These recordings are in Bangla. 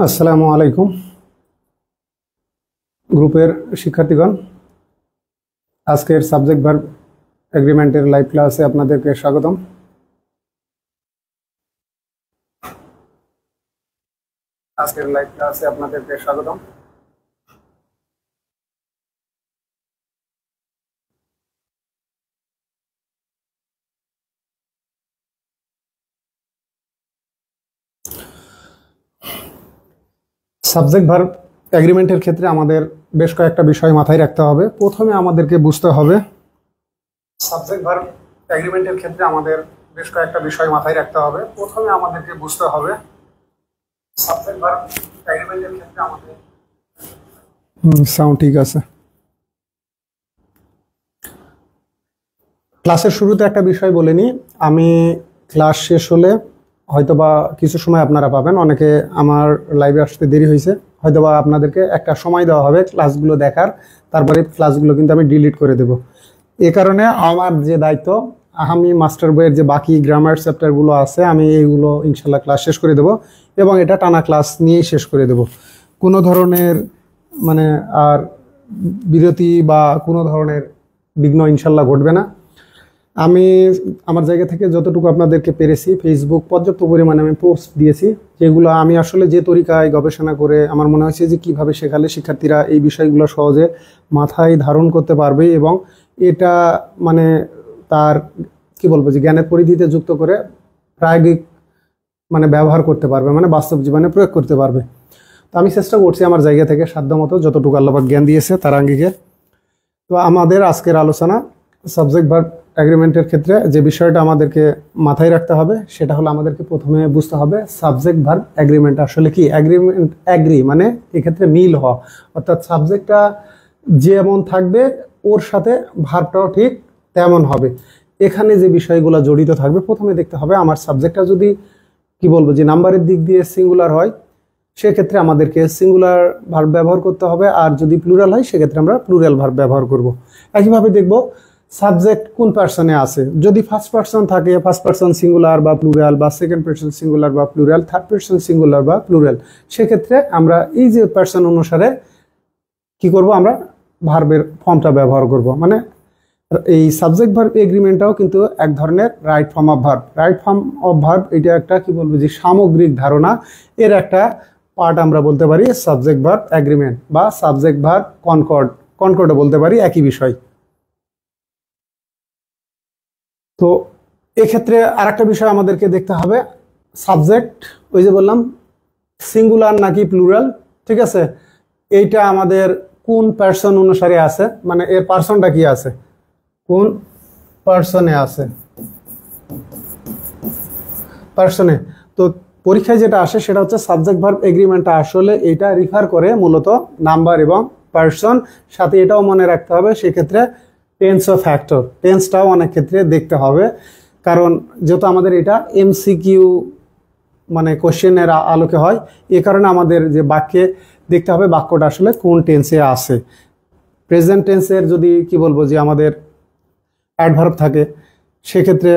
আসসালামু আলাইকুম গ্রুপের শিক্ষার্থীগণ, আজকের সাবজেক্ট ভার্ব এগ্রিমেন্টের লাইভ ক্লাসে আপনাদেরকে স্বাগতম। সাবজেক্ট ভার্ব এগ্রিমেন্টের ক্ষেত্রে আমাদের বেশ কয়েকটা বিষয় মাথায় রাখতে হবে। প্রথমে আমাদেরকে বুঝতে হবে সাবজেক্ট ভার্ব এগ্রিমেন্টের ক্ষেত্রে আমাদের বেশ কয়েকটা বিষয় মাথায় রাখতে হবে। প্রথমে আমাদেরকে বুঝতে হবে সাবজেক্ট ভার্ব এগ্রিমেন্টের ক্ষেত্রে আমাদের সাউন্ড ঠিক আছে। ক্লাসের শুরুতে একটা বিষয় বলে নিই, আমি ক্লাস শেষ হলে হয়তোবা কিছু সময় আপনারা পাবেন, অনেকে আমার লাইভে আসতে দেরি হয়েছে, হয়তোবা আপনাদেরকে একটা সময় দেওয়া হবে ক্লাসগুলো দেখার, তারপরে ক্লাসগুলো কিন্তু আমি ডিলিট করে দেব। এ কারণে আমার যে দায়িত্ব, আমি মাস্টার বইয়ের যে বাকি গ্রামার চ্যাপ্টারগুলো আছে আমি এইগুলো ইনশাল্লাহ ক্লাস শেষ করে দেব এবং এটা টানা ক্লাস নিয়েই শেষ করে দেব। কোনো ধরনের আর বিরতি বা কোনো ধরনের বিঘ্ন ইনশাল্লাহ ঘটবে না। আমি আমার জায়গা থেকে যতটুকু আপনাদেরকে পেরেছি, ফেসবুক পর্যাপ্ত পরিমাণে আমি পোস্ট দিয়েছি, যেগুলো আমি আসলে যে তরিকায় গবেষণা করে আমার মনে হয়েছে যে কিভাবে শেখালে শিক্ষার্থীরা এই বিষয়গুলো সহজে মাথায় ধারণ করতে পারবে এবং এটা তার কি বলবো যে জ্ঞানের পরিধিতে যুক্ত করে প্রায়োগিক ব্যবহার করতে পারবে, বাস্তব জীবনে প্রয়োগ করতে পারবে। তো আমি চেষ্টা করছি আমার জায়গা থেকে সাধ্যমতো যতটুকু আল্লাহ পাক জ্ঞান দিয়েছে তার আঙ্গিকে। তো আমাদের আজকের আলোচনা সাবজেক্ট ভার্ব এগ্রিমেন্টের ক্ষেত্রে যে বিষয়টা আমাদেরকে মাথায় রাখতে হবে সেটা হলো আমাদেরকে প্রথমে বুঝতে হবে সাবজেক্ট ভার্ব এগ্রিমেন্ট আসলে কি। এগ্রিমেন্ট এগ্রি মানে এক্ষেত্রে মিল হওয়া, অর্থাৎ সাবজেক্টটা যেমন থাকবে ওর সাথে ভার্বটাও ঠিক তেমন হবে। এখানে যে বিষয়গুলো জড়িত থাকবে, প্রথমে দেখতে হবে আমার সাবজেক্টটা যদি কি বলবো যে নাম্বারের দিক দিয়ে সিঙ্গুলার হয় সেক্ষেত্রে আমাদেরকে সিঙ্গুলার ভার্ব ব্যবহার করতে হবে, আর যদি প্লুরাল হয় সেক্ষেত্রে আমরা প্লুরাল ভার্ব ব্যবহার করব। একইভাবে দেখব সাবজেক্ট কোন পার্সনে আছে। যদি ফার্স্ট পার্সন থাকে ফার্স্ট পার্সন সিঙ্গুলার বা প্লুরাল, বা সেকেন্ড পার্সন সিঙ্গুলার বা প্লুরাল, থার্ড পার্সন সিঙ্গুলার বা প্লুরাল, সেক্ষেত্রে আমরা এই যে পার্সন অনুসারে কি করব, আমরা ভার্বের ফর্মটা ব্যবহার করব। এই সাবজেক্ট ভার্ব এগ্রিমেন্টটাও কিন্তু এক ধরনের right form of verb. Right form of verb এটা একটা কি বলবো যে সামগ্রিক ধারণা, এর একটা পার্ট আমরা বলতে পারি সাবজেক্ট ভার্ব এগ্রিমেন্ট বা সাবজেক্ট ভার্ব কনকর্ডও বলতে পারি, একই বিষয়। তো এক্ষেত্রে আরেকটা বিষয় আমাদেরকে দেখতে হবে, সাবজেক্ট ওই যে বললাম সিঙ্গুলার নাকি প্লুরাল, ঠিক আছে, এইটা আমাদের কোন পার্সন অনুসারে আছে, এর পার্সনটা কি আছে, কোন পার্সনে আছে, পার্সনে। তো পরীক্ষায় যেটা আসে সেটা হচ্ছে সাবজেক্ট ভার্ব এগ্রিমেন্টটা আসলে এটা রিফার করে মূলত নাম্বার এবং পার্সন, সাথে এটাও মনে রাখতে হবে সেক্ষেত্রে টেন্স ও ফ্যাক্টর, টেন্সটাও অনেক ক্ষেত্রে দেখতে হবে, কারণ যেহেতু আমাদের এটা এমসিকিউ কোশ্চেনের আলোকে হয়, এ কারণে আমাদের যে বাক্যে দেখতে হবে বাক্যটা আসলে কোন টেন্সে আছে। প্রেজেন্ট টেন্সের যদি কি বলবো যে আমাদের অ্যাডভার্ব থাকে সেক্ষেত্রে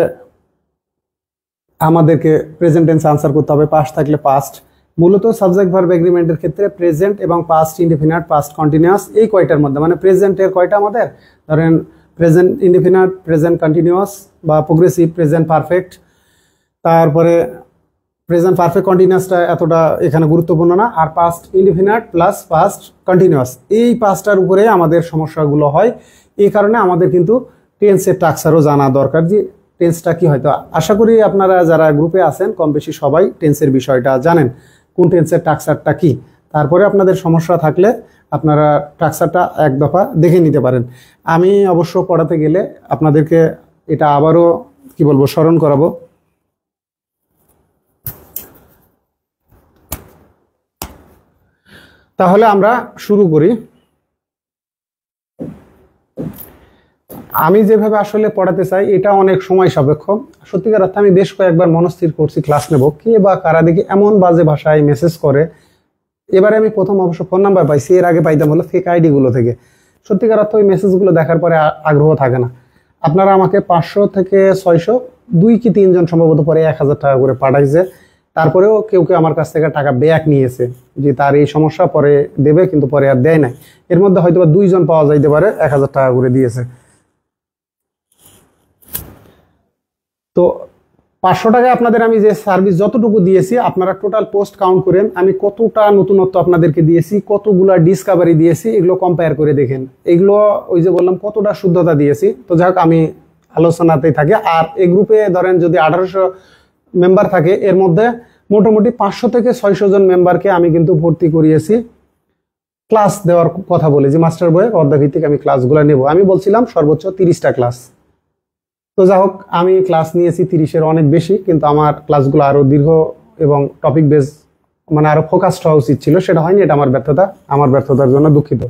আমাদেরকে প্রেজেন্ট টেন্স আনসার করতে হবে, পাস্ট থাকলে পাস্ট। মূলত সাবজেক্ট ভার্ব এগ্রিমেন্টের ক্ষেত্রে প্রেজেন্ট এবং পাস্ট ইনডেফিনিট, পাস্ট কন্টিনিউয়াস, এই কয়টার মধ্যে প্রেজেন্টের কয়টা আমাদের, ধরেন প্রেজেন্ট ইনডেফিনিট, প্রেজেন্ট কন্টিনিউয়াস বা প্রোগ্রেসিভ, প্রেজেন্ট পারফেক্ট, তারপরে প্রেজেন্ট পারফেক্ট কন্টিনিউয়াসটা এতটা এখানে গুরুত্বপূর্ণ না, আর past indefinite plus past continuous, এই পাঁচটার উপরে আমাদের সমস্যাগুলো হয়। এই কারণে আমাদের কিন্তু টেন্সের স্ট্রাকচারও জানা দরকার, যে টেন্সটা কি। হয়তো আশা করি আপনারা যারা গ্রুপে আছেন কম বেশি সবাই টেন্সের বিষয়টা জানেন, কোন টেন্সের স্ট্রাকচারটা কি। তারপরে আপনাদের সমস্যা থাকলে আপনারা স্ট্রাকচারটা এক দফা দেখে নিতে পারেন। আমি অবশ্য পড়াতে গেলে আপনাদেরকে এটা আবারও কি বলবো স্মরণ করাবো। তাহলে আমরা শুরু করি। আমি যেভাবে আসলে পড়াতে চাই এটা অনেক সময় সাপেক্ষ। সত্যিকার অর্থে আমি বেশ কয়েকবার মনস্থির করছি ক্লাস নেব, কে বা কারা দেখি এমন বাজে ভাষায় মেসেজ করে। এবারে আমি প্রথম অবশ্য ফোন নাম্বার পাইছি, এর আগে পাইতাম হলো ফেক আইডি গুলো থেকে। সত্যিকার অর্থে ওই মেসেজগুলো দেখার পরে আগ্রহ থাকে না। আপনারা আমাকে 500 থেকে 600, 2 কি 3 জন সম্ভবত পরে 1000 টাকা করে পাঠাইছে। তারপরেও কেউ কেউ আমার কাছ থেকে টাকা ব্যাক নিয়েছে, যে তার এই সমস্যা, পরে দেবে কিন্তু পরে আর দেয় নাই। এর মধ্যে হয়তো 2 জন পাওয়া যাইতে পারে 1000 টাকা করে দিয়েছে। তো 500 টাকা আপনাদের আমি যে সার্ভিস যতটুকু দিয়েছি, আপনারা টোটাল পোস্ট কাউন্ট করেন, আমি কতটা নতুনত্ব আপনাদেরকে দিয়েছি, কতগুলা ডিসকাভারি দিয়েছি, এগুলো কম্পেয়ার করে দেখেন। এগুলো ওই যে বললাম কতটা শুদ্ধতা দিয়েছি। তো যাই হোক, আমি আলোচনাতেই থাকে। আর এই গ্রুপে ধরেন যদি 1800 মেম্বার থাকে, এর মধ্যে মোটামুটি 500 থেকে 600 জন মেম্বারকে আমি কিন্তু ভর্তি করিয়েছি ক্লাস দেওয়ার কথা বলে, যে মাস্টার বইয়ের অধ্যায়ভিত্তিক আমি ক্লাসগুলো নেব। আমি বলছিলাম সর্বোচ্চ 30টা ক্লাস। তো যাই হোক, আমি ক্লাস নিয়েছি 30-এর অনেক বেশি, কিন্তু আমার ক্লাসগুলো আরো দীর্ঘ এবং টপিক বেস, মানে আরো ফোকাসড হওয়া উচিত ছিল, সেটা হয়নি। এটা আমার ব্যর্থতা, আমার ব্যর্থতার জন্য দুঃখিত।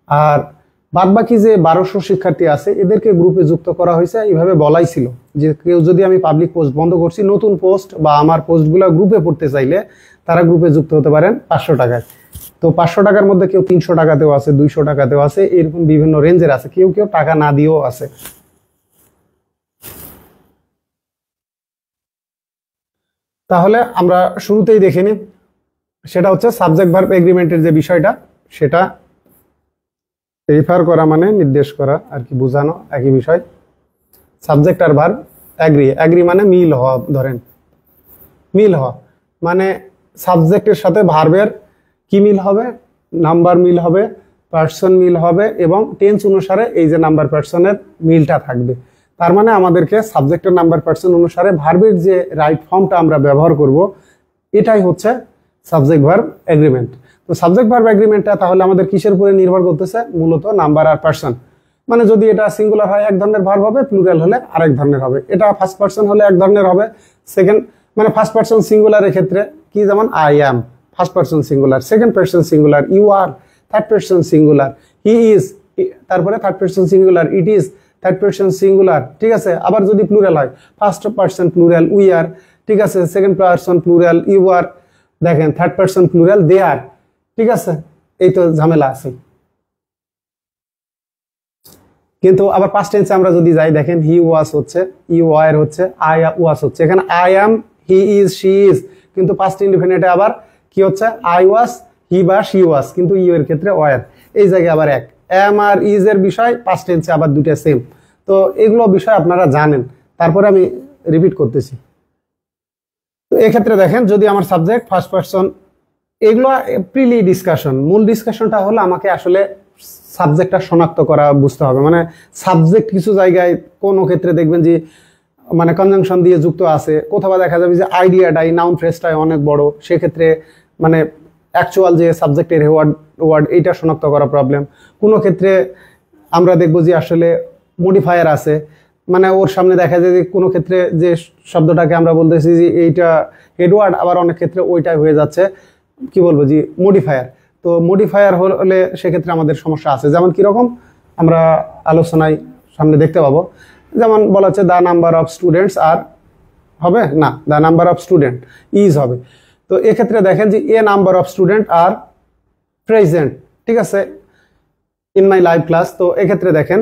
আর বাদবাকি যে 1200 শিক্ষার্থী আছে, এদেরকে গ্রুপে যুক্ত করা হয়েছে। এইভাবে বলাই ছিল যে কেউ যদি, আমি পাবলিক পোস্ট বন্ধ করছি, নতুন পোস্ট বা আমার পোস্টগুলো গ্রুপে পড়তে চাইলে তারা গ্রুপে যুক্ত হতে পারেন 500 টাকায়। তো 500 টাকার মধ্যে কেউ 300 টাকাতেও আছে, 200 টাকাতেও আছে, এরকম বিভিন্ন রেঞ্জের আছে, কেউ কেউ টাকা না দিয়েও আছে। তাহলে আমরা শুরুতেই দেখে নিই, সেটা হচ্ছে সাবজেক্ট ভার্ব এগ্রিমেন্টের যে বিষয়টা, সেটা রেফার করা মানে নির্দেশ করা আর কি, বোঝানো একই বিষয়। সাবজেক্ট আর ভার্ব অ্যাগ্রি, অ্যাগ্রি মানে মিল হওয়া, ধরেন মিল হওয়া মানে সাবজেক্টের সাথে ভার্বের কি মিল হবে, নাম্বার মিল হবে, পার্সন মিল হবে, এবং টেন্স অনুসারে এই যে নাম্বার পার্সনের মিলটা থাকবে। তার মানে আমাদেরকে সাবজেক্টের নাম্বার পার্সন অনুসারে ভার্বের যে রাইট ফর্মটা আমরা ব্যবহার করব, এটাই হচ্ছে সাবজেক্ট ভার্ব এগ্রিমেন্ট। তো সাবজেক্ট ভার্ব এগ্রিমেন্টটা তাহলে আমাদের কিসের উপরে নির্ভর করতেছে, মূলত নাম্বার আর পার্সন। মানে যদি এটা সিঙ্গুলার হয় এক ধরনের ভার্ব হবে, প্লুরাল হলে আরেক ধরনের হবে। এটা ফার্স্ট পার্সন হলে এক ধরনের হবে, সেকেন্ড মানে ফার্স্ট পার্সন সিঙ্গুলারের ক্ষেত্রে কি, যেমন I am first person singular, second person singular you are, third person singular he is, তারপরে third person singular it is, third person singular, ঠিক আছে। আবার যদি প্লুরাল হয়, first person plural we are, ঠিক আছে, second person plural you are, দেখেন third person plural they are, ঠিক আছে। এই তো ঝামেলা আছে। কিন্তু আবার পাস্ট টেন্সে আমরা যদি যাই, দেখেন হি ওয়াজ হচ্ছে, ইউ ওয়ার হচ্ছে, আই ওয়াজ হচ্ছে। এখানে I am, he is, she is, কিন্তু পাস্ট ইনডিফিনিটে আবার কি হচ্ছে, আই ওয়াজ, হি বা শি ওয়াজ, কিন্তু ইউ এর ক্ষেত্রে ওয়ার। এই জায়গায় আবার এক, অ্যাম আর ইজ এর বিষয় পাস্ট টেন্সে আবার দুটো সেম। তো এগুলো বিষয় আপনারা জানেন, তারপরে আমি রিপিট করতেছি। তো এক্ষেত্রে দেখেন, যদি আমার সাবজেক্ট ফার্স্ট পার্সন, এগুলো প্রিলি ডিসকাশন, মূল ডিসকাশনটা হলো আমাকে আসলে সাবজেক্টটা শনাক্ত করা, বুঝতে হবে। মানে সাবজেক্ট কিছু জায়গায় কোনো ক্ষেত্রে দেখবেন যে মানে কনজাংশন দিয়ে যুক্ত আছে, কোথাও দেখা যাবে যে আইডিয়াটাই, নাউন ফ্রেজটাই অনেক বড়, সেক্ষেত্রে মানে অ্যাকচুয়াল যে সাবজেক্টের ওয়ার্ড এইটা শনাক্ত করা প্রবলেম। কোনো ক্ষেত্রে আমরা দেখবো যে আসলে মডিফায়ার আছে, মানে ওর সামনে দেখা যায় যে কোনো ক্ষেত্রে যে শব্দটাকে আমরা বলতেছি যে এইটা হেডওয়ার্ড, আবার অনেক ক্ষেত্রে ওইটাই হয়ে যাচ্ছে কি বলবো যে মডিফায়ার। তো মডিফায়ার হলে সেক্ষেত্রে আমাদের সমস্যা আছে। যেমন কিরকম আমরা আলোচনায় সামনে দেখতে পাবো, যেমন বলা হচ্ছে the number of students are, হবে না, the number of student is হবে। তো এক্ষেত্রে দেখেন যে a number of student are present, ঠিক আছে, ইন মাই লাইভ ক্লাস। তো এক্ষেত্রে দেখেন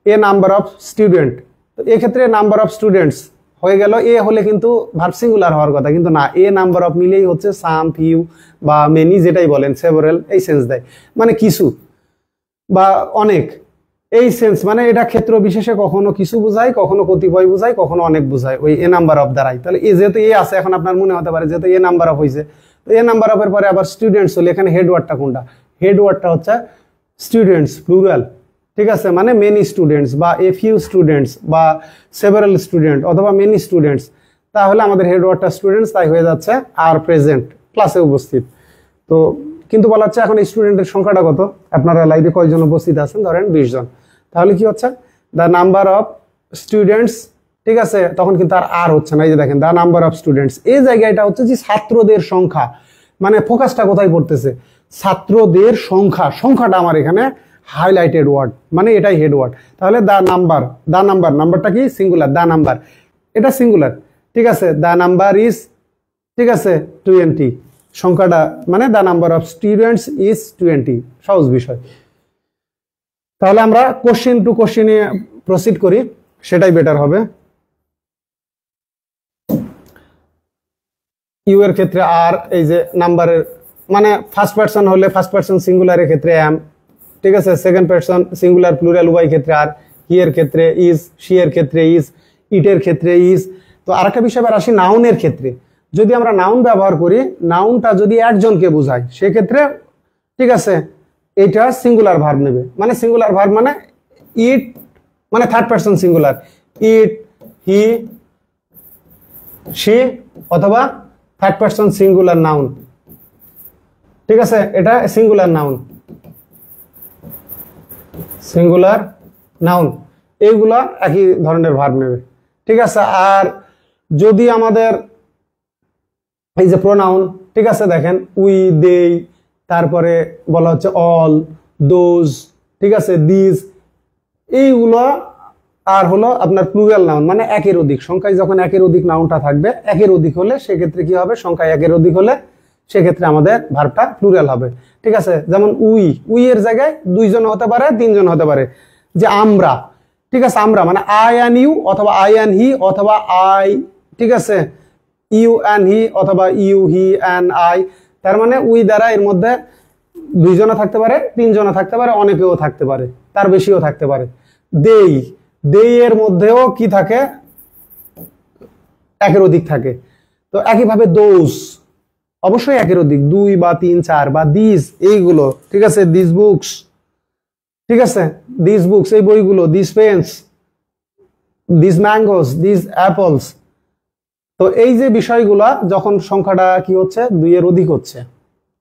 এ নাম্বার অফ স্টুডেন্ট, তো এক্ষেত্রে নাম্বার অফ স্টুডেন্টস হয়ে গেল, এ হলে কিন্তু ভার্ব সিঙ্গুলার হওয়ার কথা, কিন্তু না, এ নাম্বার অফ মিলেই হচ্ছে সাম, ফিউ বা মেনি, যেটাই বলেন, সেভারেল, এই সেন্স দেয়, মানে কিছু বা অনেক, এই সেন্স মানে এটা ক্ষেত্র বিশেষে কখনো কিছু বোঝায়, কখনো কতিপয় বোঝায়, কখনো অনেক বোঝায় ওই এ নাম্বার অফ দ্বারাই। তাহলে এ যেহেতু এ আছে, এখন আপনার মনে হতে পারে যেহেতু এ নাম্বার অফ হয়েছে, তো এ নাম্বার অফের পরে আবার স্টুডেন্টস হলে এখানে হেডওয়ার্ডটা কোনটা, হেডওয়ার্ডটা হচ্ছে স্টুডেন্টস প্লুরাল, ঠিক আছে, মানে মেনি স্টুডেন্টস বা এ ফিউ স্টুডেন্টস বা সেভারাল স্টুডেন্ট অথবা মেনি স্টুডেন্টস, তাহলে আমাদের হেডওয়ার্ডটা স্টুডেন্টস, তাই হয়ে যাচ্ছে আর প্রেজেন্ট, ক্লাসে উপস্থিত। তো কিন্তু বলা হচ্ছে এখন স্টুডেন্টের সংখ্যাটা কত, আপনারা লাইভে কয়জন উপস্থিত আছেন, ধরেন 20 জন, তাহলে কি হচ্ছে দ্য নাম্বার অফ স্টুডেন্টস, ঠিক আছে, তখন কিন্তু আর হচ্ছে না। এই যে দেখেন দ্য নাম্বার অফ স্টুডেন্টস, এই জায়গাটা হচ্ছে যে ছাত্রদের সংখ্যা, মানে ফোকাসটা কোথায় পড়তেছে, ছাত্রদের সংখ্যা, সংখ্যাটা আমার এখানে হাইলাইটেড ওয়ার্ড, মানে এটাই হেড ওয়ার্ড। তাহলে নাম্বারটা কি সিঙ্গুলার, দা নাম্বার এটা সিঙ্গুলার, ঠিক আছে, দা নাম্বার ইজ, ঠিক আছে 20, সংখ্যাটা মানে the number of students is 20, সহজ বিষয়। তাহলে আমরা কোশ্চেন টু কোশ্চেনে প্রসিড করি, সেটাই বেটার হবে। ইউ এর ক্ষেত্রে আর, এই যে নাম্বারের মানে ফার্স্ট পারসন হলে ফার্স্ট পারসন সিঙ্গুলারের ক্ষেত্রে এম, ঠিক আছে, সেকেন্ড পারসন সিঙ্গুলার প্লুরাল উভয় ক্ষেত্রে আর, হি এর ক্ষেত্রে ইজ, শি এর ক্ষেত্রে ইজ, ইটের ক্ষেত্রে ইজ। তো আরেকটা বিষয় আসি নাউনের ক্ষেত্রে, যদি আমরা নাউন ব্যবহার করি, নাউনটা যদি একজনকে বোঝায় সেক্ষেত্রে ঠিক আছে এটা সিঙ্গুলার ভার্ব নেবে, মানে সিঙ্গুলার ভার্ব মানে ইট মানে third person singular, it, he, she অথবা থার্ড পারসন সিঙ্গুলার নাউন, ঠিক আছে, এটা সিঙ্গুলার নাউন, সিঙ্গুলার নাউন, এইগুলা একই ধরনের ভার্ব নেবে, ঠিক আছে। আর যদি আমাদের এই যে প্রোনাউন, ঠিক আছে, দেখেন উই, দেই, তারপরে বলা হচ্ছে অল, দোজ, ঠিক আছে, দিস, এইগুলো আর হলো আপনার প্লুরাল নাউন, মানে একের অধিক সংখ্যায় যখন একের অধিক নাউনটা থাকবে, একের অধিক হলে সেক্ষেত্রে কি হবে, সংখ্যায় একের অধিক হলে সেক্ষেত্রে আমাদের ভার্বটা প্লুরাল হবে, ঠিক আছে। যেমন উই, উই এর জায়গায় দুইজন হতে পারে, তিনজন হতে পারে, যে আমরা, ঠিক আছে, আমরা মানে আই অ্যান্ড ইউ অথবা আই অ্যান্ড হি অথবা আই, ঠিক আছে, ইউ অ্যান্ড হি অথবা ইউ, হি অ্যান্ড আই, তার মানে উই দ্বারা এর মধ্যে দুইজনে থাকতে পারে, তিনজনে থাকতে পারে, অনেকেও থাকতে পারে, তার বেশিও থাকতে পারে। দেই, দেই এর মধ্যেও কি থাকে, একের অধিক থাকে। তো একইভাবে দোজ অবশ্যই একের অধিক, দুই বা তিন, চার, বা দিস এইগুলো, ঠিক আছে, দিস বুকস, ঠিক আছে, দিস বুকস এই বইগুলো, this pens, this mangoes, this apples. তো এই যে বিষয়গুলা যখন সংখ্যাটা কি হচ্ছে, দুইয়ের অধিক হচ্ছে,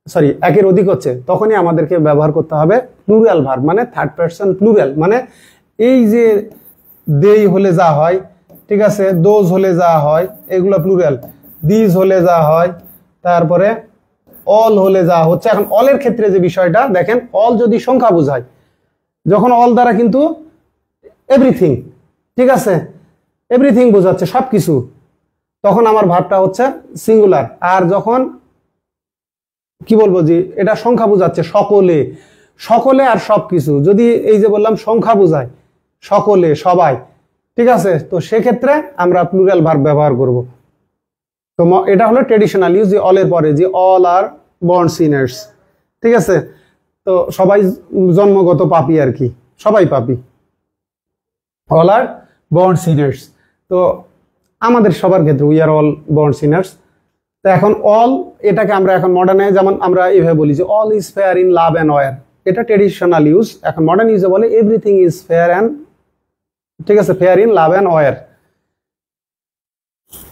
সরি একের অধিক হচ্ছে, তখনই আমাদেরকে ব্যবহার করতে হবে প্লুরাল ভার্ব, মানে থার্ড পারসন প্লুরাল, মানে এই যে দেই হলে যা হয়, ঠিক আছে, দোজ হলে যা হয় এগুলো প্লুরাল, দিস হলে যা হয়, তারপরে অল হলে যা হচ্ছে। এখন অলের ক্ষেত্রে যে বিষয়টা দেখেন, অল যদি সংখ্যা বোঝায়, যখন অল দ্বারা কিন্তু এভরিথিং, ঠিক আছে, এভরিথিং বোঝাচ্ছে সবকিছু, তখন আমার ভার্বটা হচ্ছে সিঙ্গুলার। আর যখন কি বলবো যে এটা সংখ্যা বোঝাচ্ছে, সকলে, সকলে আর সবকিছু, যদি এই যে বললাম সংখ্যা বোঝায়, সকলে, সবাই, ঠিক আছে, তো সেক্ষেত্রে আমরা প্লুরাল ভার্ব ব্যবহার করব। তো এটা হলো ট্রেডিশনাল ইউজ, যে অলের পরে, যে অল আর বর্ন সিনার্স, ঠিক আছে, তো সবাই জন্মগত পাপী আর কি, সবাই পাপী, অল আর বর্ন সিনার্স। তো আমাদের সবার ক্ষেত্রে we are all born Sinners. তো এখন অল এটাকে আমরা এখন মডার্নে যেমন আমরা এইভাবে বলি যে all is fair in love and war, এটা ট্রেডিশনাল ইউজ। এখন মডার্ন ইউজে বলে এভরিথিং ইজ ফেয়ার অ্যান্ড, ঠিক আছে, fair in love and war.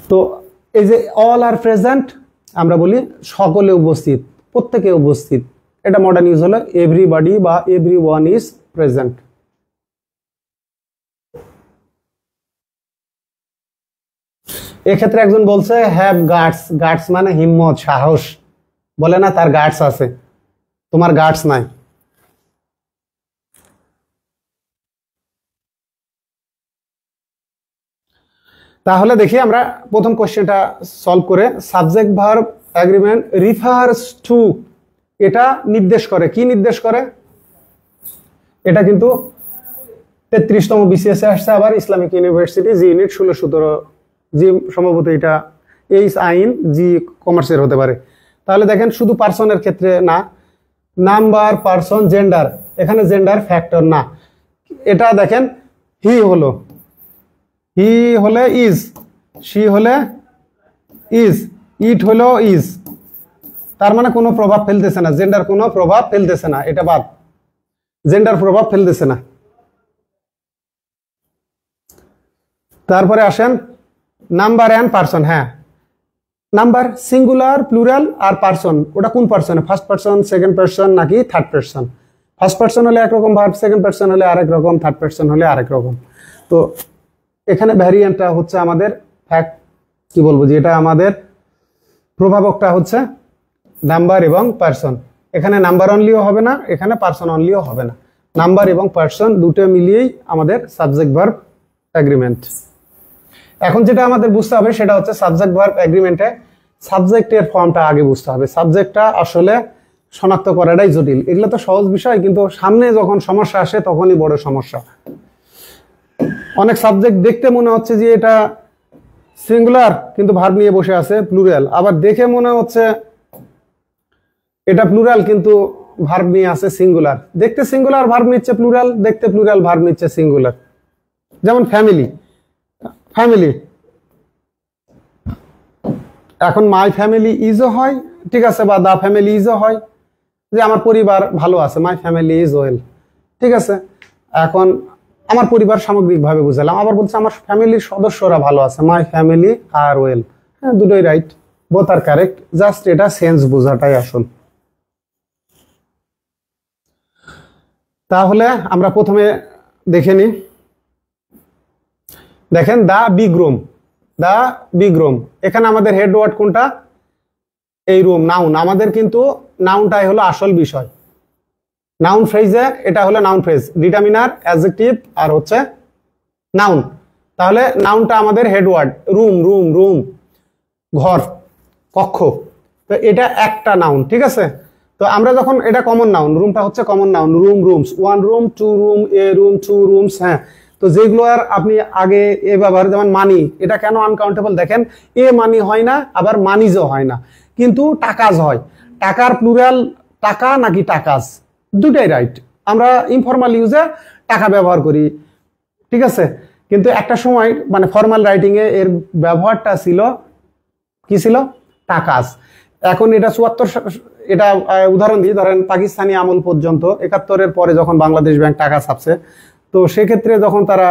তো এই যে অল আর প্রেজেন্ট, আমরা বলি সকলে উপস্থিত, প্রত্যেকে উপস্থিত, এটা মডার্ন ইউজ হলো এভরিবডি বা এভরিওয়ান ইজ প্রেজেন্ট। এক্ষেত্রে একজন বলছে হ্যাভ গার্ডস, গার্ডস মানে হিম্মত, সাহস, বলে না তার গার্ডস আছে, তোমার গার্ডস নাই। তাহলে দেখি আমরা প্রথম কোশ্চেনটা সলভ করে, subject verb agreement refers to, এটা নির্দেশ করে, কি নির্দেশ করে, এটা কিন্তু 33তম বিসিএসে আসছে, আবার ইসলামিক ইউনিভার্সিটি জি ইউনিট 16-17, জি সম্ভবত এটা এইচ আইন জি কমার্সের হতে পারে। তাহলে দেখেন শুধু পার্সনের ক্ষেত্রে না, নাম্বার, পার্সন, জেন্ডার, এখানে জেন্ডার ফ্যাক্টর না, এটা দেখেন হি হলো, হি হলে ইজ, শি হলে ইজ, ইট হলো ইজ, তার মানে কোনো প্রভাব ফেলতেছে না, জেন্ডার কোনো প্রভাব ফেলতেছে না, এটা বাদ, জেন্ডার প্রভাব ফেলতেছে না। তারপরে আসেন নাম্বার অ্যান্ড পার্সন, হ্যাঁ নাম্বার সিঙ্গুলার, প্লুরাল, আর পার্সন ওটা কোন person, first person, second person নাকি থার্ড পার্সন। ফার্স্ট পার্সন হলে একরকম ভার্ব, সেকেন্ড পার্সন হলে আরেক রকম, থার্ড পার্সন হলে আরেক রকম। তো এখানে ভ্যারিয়েন্টটা হচ্ছে আমাদের ফ্যাক্ট, কি বলবো যে এটা আমাদের প্রভাবকটা হচ্ছে নাম্বার এবং পার্সন। এখানে নাম্বার অনলিও হবে না, এখানে পার্সন অনলিও হবে না, নাম্বার এবং পার্সন দুটো মিলিয়েই আমাদের সাবজেক্ট ভার্ব এগ্রিমেন্ট। এখন যেটা আমাদের বুঝতে হবে সেটা হচ্ছে সাবজেক্ট ভার্ব এগ্রিমেন্টে সাবজেক্টের ফর্মটা আগে বুঝতে হবে। সাবজেক্টটা আসলে শনাক্ত করাটাই জটিল, এগুলো তো সহজ বিষয়, কিন্তু সামনে যখন সমস্যা আসে তখনই বড় সমস্যা। অনেক সাবজেক্ট দেখতে মনে হচ্ছে যে এটা সিঙ্গুলার কিন্তু ভার্ব নিয়ে বসে আছে প্লুরাল, আবার দেখে মনে হচ্ছে এটা প্লুরাল কিন্তু ভার্ব নিয়ে আছে সিঙ্গুলার। দেখতে সিঙ্গুলার ভার্ব নিচ্ছে প্লুরাল, দেখতে প্লুরাল ভার্ব নিচ্ছে সিঙ্গুলার। যেমন ফ্যামিলি, ফ্যামিলি এখন মাই ফ্যামিলি ইজও হয়, ঠিক আছে, বা দা ফ্যামিলি ইজও হয়, যে আমার পরিবার ভালো আছে, মাই ফ্যামিলি ইজ ওয়েল, ঠিক আছে। এখন আমার পরিবার সামগ্রিকভাবে বুঝালাম, আবার বলছে আমার ফ্যামিলির সদস্যরা ভালো আছে, মাই ফ্যামিলি আর ওয়েল। হ্যাঁ, দুটোই রাইট, বোথ আর কারেক্ট, জাস্ট এটা সেন্স বোঝাটাই আসল। তাহলে আমরা প্রথমে দেখে নিই, দেখেন দা বিগ রুম, দা বিগ রুম, এখানে আমাদের হেড ওয়ার্ড কোনটা? এই রুম, নাউন। আমাদের কিন্তু নাউনটাই হলো আসল বিষয়। নাউন ফ্রেজে এটা হলো নাউন ফ্রেজ, ডিটারমিনার, অ্যাডজেক্টিভ আর হচ্ছে নাউন। তাহলে নাউনটা আমাদের head word, room, room, room, ঘর, কক্ষ। তো এটা একটা নাউন, ঠিক আছে। তো আমরা যখন এটা কমন নাউন, রুমটা হচ্ছে common noun, room, rooms, one room, two room, a room, two rooms. হ্যাঁ, তো যেগুলো আর আপনি আগে এ ব্যবহার, যেমন মানি, এটা কেন আনকাউন্টেবল? দেখেন এ মানি হয় না, আবার মানিজও হয় না, কিন্তু টাকাজ হয়। টাকার প্লুরাল টাকা নাকি টাকাজ, দুটাই রাইট। আমরা ইনফর্মাল ইউজে টাকা ব্যবহার করি, ঠিক আছে, কিন্তু একটা সময় মানে ফর্মাল রাইটিং এ এর ব্যবহারটা ছিল কি? ছিল টাকাজ। এখন এটা ৭৪, এটা উদাহরণ দিই, ধরেন পাকিস্তানি আমল পর্যন্ত ৭১-এর পরে যখন বাংলাদেশ ব্যাংক টাকা ছাপছে, তো সেক্ষেত্রে যখন তারা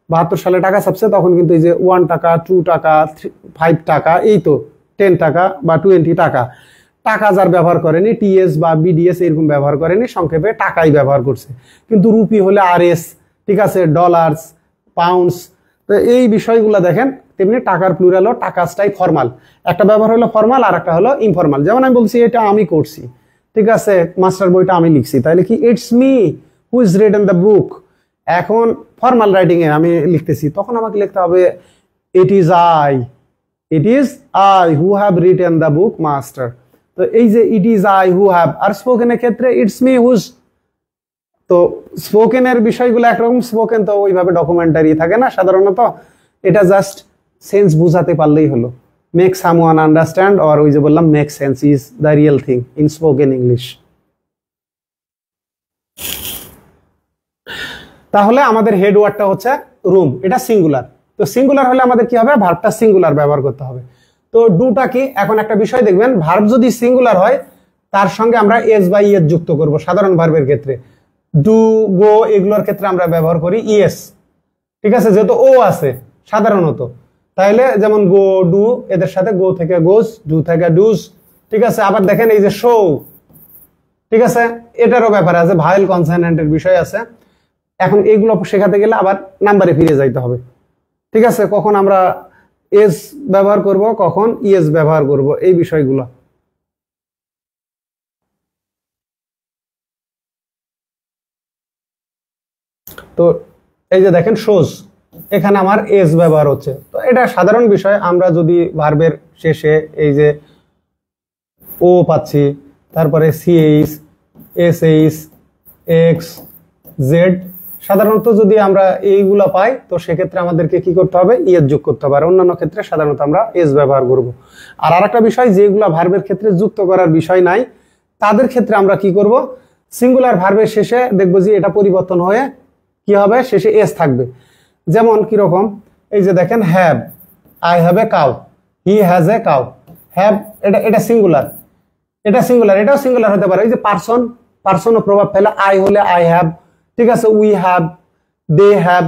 ৭২ সালে টাকা ছাপছে, তখন কিন্তু এই যে 1 টাকা, 2 টাকা, 5 টাকা, এই তো 10 টাকা বা 20 টাকা, টাকা যার ব্যবহার করেনি, টিএস বা বিডিএস এরকম ব্যবহার করেনি, সংক্ষেপে টাকাই ব্যবহার করছে। কিন্তু রুপি হলে আরএস, ঠিক আছে, ডলার্স, পাউন্ডস। তো এই বিষয়গুলো দেখেন, তেমনি টাকার প্লুরালও টাকাসটাই ফর্মাল, একটা ব্যবহার হলো ফর্মাল আর একটা হলো ইনফর্মাল। যেমন আমি বলছি এটা আমি করছি, ঠিক আছে, মাস্টার বইটা আমি লিখছি, তাইলে কি it's me who is read in the book. এখন ফর্মাল রাইটিং এ আমি লিখতেছি, তখন আমাকে লিখতে হবে it is I, it is I who have written the book master. তো এই যে it is I who have, আর স্পোকেনের ক্ষেত্রে ইটস মি হুজ। তো স্পোকেনের বিষয়গুলো একরকম, স্পোকেন তো ওইভাবে ডকুমেন্টারি থাকে না সাধারণত, এটা জাস্ট সেন্স বুঝাতে পারলেই হলো, মেক সামওয়ান আন্ডারস্ট্যান্ড, অর ওই যে বললাম make sense is the real thing in spoken English. তাহলে আমাদের হেড ওয়ার্ডটা হচ্ছে রুম, এটা সিঙ্গুলার। তো সিঙ্গুলার হলে আমাদের কি হবে? ভার্বটা সিঙ্গুলার ব্যবহার করতে হবে। তো ডুটা কি? এখন একটা বিষয় দেখবেন, ভার্ব যদি সিঙ্গুলার হয় তার সঙ্গে আমরা এস বা ইএস যুক্ত করব। সাধারণ ভার্বের ক্ষেত্রে ডু, গো, এগুলোর ক্ষেত্রে আমরা ব্যবহার করি ইএস, ঠিক আছে, যেহেতু ও আছে সাধারণত। তাইলে যেমন গো, ডু, এদের সাথে গো থেকে গোস, ডু থেকে ডুস, ঠিক আছে। আবার দেখেন এই যে শো, ঠিক আছে, এটারও ব্যাপার আছে, ভায়েল কনসোনেন্টের বিষয় আছে। এখন এইগুলো শেখাতে গেলে আবার নাম্বারে ফিরে যাইতে হবে, ঠিক আছে, কখন আমরা এস ব্যবহার করব, কখন ইএস ব্যবহার করব, এই বিষয়গুলো। তো এই যে দেখেন শোজ, এখানে আমার এস ব্যবহার হচ্ছে। তো এটা সাধারণ বিষয়, আমরা যদি ভার্বের শেষে এই যে ও পাচ্ছি, তারপরে সিএইচ, এসএইচ, এক্স, জেড, সাধারণত যদি আমরা এইগুলা পাই, তো সেক্ষেত্রে আমাদেরকে কি করতে হবে? ইএস যোগ করতে হবে। আর অন্যান্য ক্ষেত্রে সাধারণত আমরা এস ব্যবহার করব। আর আরেকটা বিষয়, যেগুলা ভার্বের ক্ষেত্রে যুক্ত করার বিষয় নাই, তাদের ক্ষেত্রে আমরা কি করব? সিঙ্গুলার ভার্বের শেষে দেখবো যে এটা পরিবর্তন হয়ে কি হবে? শেষে এস থাকবে। যেমন কিরকম? এই যে দেখেন have, I have a cow, he has a cow. Have এটা সিঙ্গুলার, এটা সিঙ্গুলার, এটাও সিঙ্গুলার হতে পারে। এই যে পার্সন, পার্সনও প্রভাব ফেলে, আই হলে আই হ্যাভ, ঠিক আছে, উই হ্যাভ, দে হ্যাভ।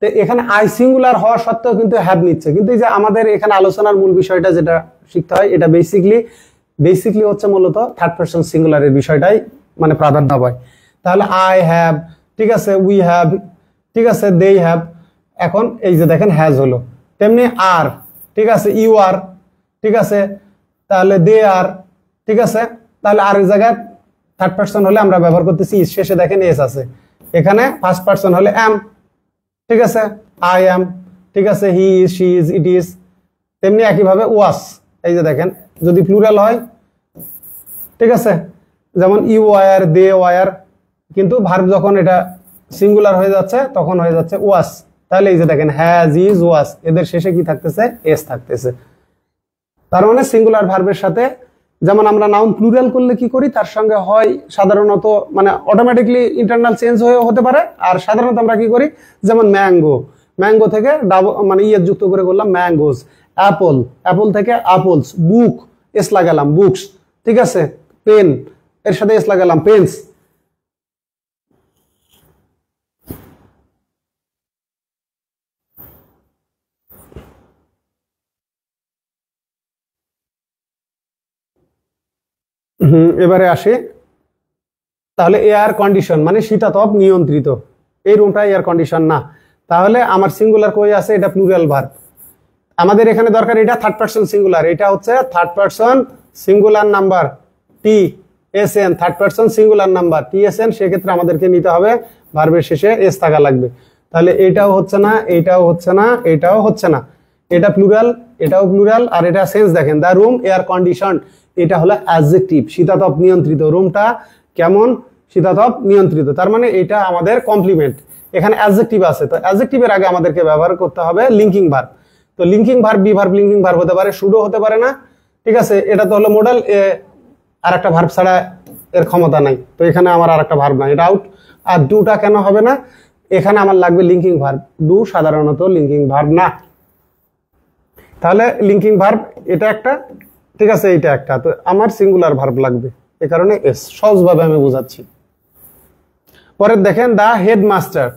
তো এখানে আই সিঙ্গুলার হওয়া সত্ত্বেও কিন্তু হ্যাভ নিচ্ছে। কিন্তু এই যে আমাদের এখানে আলোচনার মূল বিষয়টা যেটা শিখতে হয়, এটা বেসিকলি হচ্ছে মূলত থার্ড পারসন সিঙ্গুলারের বিষয়টাই মানে প্রাধান্য পায়। তাহলে আই হ্যাভ, ঠিক আছে, উই হ্যাভ, ঠিক আছে, দে হ্যাভ। এখন এই যে দেখেন হ্যাজ হলো, তেমনি আর, ঠিক আছে, ইউ আর, ঠিক আছে, তাহলে দে আর, ঠিক আছে। তাহলে আর জায়গায় থার্ড পারসন হলে আমরা ব্যবহার করতেছি ইজ, শেষে দেখেন এস আছে। এখানে ফার্স্ট পারসন হলে এম, ঠিক আছে, আই এম, ঠিক আছে, he is, she is, it is. তেমনি একইভাবে ওয়াস, এই যে দেখেন যদি প্লুরাল হয়, ঠিক আছে, যেমন ইউ ওয়ার, দে ওয়ার, কিন্তু ভার্ব যখন এটা সিঙ্গুলার হয়ে যাচ্ছে তখন হয়ে যাচ্ছে ওয়াস, তাহলে এই যে দেখেন হ্যাজ, ইজ, ওয়াজ এদের শেষে কি থাকতেছে? এস থাকতেছে। তার মানে সিঙ্গুলার ভার্বের সাথে যেমন আমরা নাউন প্লুরাল করলে কি করি, তার সঙ্গে হয় সাধারণত মানে অটোমেটিকলি ইন্টারনাল চেঞ্জ হয়ে হতে পারে, আর সাধারণত আমরা কি করি, যেমন ম্যাঙ্গো, ম্যাঙ্গো থেকে মানে ইয়ে যুক্ত করে করলাম ম্যাঙ্গোস। অ্যাপল, অ্যাপল থেকে অ্যাপলস। বুক, এস লাগালাম বুকস, ঠিক আছে। পেন, এর সাথে এস লাগালাম পেন্স। এবারে আসি, তাহলে এয়ার কন্ডিশন মানে শীতাতপ নিয়ন্ত্রিত, এই রুমটা এয়ার কন্ডিশন না, তাহলে আমার সিঙ্গুলার কই আছে? এটা প্লুরাল ভার্ব। আমাদের এখানে দরকার এটা থার্ড পারসন সিঙ্গুলার, এটা হচ্ছে third person singular number T S N, third person singular number T S N. সেক্ষেত্রে আমাদেরকে নিতে হবে ভার্বের শেষে এস থাকা লাগবে। তাহলে এটাও হচ্ছে না, এটাও হচ্ছে না, এটাও হচ্ছে না। এটা প্লুরাল, এটাও প্লুরাল, আর এটা সেন্স দেখেন দ্য রুম এয়ার কন্ডিশন, এটা হলো অ্যাডজেক্টিভ, শীতাতপ নিয়ন্ত্রিত। রুমটা কেমন? শীতাতপ নিয়ন্ত্রিত। তার মানে এটা আমাদের কমপ্লিমেন্ট। এখানে অ্যাডজেক্টিভ আছে, তো অ্যাডজেক্টিভের আগে আমাদেরকে ব্যবহার করতে হবে লিঙ্কিং ভার্ব। তো linking verb be verb linking verb হতে পারে, শুডো হতে পারে না, ঠিক আছে। এটা তো হলো মডেল, আর একটা ভার্ব ছাড়া এর ক্ষমতা নাই, তো এখানে আমার আর একটা ভার্ব নাই, এটা আউট। আর ডুটা কেন হবে না? এখানে আমার লাগবে লিঙ্কিং ভার্ব, ডু সাধারণত লিঙ্কিং ভার্ব না। তাহলে লিঙ্কিং ভার্ব এটা একটা, ঠিক আছে, এইটা একটা, তো আমার সিঙ্গুলার ভার্ব লাগবে, এ কারণে এস। সহজভাবে আমি বোঝাচ্ছি। পরের দেখেন দা হেডমাস্টার,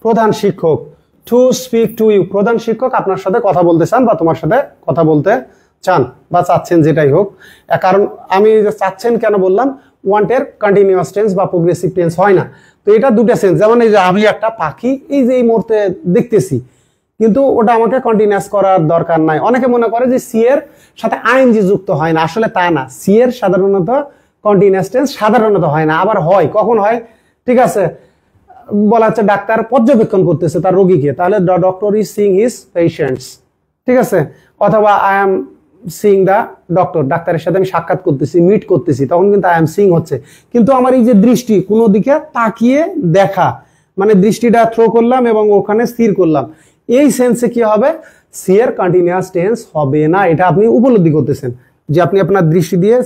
প্রধান শিক্ষক। টু স্পিক টু ইউ, প্রধান শিক্ষক আপনার সাথে কথা বলতে চান বা তোমার সাথে কথা বলতে চান বা চাচ্ছেন, যেটাই হোক। কারণ আমি চাচ্ছেন কেন বললাম, ওয়ান্টের কন্টিনিউয়াস টেন্স বা প্রোগ্রেসিভ টেন্স হয় না, তো এটা দুটো সেন্স। যেমন এই যে আমি একটা পাখি এই যে এই মুহূর্তে দেখতেছি, কিন্তু ওটা আমাকে কন্টিনিউয়াস করার দরকার নাই। অনেকে মনে করে যে সি এর সাথে আইএনজি যুক্ত হয় না, আসলে তা না। সি এর সাধারণত কন্টিনিউয়াস টেন্স সাধারণত হয় না, আবার হয়, কখন হয়, ঠিক আছে। বলা হচ্ছে ডাক্তার পর্যবেক্ষণ করতেছে তার রোগীকে, তাহলে the doctor is seeing his patients, ঠিক আছে। অথবা I am seeing the doctor, ডাক্তারের সাথে আমি সাক্ষাৎ করতেছি, মিট করতেছি, তখন কিন্তু আই এম সিইং হচ্ছে। কিন্তু আমার এই যে দৃষ্টি, কোনো দিকে তাকিয়ে দেখা, মানে দৃষ্টিটা থ্রো করলাম এবং ওখানে স্থির করলাম, এই সেন্সে কি হবে? সি এর কন্টিনিউয়াস টেন্স হবে না। এটা আপনি উপলব্ধি করতেছেন যে আপনি আপনার দৃষ্টি দিয়ে,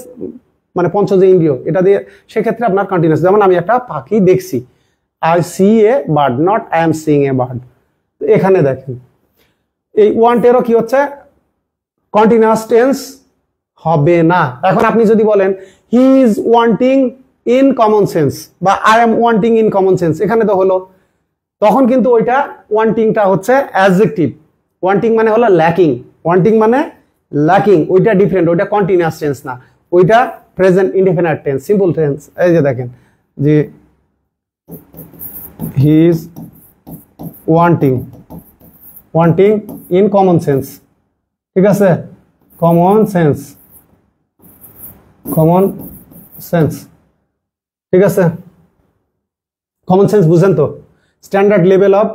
মানে পঞ্চজ ইন্দ্রিয়, এটা দিয়ে, সেক্ষেত্রে আপনার কন্টিনিউয়াস। যেমন আমি একটা পাখি দেখছি, I see a bird, not I am seeing a bird. এখানে দেখেন এই ওয়ান্টেরও কি হচ্ছে? কন্টিনিউয়াস টেন্স হবে না। এখন আপনি যদি বলেন he is wanting in common sense বা I am wanting in common sense, এখানে তো হলো, তখন কিন্তু ওইটা ওয়ান্টিংটা হচ্ছে অ্যাডজেক্টিভ। ওয়ান্টিং মানে হলো ল্যাকিং, ওয়ান্টিং মানে ল্যাকিং, ওইটা ডিফারেন্ট, ওইটা কন্টিনিউয়াস টেন্স না, ওইটা present indefinite tense, simple tense. এই যে দেখেন যে he is wanting in common sense, ঠিক আছে, common sense, ঠিক আছে। common sense বুঝেন তো? Standard level of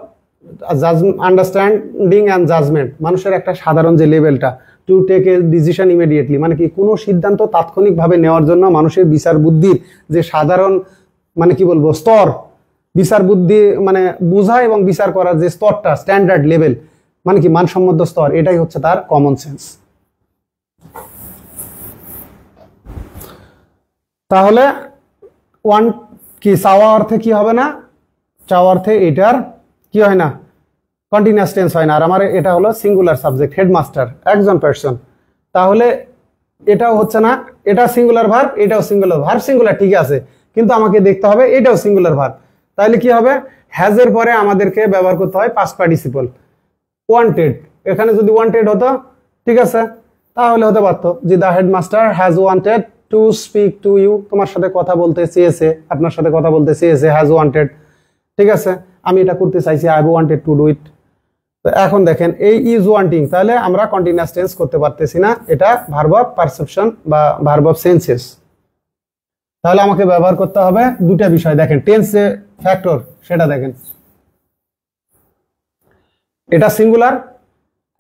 understanding and judgement, মানুষের একটা সাধারণ যে লেভেলটা, to take a decision immediately, মানে কি কোনো সিদ্ধান্ত তাৎক্ষণিকভাবে নেওয়ার জন্য মানুষের বিচার বুদ্ধির যে সাধারণ, মানে কি বলবো, স্তর, বিচার বুদ্ধি মানে বোঝা এবং বিচার করার যে স্তরটা, স্ট্যান্ডার্ড লেভেল, মানে কি মানসম্মত স্তর, এটাই হচ্ছে তার কমন সেন্স। তাহলে ওয়ান কি চাওয়া অর্থে কি হবে না? চাওয়া অর্থে এটার কি হয় না? কন্টিনিউয়াস টেন্স হয় না। আর আমার এটা হলো সিঙ্গুলার সাবজেক্ট, হেডমাস্টার, একজন পার্সন, তাহলে এটাও হচ্ছে না। এটা সিঙ্গুলার ভার্ব, এটাও সিঙ্গুলার ভার্ব, সিঙ্গুলার ঠিক আছে, কিন্তু আমাকে দেখতে হবে এটাও সিঙ্গুলার ভার্ব। তাহলে কি হবে? হ্যাজ এর পরে আমাদেরকে ব্যবহার করতে হয় পাস্ট পার্টিসিপল, ওয়ান্টেড। এখানে যদি ওয়ান্টেড হতো, ঠিক আছে, তাহলে হতে পারতো যে the headmaster has wanted to speak to you, তোমার সাথে কথা বলতে চেয়েছে, আপনার সাথে কথা বলতে চেয়েছে, হ্যাজ ওয়ান্টেড, ঠিক আছে। আমি এটা করতে চাইছি, I have wanted to do it. তো এখন দেখেন এই ইজ ওয়ান্টিং, তাহলে আমরা কন্টিনিউয়াস টেন্স করতে পারতেছি না, এটা ভার্ব অফ পারসেপশন বা ভার্ব অফ সেন্সেস। তাহলে আমাকে ব্যবহার করতে হবে দুটা বিষয়। দেখেন টেন্স যে ফ্যাক্টর সেটা দেখেন, এটা সিঙ্গুলার,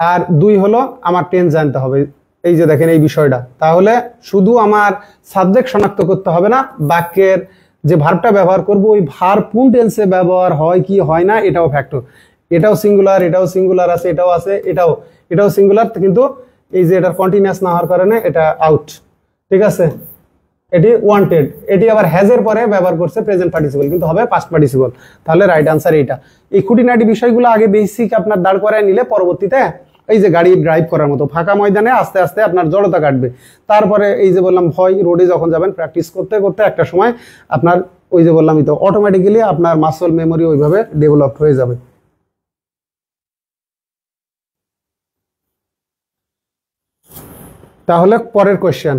আর দুই হলো আমার টেন্স জানতে হবে। এই যে দেখেন এই বিষয়টা, তাহলে শুধু আমার সাবজেক্ট শনাক্ত করতে হবে না, বাক্যের যে ভার্বটা ব্যবহার করব ওই ভার্ব কোন টেন্সে ব্যবহার হয় কি হয় না এটাও ফ্যাক্টর। এটাও সিঙ্গুলার, এটাও সিঙ্গুলার আছে, এটাও আছে, এটাও সিঙ্গুলার, কিন্তু এই যে এটার কন্টিনিউয়াস না হওয়ার কারণে এটা আউট। ঠিক আছে, এটি ওয়ান্টেড, এটি আবার হ্যাজের পরে ব্যবহার করছে প্রেজেন্ট পার্টিসিপল, কিন্তু হবে পাস্ট পার্টিসিপল। তাহলে রাইট আনসার এইটা। এই খুঁটিনাটি বিষয়গুলো আগে বেসিক আপনার দাঁড় করায় নিলে পরবর্তীতে এই যে গাড়ি ড্রাইভ করার মতো ফাঁকা ময়দানে আস্তে আস্তে আপনার জড়তা কাটবে। তারপরে এই যে বললাম ভয়, রোডে যখন যাবেন প্র্যাকটিস করতে করতে একটা সময় আপনার ওই যে বললামই তো অটোমেটিক্যালি আপনার মাসল মেমোরি ওইভাবে ডেভেলপ হয়ে যাবে। তাহলে পরের কোয়েশ্চেন,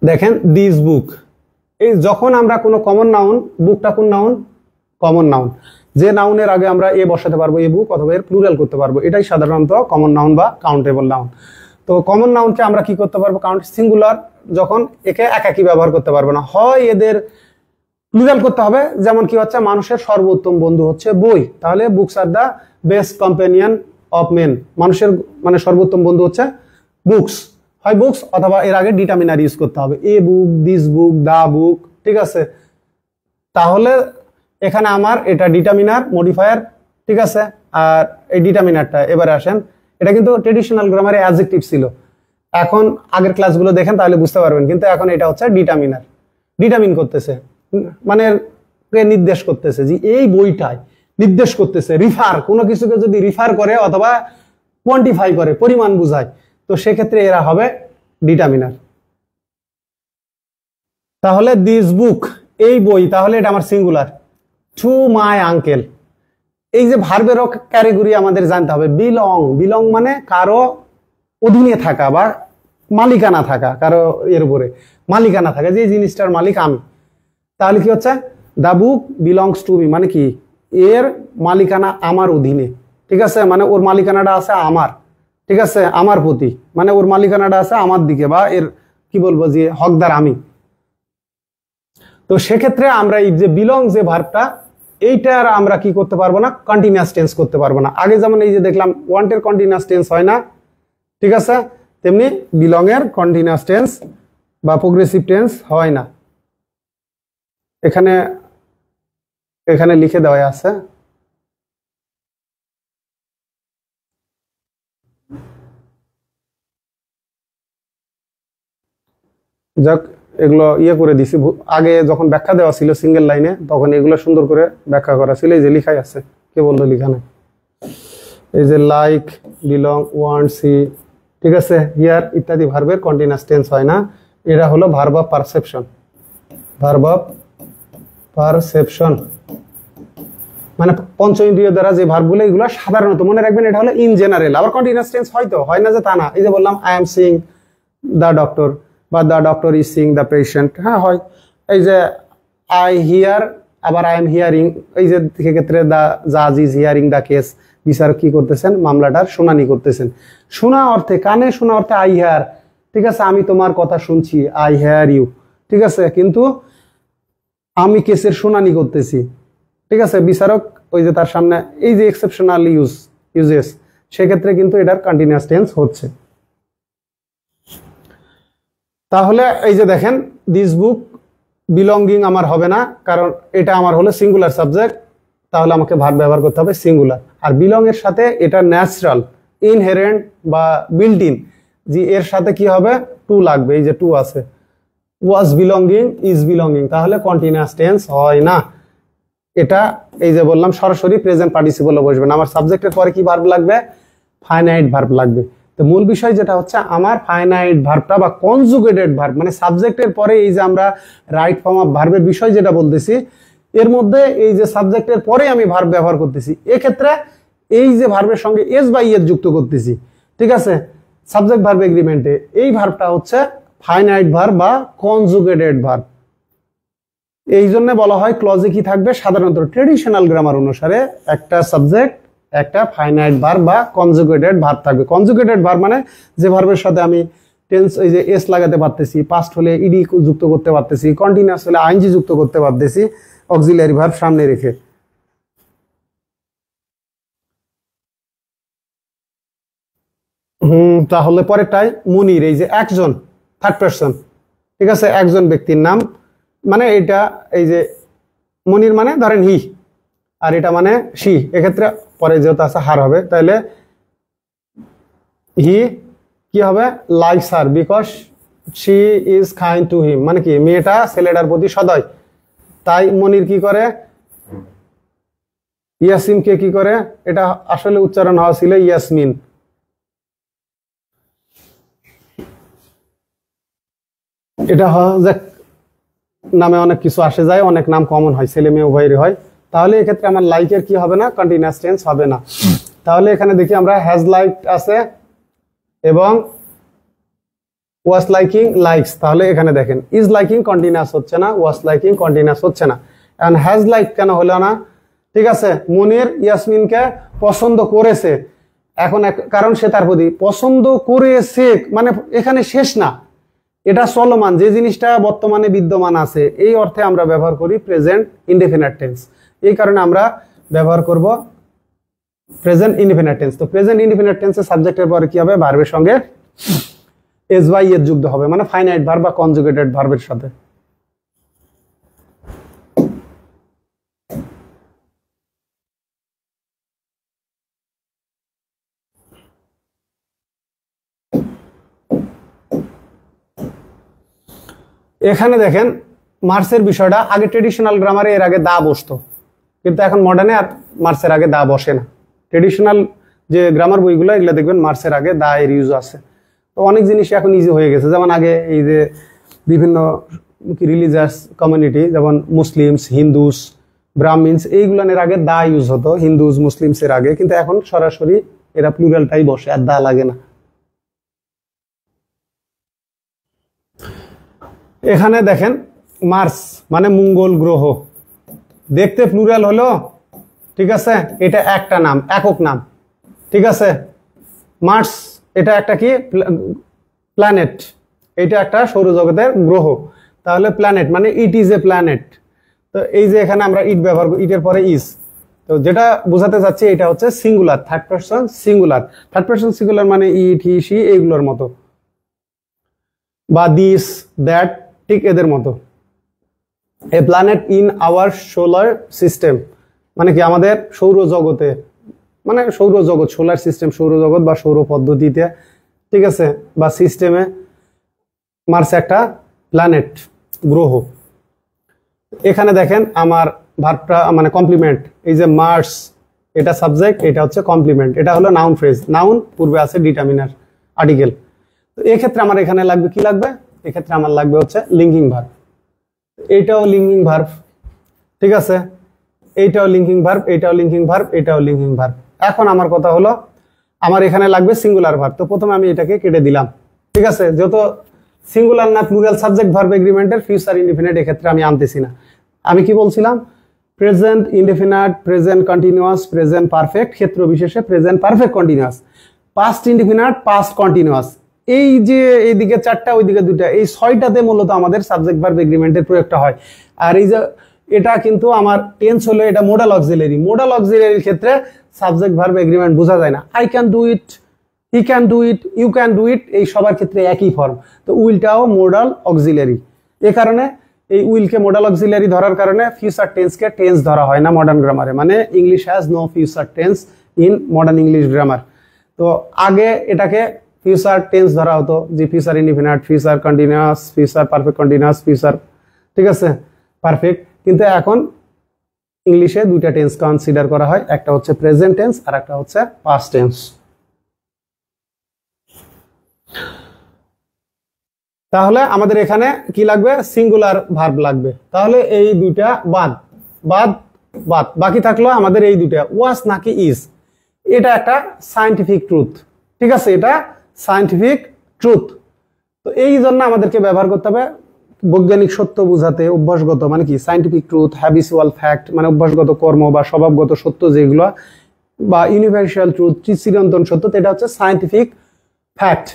দেখেন দিস বুক। এই যখন আমরা কোনো কমন নাউন, বুকটা কোন নাউন? Common noun. যে নাউনের আগে আমরা এ বসাতে পারবো, এ বুক, অথবা এর প্লুরাল করতে পারবো, এটাই সাধারণত কমন নাউন বা কাউন্টেবল নাউন। তো কমন নাউনকে আমরা কি করতে পারবো? কাউন্ট সিঙ্গুলার, যখন একে একাকি ব্যবহার করতে পারবো না, হয় এদের প্লুরাল করতে হবে। যেমন কি হচ্ছে, মানুষের সর্বোত্তম বন্ধু হচ্ছে বই, তাহলে books are the best companion of men. মানুষের মানে সর্বোত্তম বন্ধু হচ্ছে বুকস, হয় বুকস, অথবা এর আগে ডিটারমিনার ইউজ করতে হবে, এ বুক, দিস বুক, দা বুক। ঠিক আছে, তাহলে এখানে আমার এটা ডিটারমিনার মডিফায়ার। ঠিক আছে, আর এই ডিটারমিনারটা এবারে আসেন, এটা কিন্তু ট্রেডিশনাল গ্রামারে অ্যাডজেক্টিভ ছিল, এখন আগের ক্লাসগুলো দেখেন তাহলে বুঝতে পারবেন, কিন্তু এখন এটা হচ্ছে ডিটারমিনার। ডিটারমিন করতেছে মানে নির্দেশ করতেছে, যে এই বইটায় নির্দেশ করতেছে, রিফার, কোনো কিছুকে যদি রিফার করে অথবা কোয়ান্টিফাই করে, পরিমাণ বুঝায়, তো সেক্ষেত্রে এরা হবে ডিটারমিনার। তাহলে দিস বুক, এই বই, তাহলে এটা আমার সিঙ্গুলার। টু মাই আঙ্কেল, এই যে ভার্বেরও ক্যাটেগরি আমাদের জানতে হবে। বিলং, বিলং মানে কারো অধীনে থাকা বা মালিকানা থাকা, কারো এর উপরে মালিকানা থাকা, যে জিনিসটার মালিক আমি। তাহলে কি হচ্ছে, the book belongs to me, মানে কি এর মালিকানা আমার অধীনে। ঠিক আছে, মানে ওর মালিকানাটা আছে আমার, ঠিক আছে, আমার প্রতি, মানে ওর মালিকানাটা আছে আমার দিকে, বা এর কি বলবো, যে হকদার আমি। তো সেক্ষেত্রে আমরা এই যে বিলং যে ভার্বটা, এইটার আমরা কি করতে পারবো না? কন্টিনিউয়াস টেন্স করতে পারবো না। আগে যেমন এই যে দেখলাম ওয়ান্টের কন্টিনিউয়াস টেন্স হয় না, ঠিক আছে, তেমনি বিলং এর কন্টিনিউয়াস টেন্স বা প্রোগ্রেসিভ টেন্স হয় না। এখানে এখানে লিখে দেওয়া আছে। যাক, এগুলো ইয়ে করে দিছি, আগে যখন ব্যাখ্যা দেওয়া ছিল সিঙ্গেল লাইনে, তখন এগুলো সুন্দর করে ব্যাখ্যা করা ছিল। এই যে লিখাই আছে, কে বললো লিখা নাই? এই যে লাইক, বিলং, ওয়ান্ট, সি, ঠিক আছে, হিয়ার ইত্যাদি ভার্বের কন্টিনিউয়াস টেন্স হয় না। এরা হলো verb of perception. Verb of perception মানে পঞ্চ ইন্দ্রিয় দ্বারা যে ভার্বগুলো, এগুলো সাধারণত মনে রাখবেন, এটা হলো ইন জেনারেল। আবার কন্টিনিউয়াস টেন্স হয়তো হয় না যে তা না। এই যে বললাম I am seeing the doctor, বা the doctor is seeing the patient, হ্যাঁ হয়। এই যে আই হিয়ার, আবার আই এম হিয়ারিং, এই যে ক্ষেত্রে দ্য জাজ ইজ হিয়ারিং দ্য কেস, বিচারক কি করতেছেন? মামলাটার শুনানি করতেছেন। শোনা অর্থে, কানে শোনা অর্থে আই হিয়ার, ঠিক আছে, আমি তোমার কথা শুনছি, আই হিয়ার ইউ, ঠিক আছে, কিন্তু আমি কেসের শুনানি করতেছি, ঠিক আছে, বিচারক ওই যে তার সামনে, এই যে এক্সেপশনাল ইউজেস, সেক্ষেত্রে কিন্তু এটার কন্টিনিউয়াস টেন্স হচ্ছে। তাহলে এই যে দেখেন দিস বুক বিলঙ্গিং আমার হবে না, কারণ এটা আমার হলো সিঙ্গুলার সাবজেক্ট, তাহলে আমাকে ভার্ব ব্যবহার করতে হবে সিঙ্গুলার। আর বিলং এর সাথে এটা ন্যাচারাল, ইনহেরেন্ট বা বিল্ট ইন, যে এর সাথে কি হবে? টু লাগবে, এই যে টু আছে। ওয়াজ বিলঙ্গিং, ইজ বিলঙ্গিং, তাহলে কন্টিনিউয়াস টেন্স হয় না। এটা এই যে বললাম সরাসরি প্রেজেন্ট পার্টিসিপলে বসবে না। আমার সাবজেক্টের পরে কি ভার্ব লাগবে? ফাইনাইট ভার্ব লাগবে। তো মূল বিষয় যেটা হচ্ছে, আমার ফাইনাইট ভার্বটা বা কনজুগেটেড ভার্ব, মানে সাবজেক্টের পরে এই যে আমরা রাইট ফর্ম অফ ভার্বের বিষয় যেটা বলতেছি, এর মধ্যে এই যে সাবজেক্টের পরে আমি ভার্ব ব্যবহার করতেছি, এক্ষেত্রে এই যে ভার্বের সঙ্গে এস বা ইয়েস যুক্ত করতেছি, ঠিক আছে, সাবজেক্ট ভার্ব এগ্রিমেন্টে, এই ভার্বটা হচ্ছে ফাইনাইট ভার্ব বা কনজুগেটেড ভার্ব। এই জন্য বলা হয় ক্লজে কি থাকবে? সাধারণত ট্রেডিশনাল গ্রামার অনুসারে একটা সাবজেক্ট, একটা ফাইনাইট ভার্ব বা কনজুগেটেড ভার্ব থাকবে। কনজুগেটেড ভার্ব মানে যে ভার্বের সাথে আমি টেন্স, এই যে এস লাগাতে পারতেছি, পাস্ট হলে ইডি যুক্ত করতে পারতেছি, কন্টিনিউয়াস হলে আইএনজি যুক্ত করতে পারতেছি, অক্সিলারি ভার্ব সামনে রেখে। তাহলে পরেরটাই মুনির, এই যে একজন, থার্ড পারসন, ঠিক আছে, একজন ব্যক্তির নাম, মানে এটা এই যে মুনির মানে ধরেন হি, আর এটা মানে শি, এক্ষেত্রে পরে যেহেতু আছে হার হবে, তাহলে হি কি হবে, likes her because she is kind to him, মানে কি মেয়েটা ছেলেটার প্রতি সদয়, তাই মনির কি করে, ইয়াসিনকে কি করে, এটা আসলে উচ্চারণ হওয়া ছিল ইয়াসমিন। এটা যে নামে অনেক কিছু আসে যায়, অনেক নাম কমন হয়, ছেলে মেয়ে উভয়েরই হয়, তাহলে এক্ষেত্রে আমার লাইকের কি হবে না, কন্টিনিউয়াস টেন্স হবে না। তাহলে এখানে দেখি আমরা হ্যাজ লাইকড আছে এবং ওয়াজ লাইকিং লাইকস, তাহলে এখানে দেখেন ইজ লাইকিং কন্টিনিউয়াস হচ্ছে না, ওয়াজ লাইকিং কন্টিনিউয়াস হচ্ছে না, এখন হ্যাজ লাইক কেন হলো না, ঠিক আছে, মুনির ইয়াসমিনকে পছন্দ করেছে, এখন কারণ সে তার প্রতি পছন্দ করেছে, মানে এখানে শেষ না, এটা চলমান, যে জিনিসটা বর্তমানে বিদ্যমান আছে, এই অর্থে আমরা ব্যবহার করি প্রেজেন্ট ইনডেফিনিট টেন্স, এই কারণে আমরা ব্যবহার করব প্রেজেন্ট ইনডেফিনিট টেন্স। তো প্রেজেন্ট ইনডেফিনিট টেন্সের সাবজেক্টের পরে কি হবে, ভার্বের সঙ্গে এস বাই এর যুক্ত হবে, মানে ফাইনাইট ভার্ব বা কনজুগেটেড ভার্বের সাথে। এখানে দেখেন মার্সের বিষয়টা, আগে ট্রেডিশনাল গ্রামারে এর আগে দা বসতো, কিন্তু এখন মডার্নে আর মার্সের আগে দা বসে না। ট্রেডিশনাল যে গ্রামার বইগুলো এগুলো দেখবেন মার্সের আগে দা এর ইউজ আছে। তো অনেক জিনিস এখন ইজি হয়ে গেছে, যেমন আগে এই যে বিভিন্ন রিলিজিয়াস কমিউনিটি, যেমন মুসলিমস, হিন্দুস, ব্রাহ্মিনস, এইগুলোর আগে দা ইউজ হতো, হিন্দুস মুসলিমস এর আগে, কিন্তু এখন সরাসরি এরা প্লুরালটাই বসে, আর দা লাগে না। এখানে দেখেন মার্স মানে মঙ্গল গ্রহ, দেখতে প্লুরাল হলো, ঠিক আছে, এটা একটা নাম, একক নাম, ঠিক আছে, মার্স এটা একটা কি প্ল্যানেট, এটা একটা সৌরজগতের গ্রহ, তাহলে প্ল্যানেট মানে ইট ইজ এ প্ল্যানেট। তো এই যে এখানে আমরা ইট ব্যবহার করি, ইটের পরে ইজ, তো যেটা বোঝাতে চাচ্ছি এটা হচ্ছে singular, third person singular, third person singular মানে ইট, হি, সি এইগুলোর মতো, বা দিস, দ্যাট, ঠিক এদের মতো। এ planet in our solar system মানে কি আমাদের সৌরজগতে, মানে সৌরজগৎ, সোলার সিস্টেম, সৌরজগৎ বা সৌর পদ্ধতিতে, ঠিক আছে, বা সিস্টেমে মার্স একটা প্ল্যানেট, গ্রহ। এখানে দেখেন আমার ভার্বটা মানে কমপ্লিমেন্ট, এই যে মার্স এটা সাবজেক্ট, এটা হচ্ছে কমপ্লিমেন্ট, এটা হলো নাউন ফ্রেজ, নাউন পূর্বে আছে ডিটারমিনার আর্টিকেল। তো এক্ষেত্রে আমার এখানে লাগবে কি লাগবে, এক্ষেত্রে আমার লাগবে হচ্ছে লিঙ্কিং ভার্ব, এইটাও লিঙ্কিং ভার্ব, ঠিক আছে, এইটাও লিঙ্কিং ভার্ব, এইটাও লিঙ্কিং ভার্ব, এটাও লিঙ্কিং ভার্ব। এখন আমার কথা হলো আমার এখানে লাগবে সিঙ্গুলার ভার্ব, তো প্রথমে আমি এটাকে কেটে দিলাম, ঠিক আছে, যেহেতু সিঙ্গুলার না প্লুরাল সাবজেক্ট ভার্ব এগ্রিমেন্টের ফিউচার ইনডিফিনিট এক্ষেত্রে আমি আনতেছি না। আমি কি বলছিলাম, present indefinite, present continuous, present perfect, ক্ষেত্র বিশেষে present perfect continuous, past indefinite, past continuous, এই যে এইদিকে চারটা ওইদিকে দুটা, এই ছয়টাতে মূলত আমাদের সাবজেক্ট ভার্ব এগ্রিমেন্টের প্রয়োগটা হয়। আর এই যে এটা কিন্তু আমার টেন্স হলো এটা মোডাল অক্সিলারি, মোডাল অক্সিলারির ক্ষেত্রে সাবজেক্ট ভার্ব এগ্রিমেন্ট বোঝা যায় না, I can do it, he can do it, you can do it, এই সবার ক্ষেত্রে একই ফর্ম। তো উইলটাও মোডাল অক্সিলারি, এ কারণে এই উইলকে মোডাল অক্সিলারি ধরার কারণে ফিউচার টেন্সকে টেন্স ধরা হয় না মডার্ন গ্রামারে, মানে English has no future tense in modern English grammar. তো আগে এটাকে ফিউচার টেন্স ধরা হতো, যে future indefinite, future continuous, future perfect continuous, future, ঠিক আছে, পারফেক্ট। কিন্তু এখন ইংলিশে দুইটা টেন্স কনসিডার করা হয়, একটা হচ্ছে প্রেজেন্ট টেন্স আর একটা হচ্ছে পাস্ট টেন্স। তাহলে আমাদের এখানে কি লাগবে, সিঙ্গুলার ভার্ব লাগবে, তাহলে এই দুইটা বাদ বাদ বাদ, বাকি থাকলো আমাদের এই দুইটা, ওয়াজ নাকি ইজ, এটা একটা সায়েন্টিফিক ট্রুথ, ঠিক আছে, এটা সায়েন্টিফিক ট্রুথ। তো এই জন্য আমাদেরকে ব্যবহার করতে হবে বৈজ্ঞানিক সত্য বোঝাতে অভ্যাসগত, মানে কি সায়েন্টিফিক ট্রুথ, হ্যাবিচুয়াল ফ্যাক্ট মানে অভ্যাসগত কর্ম বা স্বভাবগত সত্য যেগুলো, বা ইউনিভার্সাল ট্রুথ চিরন্তন সত্য, এটা হচ্ছে সায়েন্টিফিক ফ্যাক্ট,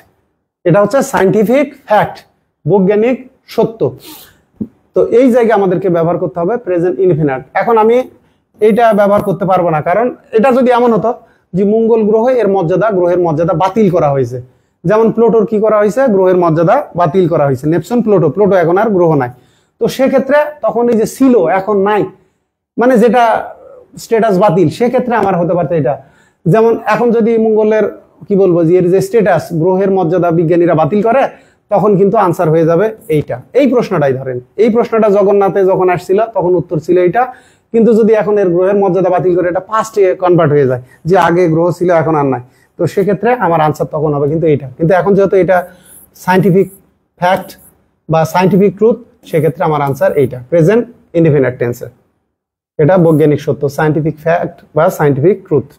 এটা হচ্ছে সায়েন্টিফিক ফ্যাক্ট, বৈজ্ঞানিক সত্য। তো এই জায়গায় আমাদেরকে ব্যবহার করতে হবে প্রেজেন্ট ইনডিফিনিট। এখন আমি এইটা ব্যবহার করতে পারবো না, কারণ এটা যদি এমন হতো যে মঙ্গল গ্রহ এর মর্যাদা, গ্রহের মর্যাদা বাতিল করা হয়েছে। যেমন প্লুটোর কি করা হয়েছে, গ্রহের মর্যাদা বাতিল করা হয়েছে। নেপচুন, প্লুটো, প্লুটো এখন আর গ্রহ নাই। তো সেক্ষেত্রে তখন এই যে ছিল এখন নাই, মানে যেটা স্ট্যাটাস বাতিল, সেক্ষেত্রে আমার হতে পারতো এটা। যেমন এখন যদি মঙ্গলের কি বলবো যে এর যে স্ট্যাটাস, গ্রহের মর্যাদা বিজ্ঞানীরা বাতিল করে, তখন কিন্তু আনসার হয়ে যাবে এইটা। এই প্রশ্নটাই ধরেন, এই প্রশ্নটা জগন্নাথে যখন আসছিল তখন উত্তর ছিল এইটা। কিন্তু যদি এখন এর গ্রহের মর্যাদা বাতিল করে এটা পাস্টে কনভার্ট হয়ে যায়, যে আগে গ্রহ ছিল এখন আর নাই, তো সেক্ষেত্রে আমার আনসার তখন হবে কিন্তু এইটা। কিন্তু এখন যেহেতু এটা সায়েন্টিফিক ফ্যাক্ট বা সায়েন্টিফিক ট্রুথ, সেক্ষেত্রে আমার আনসার এইটা, প্রেজেন্ট ইনডিফিনিট টেন্সে। এটা বৈজ্ঞানিক সত্য, সায়েন্টিফিক ফ্যাক্ট বা সায়েন্টিফিক ট্রুথ।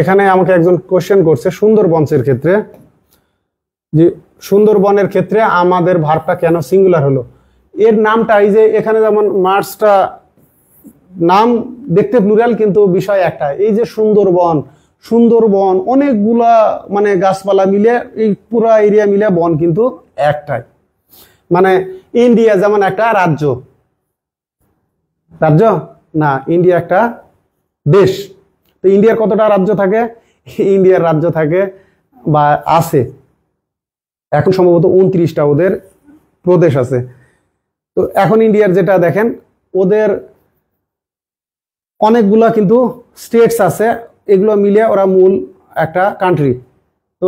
এখানে আমাকে একজন কোশ্চেন করছে সুন্দরবনের ক্ষেত্রে, যে সুন্দরবনের ক্ষেত্রে আমাদের ভার্বটা কেন সিঙ্গুলার হলো। এর নামটা এই যে এখানে যেমন মার্সটা নাম দেখতে প্লুরাল, কিন্তু বিষয় একটা। এই যে সুন্দরবন, সুন্দরবন অনেকগুলা মানে গাছপালা মিলে এই পুরা এরিয়া মিলে বন কিন্তু একটাই। মানে ইন্ডিয়া যেমন একটা রাজ্য, রাজ্য না, ইন্ডিয়া একটা দেশ। তো ইন্ডিয়ার কতটা রাজ্য থাকে, ইন্ডিয়ার রাজ্য থাকে বা আছে এখন সম্ভবত 29টা ওদের প্রদেশ আছে। তো এখন ইন্ডিয়ার যেটা দেখেন, ওদের অনেকগুলা কিন্তু স্টেটস আছে, এগুলো মিলে ওরা মূল একটা কান্ট্রি। তো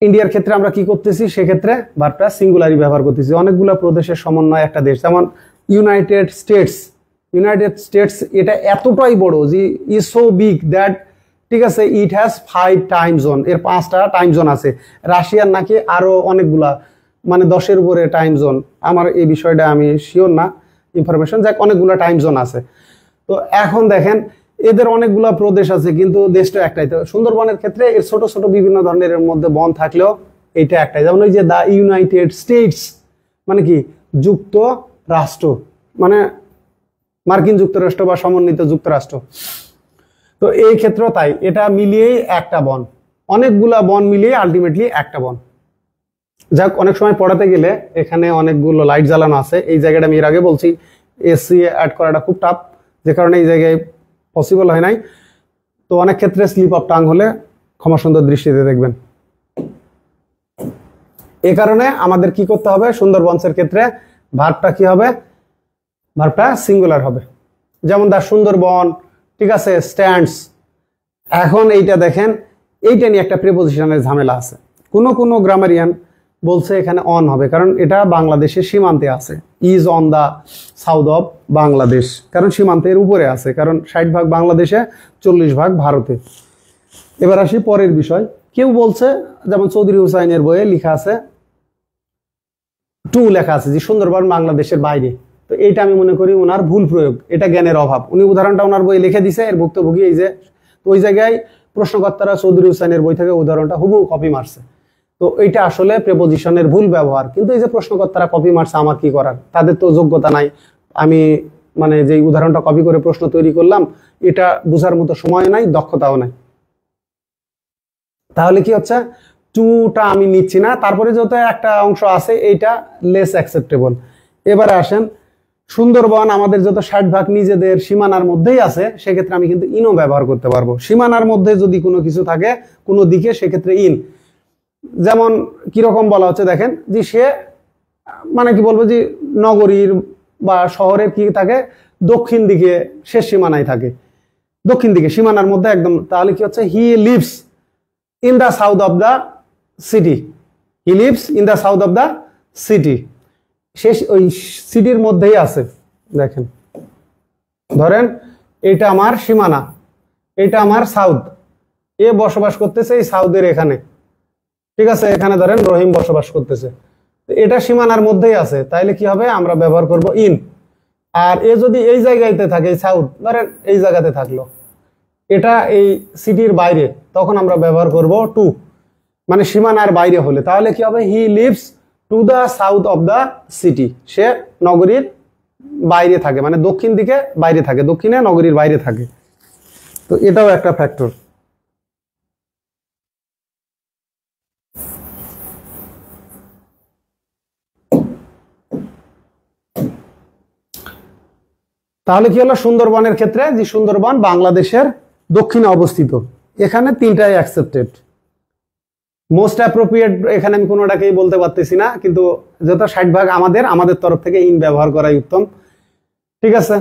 ইন্ডিয়ার ক্ষেত্রে আমরা কি করতেছি, সেক্ষেত্রে ভার্বটা সিঙ্গুলারই ব্যবহার করতেছি। অনেকগুলা প্রদেশের সমন্বয় একটা দেশ, যেমন ইউনাইটেড স্টেটস। ইউনাইটেড স্টেটস এটা এতটাই বড় যে ইজ সো বিগ দ্যাট, ঠিক আছে, ইট হ্যাজ 5 টাইম জোন, এর 5টা টাইম জোন আছে। রাশিয়ার নাকি আরো অনেকগুলা, মানে 10-এর উপরে টাইম জোন। আমার এই বিষয়টা আমি শিওর না ইনফরমেশন, যাক অনেকগুলা টাইম জোন আছে। তো এখন দেখেন এদের অনেকগুলা প্রদেশ আছে কিন্তু দেশটা একটাই। তো সুন্দরবনের ক্ষেত্রে এর ছোট ছোট বিভিন্ন ধরনের এর মধ্যে বন থাকলেও এইটা একটাই। যেমন ওই যে দা ইউনাইটেড স্টেটস মানে কি যুক্ত রাষ্ট্র, মানে মার্কিন যুক্তরাষ্ট্র বা সমন্বিত যুক্তরাষ্ট্র। তো এই ক্ষেত্রে তাই, এটা মিলিয়েই একটা বন, অনেকগুলা বন মিলিয়ে আলটিমেটলি একটা বন। যাক, অনেক সময় পড়াতে গেলে এখানে অনেকগুলো লাইট জ্বালানো আছে। এই জায়গাটা আমি এর আগে বলছি এসি অ্যাড করাটা খুব টাফ, যে কারণে এই জায়গায় পসিবল হয় নাই। তো অনেক ক্ষেত্রে স্লিপ অফ টাং হলে ক্ষমা সুন্দর দৃষ্টিতে দেখবেন। এ কারণে আমাদের কি করতে হবে, সুন্দরবনের ক্ষেত্রে ভার্বটা কি হবে, ভার্বটা সিঙ্গুলার হবে। যেমন দা সুন্দরবন, ঠিক আছে, স্ট্যান্ডস। এখন এইটা দেখেন, এইটা নিয়ে একটা প্রিপোজিশনের ঝামেলা আছে। কোন কোন গ্রামারিয়ান বলছে এখানে অন হবে, কারণ এটা বাংলাদেশের সীমান্তে আছে। Is on the south of Bangladesh, কারণ সীমান্তের উপরে আছে, কারণ 60% বাংলাদেশে, 40% ভারতে। এবার আসি পরের বিষয়। কেউ বলছে, যেমন চৌধুরী হুসাইনের বইয়ে লেখা আছে, টু লেখা আছে যে সুন্দরবন বাংলাদেশের বাইরে। তো এইটা আমি মনে করি ওনার ভুল প্রয়োগ, এটা জ্ঞানের অভাব। উনি উদাহরণটা ওনার বই লিখে দিছে, এর ভুক্তভোগী এই যে। তো ওই জায়গায় প্রশ্নকর্তারা চৌধুরী হুসাইনের বই থেকে উদাহরণটা হুবহু কপি মারছে। তো এইটা আসলে প্রেপোজিশনের ভুল ব্যবহার। কিন্তু এই যে প্রশ্নকর্তারা কপি মারছে, আমার কি করার, তাদের তো যোগ্যতা নাই। আমি মানে যে উদাহরণটা কপি করে প্রশ্ন তৈরি করলাম, এটা বোঝার মতো সময় নাই, দক্ষতাও নাই। তাহলে কি হচ্ছে, টুটা আমি নিচ্ছি না, তারপরে যত একটা অংশ আছে এইটা লেস অ্যাকসেপ্টেবল। এবারে আসেন, সুন্দরবন আমাদের যত 60% নিজেদের সীমানার মধ্যেই আছে, সেক্ষেত্রে আমি কিন্তু ইনও ব্যবহার করতে পারবো। সীমানার মধ্যে যদি কোনো কিছু থাকে কোনো দিকে, সেক্ষেত্রে ইন। যেমন কিরকম বলা হচ্ছে দেখেন, যে সে মানে কি বলবো, যে নগরীর বা শহরের কি থাকে, দক্ষিণ দিকে শেষ সীমানায় থাকে, দক্ষিণ দিকে সীমানার মধ্যে একদম। তাহলে কি হচ্ছে, he lives in the south of the city, he lives in the south of the city, শেষ ওই সিটির মধ্যেই আছে। দেখেন, ধরেন এটা আমার সীমানা, এটা আমার সাউথ, এ বসবাস করতেছে এই সাউথের এখানে, ঠিক আছে, এখানে ধরেন রহিম বসবাস করতেছে, এটা সীমানার মধ্যেই আছে। তাইলে কি হবে, আমরা ব্যবহার করব ইন। আর এ যদি এই জায়গাতে থাকে, সাউথ ধরেন এই জায়গাতে থাকলো, এটা এই সিটির বাইরে, তখন আমরা ব্যবহার করব টু, মানে সীমানার বাইরে হলে। তাহলে কি হবে, he lives to the south of the city, সে নগরীর বাইরে থাকে, মানে দক্ষিণ দিকে বাইরে থাকে, দক্ষিণে নগরীর বাইরে থাকে। তো এটাও একটা ফ্যাক্টর। তাহলে কি হলো সুন্দরবনের ক্ষেত্রে, যে সুন্দরবন বাংলাদেশের দক্ষিণে অবস্থিত, এখানে তিনটাই অ্যাকসেপ্টেড। মোস্ট অ্যাপ্রোপ্রিয়েট এখানে আমি কোনোটাকেই বলতে পারতেছি না, কিন্তু যত 60% আমাদের তরফ থেকে ইন ব্যবহার করাই উত্তম। ঠিক আছে,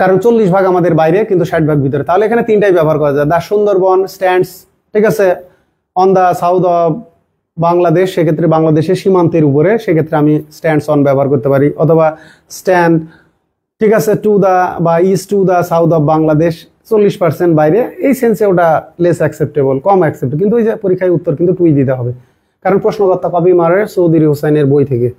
কারণ 40% আমাদের বাইরে, কিন্তু 60% ভিতরে, তাহলে এখানে তিনটাই ব্যবহার করা যায়। দা সুন্দরবন স্ট্যান্ডস, ঠিক আছে, on the south of Bangladesh, সেক্ষেত্রে বাংলাদেশের সীমান্তের উপরে, সেক্ষেত্রে আমি স্ট্যান্ডস অন ব্যবহার করতে পারি, অথবা স্ট্যান্ড, ঠিক আছে, টু দা বা east to the south of Bangladesh, 40% বাইরে, এই সেন্সে ওটা লেস অ্যাকসেপ্টেবল, কম অ্যাকসেপ্ট। কিন্তু ওই যে পরীক্ষায় উত্তর কিন্তু টুই দিতে হবে, কারণ প্রশ্নকর্তা কপি মারে চৌধুরী হোসেনের বই থেকে।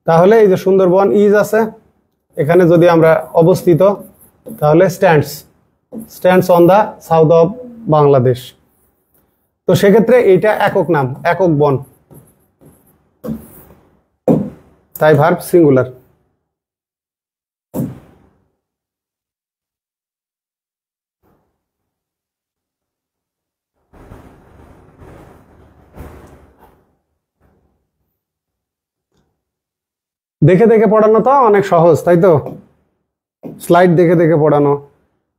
তাহলে এই যে সুন্দরবন ইজ আছে, এখানে যদি আমরা অবস্থিত, তাহলে stands on the south of Bangladesh. তো সেক্ষেত্রে এইটা একক নাম, একক বন, তাই ভার্ব সিঙ্গুলার। দেখে দেখে পড়ানো তো অনেক সহজ, তাই তো? স্লাইড দেখে দেখে পড়ানো।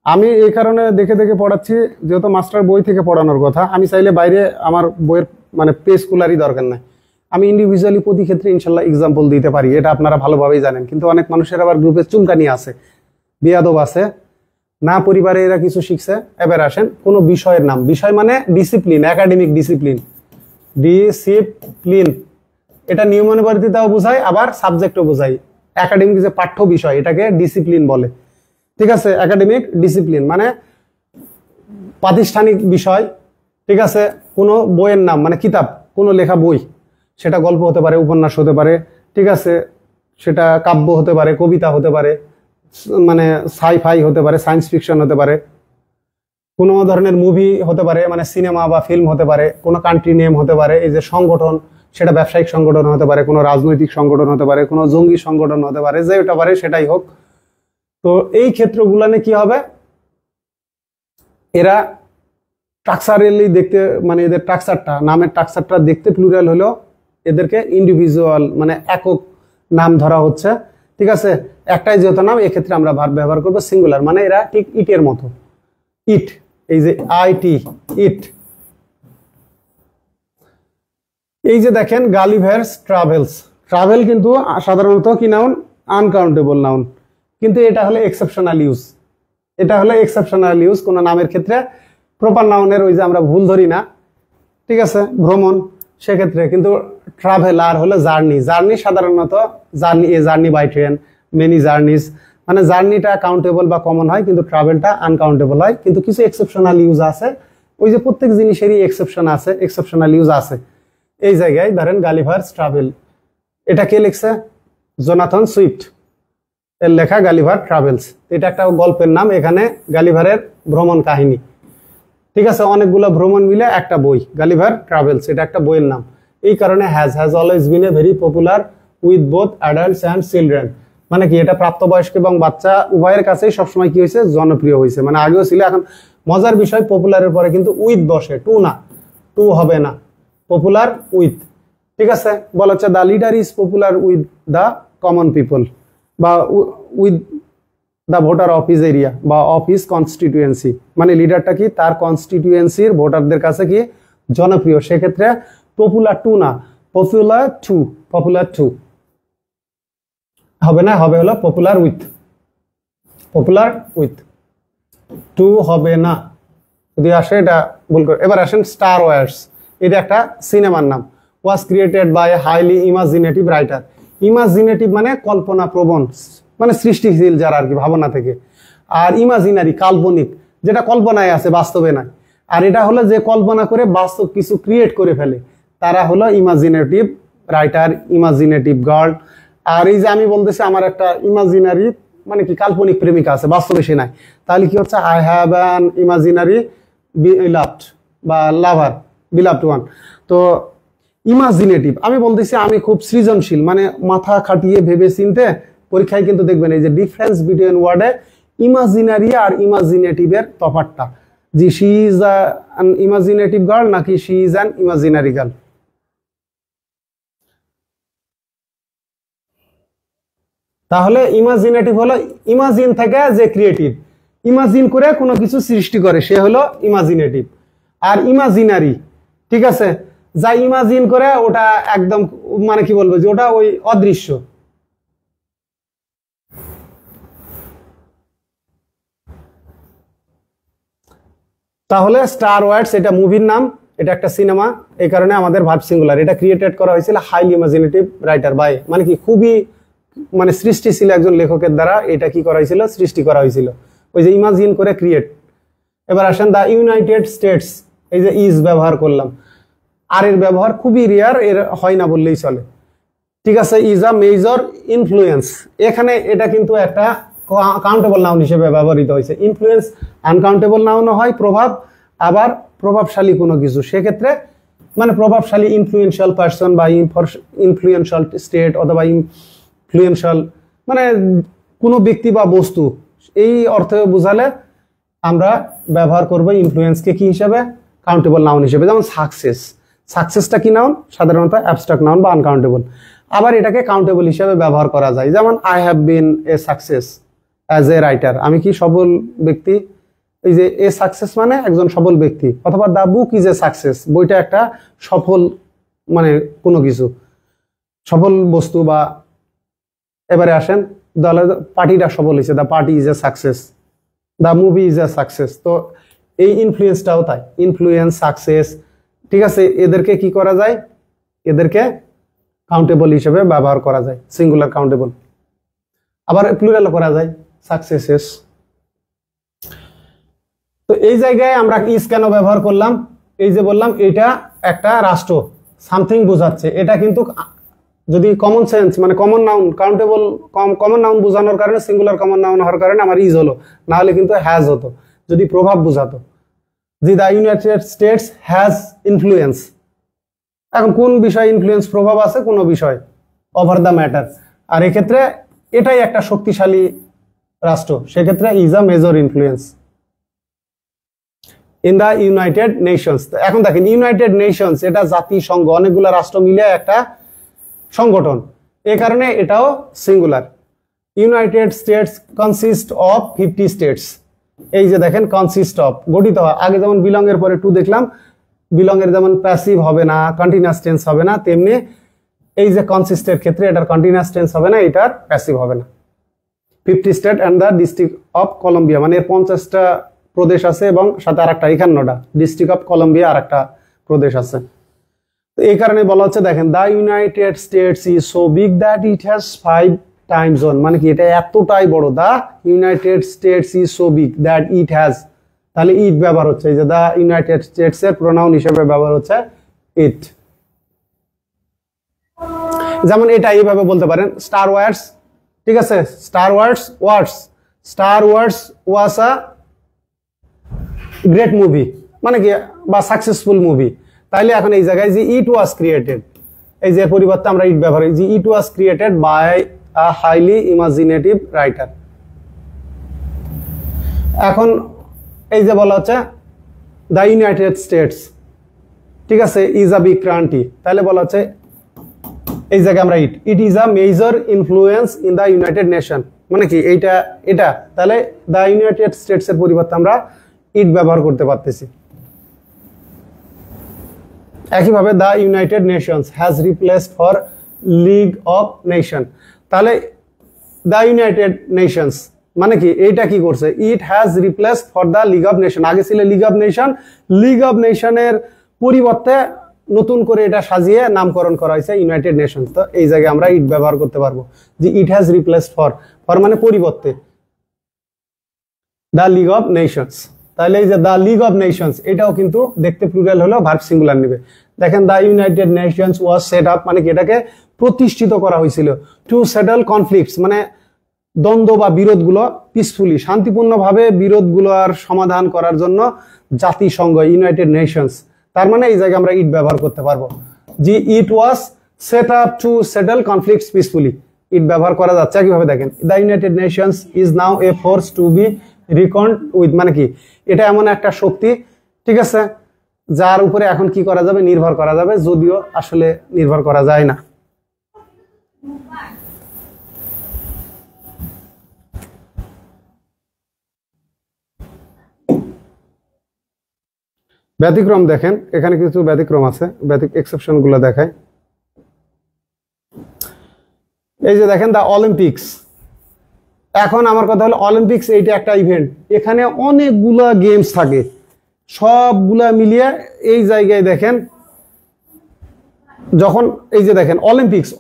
আমি এই কারণে দেখে দেখে পড়াচ্ছি, যেহেতু মাস্টার বই থেকে পড়ানোর কথা, আমি চাইলে বাইরে আমার বইয়ের মানে পেজ খোলারই দরকার নাই, আমি ইন্ডিভিজুয়ালি প্রতি ক্ষেত্রে ইনশাল্লাহ এক্সাম্পল দিতে পারি, এটা আপনারা ভালোভাবেই জানেন। কিন্তু অনেক মানুষের আবার গ্রুপে চুলকানি আছে, বেয়াদব আছে, না পরিবারে এরা কিছু শিখছে। এবার আসেন কোনো বিষয়ের নাম, বিষয় মানে ডিসিপ্লিন, একাডেমিক ডিসিপ্লিন, ডিসিপ্লিন, এটা নিয়মানুবর্তিতাও বোঝায়, আবার সাবজেক্টও বোঝায়। একাডেমিক যে পাঠ্য বিষয়, এটাকে ডিসিপ্লিন বলে। ঠিক আছে, একাডেমিক ডিসিপ্লিন মানে প্রাতিষ্ঠানিক বিষয়। ঠিক আছে, কোনো বইয়ের নাম মানে কিতাব, কোনো লেখা বই, সেটা গল্প হতে পারে, উপন্যাস হতে পারে, ঠিক আছে, সেটা কাব্য হতে পারে, কবিতা হতে পারে, মানে সাই-ফাই হতে পারে, সায়েন্স ফিকশন হতে পারে, কোনো ধরনের মুভি হতে পারে, মানে সিনেমা বা ফিল্ম হতে পারে, কোনো কান্ট্রি নেম হতে পারে, এই যে সংগঠন, সেটা ব্যবসায়িক সংগঠন হতে পারে, কোনো রাজনৈতিক সংগঠন হতে পারে, কোনো জঙ্গি সংগঠন হতে পারে, যেটা পারে সেটাই হোক। তো এই ক্ষেত্রগুলানে কি হবে, এরা স্ট্রাকচারালি দেখতে, মানে এদের স্ট্রাকচারটা, নামের স্ট্রাকচারটা দেখতে প্লুরাল হলেও এদেরকে ইন্ডিভিজুয়াল মানে একক নাম ধরা হচ্ছে। ঠিক আছে, একটাই যেহেতু নাম, এক্ষেত্রে আমরা ভার্ব ব্যবহার করবো সিঙ্গুলার, মানে এরা ঠিক ইটের মতো, ইট, এই যে আইটি, ইট। এই যে দেখেন গালিভার্স ট্রাভেলস, ট্রাভেল কিন্তু সাধারণত কি নাউন, আনকাউন্টেবল নাউন, কিন্তু এটা হলো এক্সেপশনাল ইউজ, এটা হলো এক্সেপশনাল ইউজ কোনো নামের ক্ষেত্রে। প্রপার নাউনের ওই যে আমরা ভুল ধরি না, ঠিক আছে, ভ্রমণ, সেক্ষেত্রে কিন্তু ট্রাভেল আর হলো জার্নি, জার্নি সাধারণত journey, a journey by train, many journeys, মানে জার্নিটা কাউন্টেবল বা কমন হয়, কিন্তু ট্রাভেলটা আনকাউন্টেবল হয়। কিন্তু কিছু এক্সেপশনাল ইউজ আছে, ওই যে প্রত্যেক জিনিসেরই এক্সেপশন আছে, এক্সেপশনাল ইউজ আছে। এই জায়গায় ধরেন গালিভার্স ট্রাভেল, এটা কে লিখছে, জোনাথন সুইফট, এর লেখা গালিভার ট্রাভেলস, এটা একটা গল্পের নাম, এখানে গালিভারের ভ্রমণ কাহিনী। ঠিক আছে, অনেকগুলো ভ্রমণ মিলে একটা বই, গালিভার ট্রাভেলস, এটা একটা বইয়ের নাম। এই কারণে has always been a very popular with both adults and children, মানে কি এটা প্রাপ্তবয়স্ক এবং বাচ্চা উভয়ের কাছেই সবসময় কি হয়েছে, জনপ্রিয় হয়েছে। মানে আগেও ছিল, এখন মজার বিষয় পপুলারের পরে কিন্তু উইথ বসে, টু না, টু হবে না, পপুলার উইথ। ঠিক আছে, বলা হচ্ছে the leader is popular with the common people, বা with the voter of his area বা অফ হিজ কনস্টিটিউয়েন্সি, মানে লিডারটা কি তার কনস্টিটিউয়েন্সির ভোটারদের কাছে কি জনপ্রিয়। সেক্ষেত্রে পপুলার টু না, পপুলার টু, পপুলার টু হবে না, হবে হলো popular with, popular with, to হবে না যদি আসে, এটা ভুল করে। এবার আসেন স্টার ওয়ার্স, এটা একটা সিনেমার নাম, was created by highly imaginative writer. Imaginative মানে কল্পনা প্রবণ, মানে সৃষ্টিশীল যারা আর কি, ভাবনা থেকে। আর ইমাজিনারি কাল্পনিক, যেটা কল্পনায় আছে বাস্তবে নাই। আর এটা হলো যে কল্পনা করে বাস্তব কিছু ক্রিয়েট করে ফেলে, তারা হলো ইমাজিনেটিভ রাইটার, ইমাজিনেটিভ গার্ল। আর এই যে আমি বলতেছি আমার একটা ইমাজিনারি মানে কি কাল্পনিক প্রেমিকা আছে, বাস্তবে সে নাই, তাহলে কি হচ্ছে, I have an imaginary beloved বা লাভার, বিলাভড ওয়ান। তো ইমাজিনেটিভ, আমি বলতেছি আমি খুব সৃজনশীল, মানে মাথা খাটিয়ে ভেবে চিনতে পরীক্ষায় কিন্তু দেখবেন এই যে ডিফারেন্স বিটুইন ওয়ার্ডে ইমাজিনারি আর ইমাজিনেটিভের তফাৎটা, যে she is an imaginative girl নাকি she is an imaginary girl. তাহলে ইমাজিনেটিভ হলো ইমাজিন থেকে যে ক্রিয়েটিভ, ইমাজিন করে কোনো কিছু সৃষ্টি করে সে হলো ইমাজিনেটিভ। আর ইমাজিনারি, ঠিক আছে, যা ইমাজিন করে ওটা একদম মানে কি বলবো যে ওটা ওই অদৃশ্য। তাহলে স্টার ওয়ার্ডস এটা মুভির নাম, এটা একটা সিনেমা, এই কারণে আমাদের ভার্ব সিঙ্গুলার। এটা ক্রিয়েটেড করা হয়েছিল হাইলি ইমাজিনেটিভ রাইটার বাই, মানে কি খুবই মানে সৃষ্টিশীল একজন লেখকের দ্বারা এটা কি করা হয়েছিল, সৃষ্টি করা হয়েছিল, ওই যে ইমাজিন করে ক্রিয়েট। এবার আসেন দা ইউনাইটেড স্টেটস, এই যে ইজ ব্যবহার করলাম, আর এর ব্যবহার খুবই রেয়ার, এর হয় না বললেই চলে, ঠিক আছে। ইজ আ মেজর ইনফ্লুয়েন্স, এখানে এটা কিন্তু একটা কাউন্টেবল নাউন হিসেবে ব্যবহৃত হয়েছে। ইনফ্লুয়েন্স আনকাউন্টেবল নাউনও হয়, প্রভাব, আবার প্রভাবশালী কোনো কিছু, সেক্ষেত্রে মানে প্রভাবশালী ইনফ্লুয়েন্সিয়াল পার্সন বা ইনফ্লুয়েন্সিয়াল স্টেট অথবা ইনফ্লুয়েন্সিয়াল মানে কোনো ব্যক্তি বা বস্তু, এই অর্থে বোঝালে আমরা ব্যবহার করব ইনফ্লুয়েন্সকে কি হিসেবে, কাউন্টেবল নাউন হিসেবে। যেমন সাকসেস, সাকসেসটা কি নাউন, সাধারণত অ্যাবস্ট্রাক্ট নাউন বা আনকাউন্টেবল। আবার এটাকে কাউন্টেবল হিসেবে ব্যবহার করা যায়, যেমন I have been A success as a writer, আমি কি সফল ব্যক্তি, এই যে এ সাকসেস মানে একজন সফল ব্যক্তি। অথবা the book is a success, বইটা একটা সফল মানে কোনো কিছু সফল বস্তু। বা এবারে আসেন পার্টিটা সফল হয়েছে, the party is a success, the movie is a success. তো এই ইনফ্লুয়েন্সটাও তাই, ইনফ্লুয়েন্স, সাকসেস, ঠিক আছে, এদেরকে কি করা যায়, এদেরকে কাউন্টেবল হিসেবে ব্যবহার করা যায়, সিঙ্গুলার কাউন্টেবল। আবার প্লুরাল করা যায়, সাকসেসেস। তো এই জায়গায় আমরা ইজ কেন ব্যবহার করলাম, এই যে বললাম এটা একটা রাষ্ট্র সামথিং বোঝাচ্ছে, এটা কিন্তু যদি কমন সেন্স মানে common noun, countable common noun বোঝানোর কারণে, সিঙ্গুলার কমন নাউন হওয়ার কারণে আমার ইজ হলো, না হলে কিন্তু হ্যাজ হতো যদি প্রভাব বোঝাতো, যে the United states has influence. এখন কোন বিষয় ইনফ্লুয়েন্স, প্রভাব আছে কোনো বিষয়, ওভার দ্য ম্যাটার, আর এক্ষেত্রে এটাই একটা শক্তিশালী রাষ্ট্র, সেক্ষেত্রে is a major influence in the United Nations. এখন দেখেন ইউনাইটেড নেশনস এটা জাতিসংঘ, অনেকগুলো রাষ্ট্র মিলে একটা সংগঠন, এ কারণে এটাও singular. United states consist of 50 states, এই যে দেখেন কনসিস্ট অফ গঠিত হয়, আগে যেমন বিলং এর পরে টু দেখলাম, বিলং এর যেমন প্যাসিভ হবে না, কন্টিনিউয়াস টেন্স হবে না, তেমনি এই যে কনসিস্টের ক্ষেত্রে এটার কন্টিনিউয়াস টেন্স হবে না, এটার প্যাসিভ হবে না। 50 state and the district of Colombia, মানে এর 50টা প্রদেশ আছে এবং সাথে আর একটা 51টা ডিস্ট্রিক্ট অফ কলম্বিয়া আর একটা প্রদেশ আছে। তো এই কারণে বলা হচ্ছে দেখেন the United states is so big that it has 5 time zone, মানে কি এটা এতটাই বড়, the United states is so big that it has, তাহলে ইট ব্যবহার হচ্ছে, এই যে দ্য ইউনাইটেড স্টেটস এর প্রোনাউন হিসেবে ব্যবহার হচ্ছে ইট। যেমন এটা এইভাবে বলতে পারেন স্টার ওয়ার্স, ঠিক আছে, Star Wars was a great movie, মানে কি বা সাকসেসফুল মুভি। তাইলে এখন এই জায়গায় যে ইট ওয়াজ ক্রিয়েটেড, এই যে পরিবর্তে আমরা ইট ব্যবহার করি, যে it was created by a highly imaginative writer. এখন এই যে বলা হচ্ছে দ্য ইউনাইটেড স্টেটস, ঠিক আছে, ইজ আ বিগ কান্ট্রি, তাহলে বলা হচ্ছে এই জায়গায় আমরা it is a major influence in the United nation, মানে কি এটা তাহলে দ্য ইউনাইটেড স্টেটস এর পরিবর্তে আমরা ইট ব্যবহার করতে পারতেছি। একইভাবে the United Nations has replaced for league of nation, তাহলে দ্য ইউনাইটেড নেশনস মানে কি এইটা কি করছে, it has replaced for the league of nation, আগে ছিল লিগ অফ নেশনের পরিবর্তে নতুন করে এটা সাজিয়ে নামকরণ করা হয়েছে ইউনাইটেড নেশনস। তো এই জায়গায় আমরা ইট ব্যবহার করতে পারবো, যে ইট হ্যাজ রিপ্লেসড ফর মানে পরিবর্তে দ্য লিগ অফ নেশনস। তাহলে এই যে দ্য লিগ অফ নেশনস এটাও কিন্তু দেখতে প্লুরাল হলো, ভার্ব সিঙ্গুলার নেবে। দেখেন the United Nations was set up, মানে কি এটাকে প্রতিষ্ঠিত করা হয়েছিল, টু সেটেল কনফ্লিক্টস, মানে দ্বন্দ্ব বা বিরোধগুলো পিসফুলি, শান্তিপূর্ণভাবে বিরোধগুলোর সমাধান করার জন্য জাতিসংঘ, ইউনাইটেড নেশনস। তার মানে এই জায়গায় আমরা ইট ব্যবহার করতে পারবো, যে it was set up to settle conflicts peacefully, it ব্যবহার করা যাচ্ছে। কিভাবে দেখেন, the United Nations is now a force to be reckoned with, মানে কি এটা এমন একটা শক্তি, ঠিক আছে, যার উপরে এখন কি করা যাবে, নির্ভর করা যাবে, যদিও আসলে নির্ভর করা যায় না। ব্যতিক্রম দেখেন, এখানে কিছু ব্যতিক্রম আছে, এক্সেপশন গুলো দেখায়। এই যে দেখেন দ্য অলিম্পিক্স, এখন আমার কথা হলো অলিম্পিক্স এইটা একটা ইভেন্ট, এখানে অনেকগুলা গেমস থাকে, সবগুলা মিলিয়ে এই জায়গায় দেখেন যখন এই যে দেখেন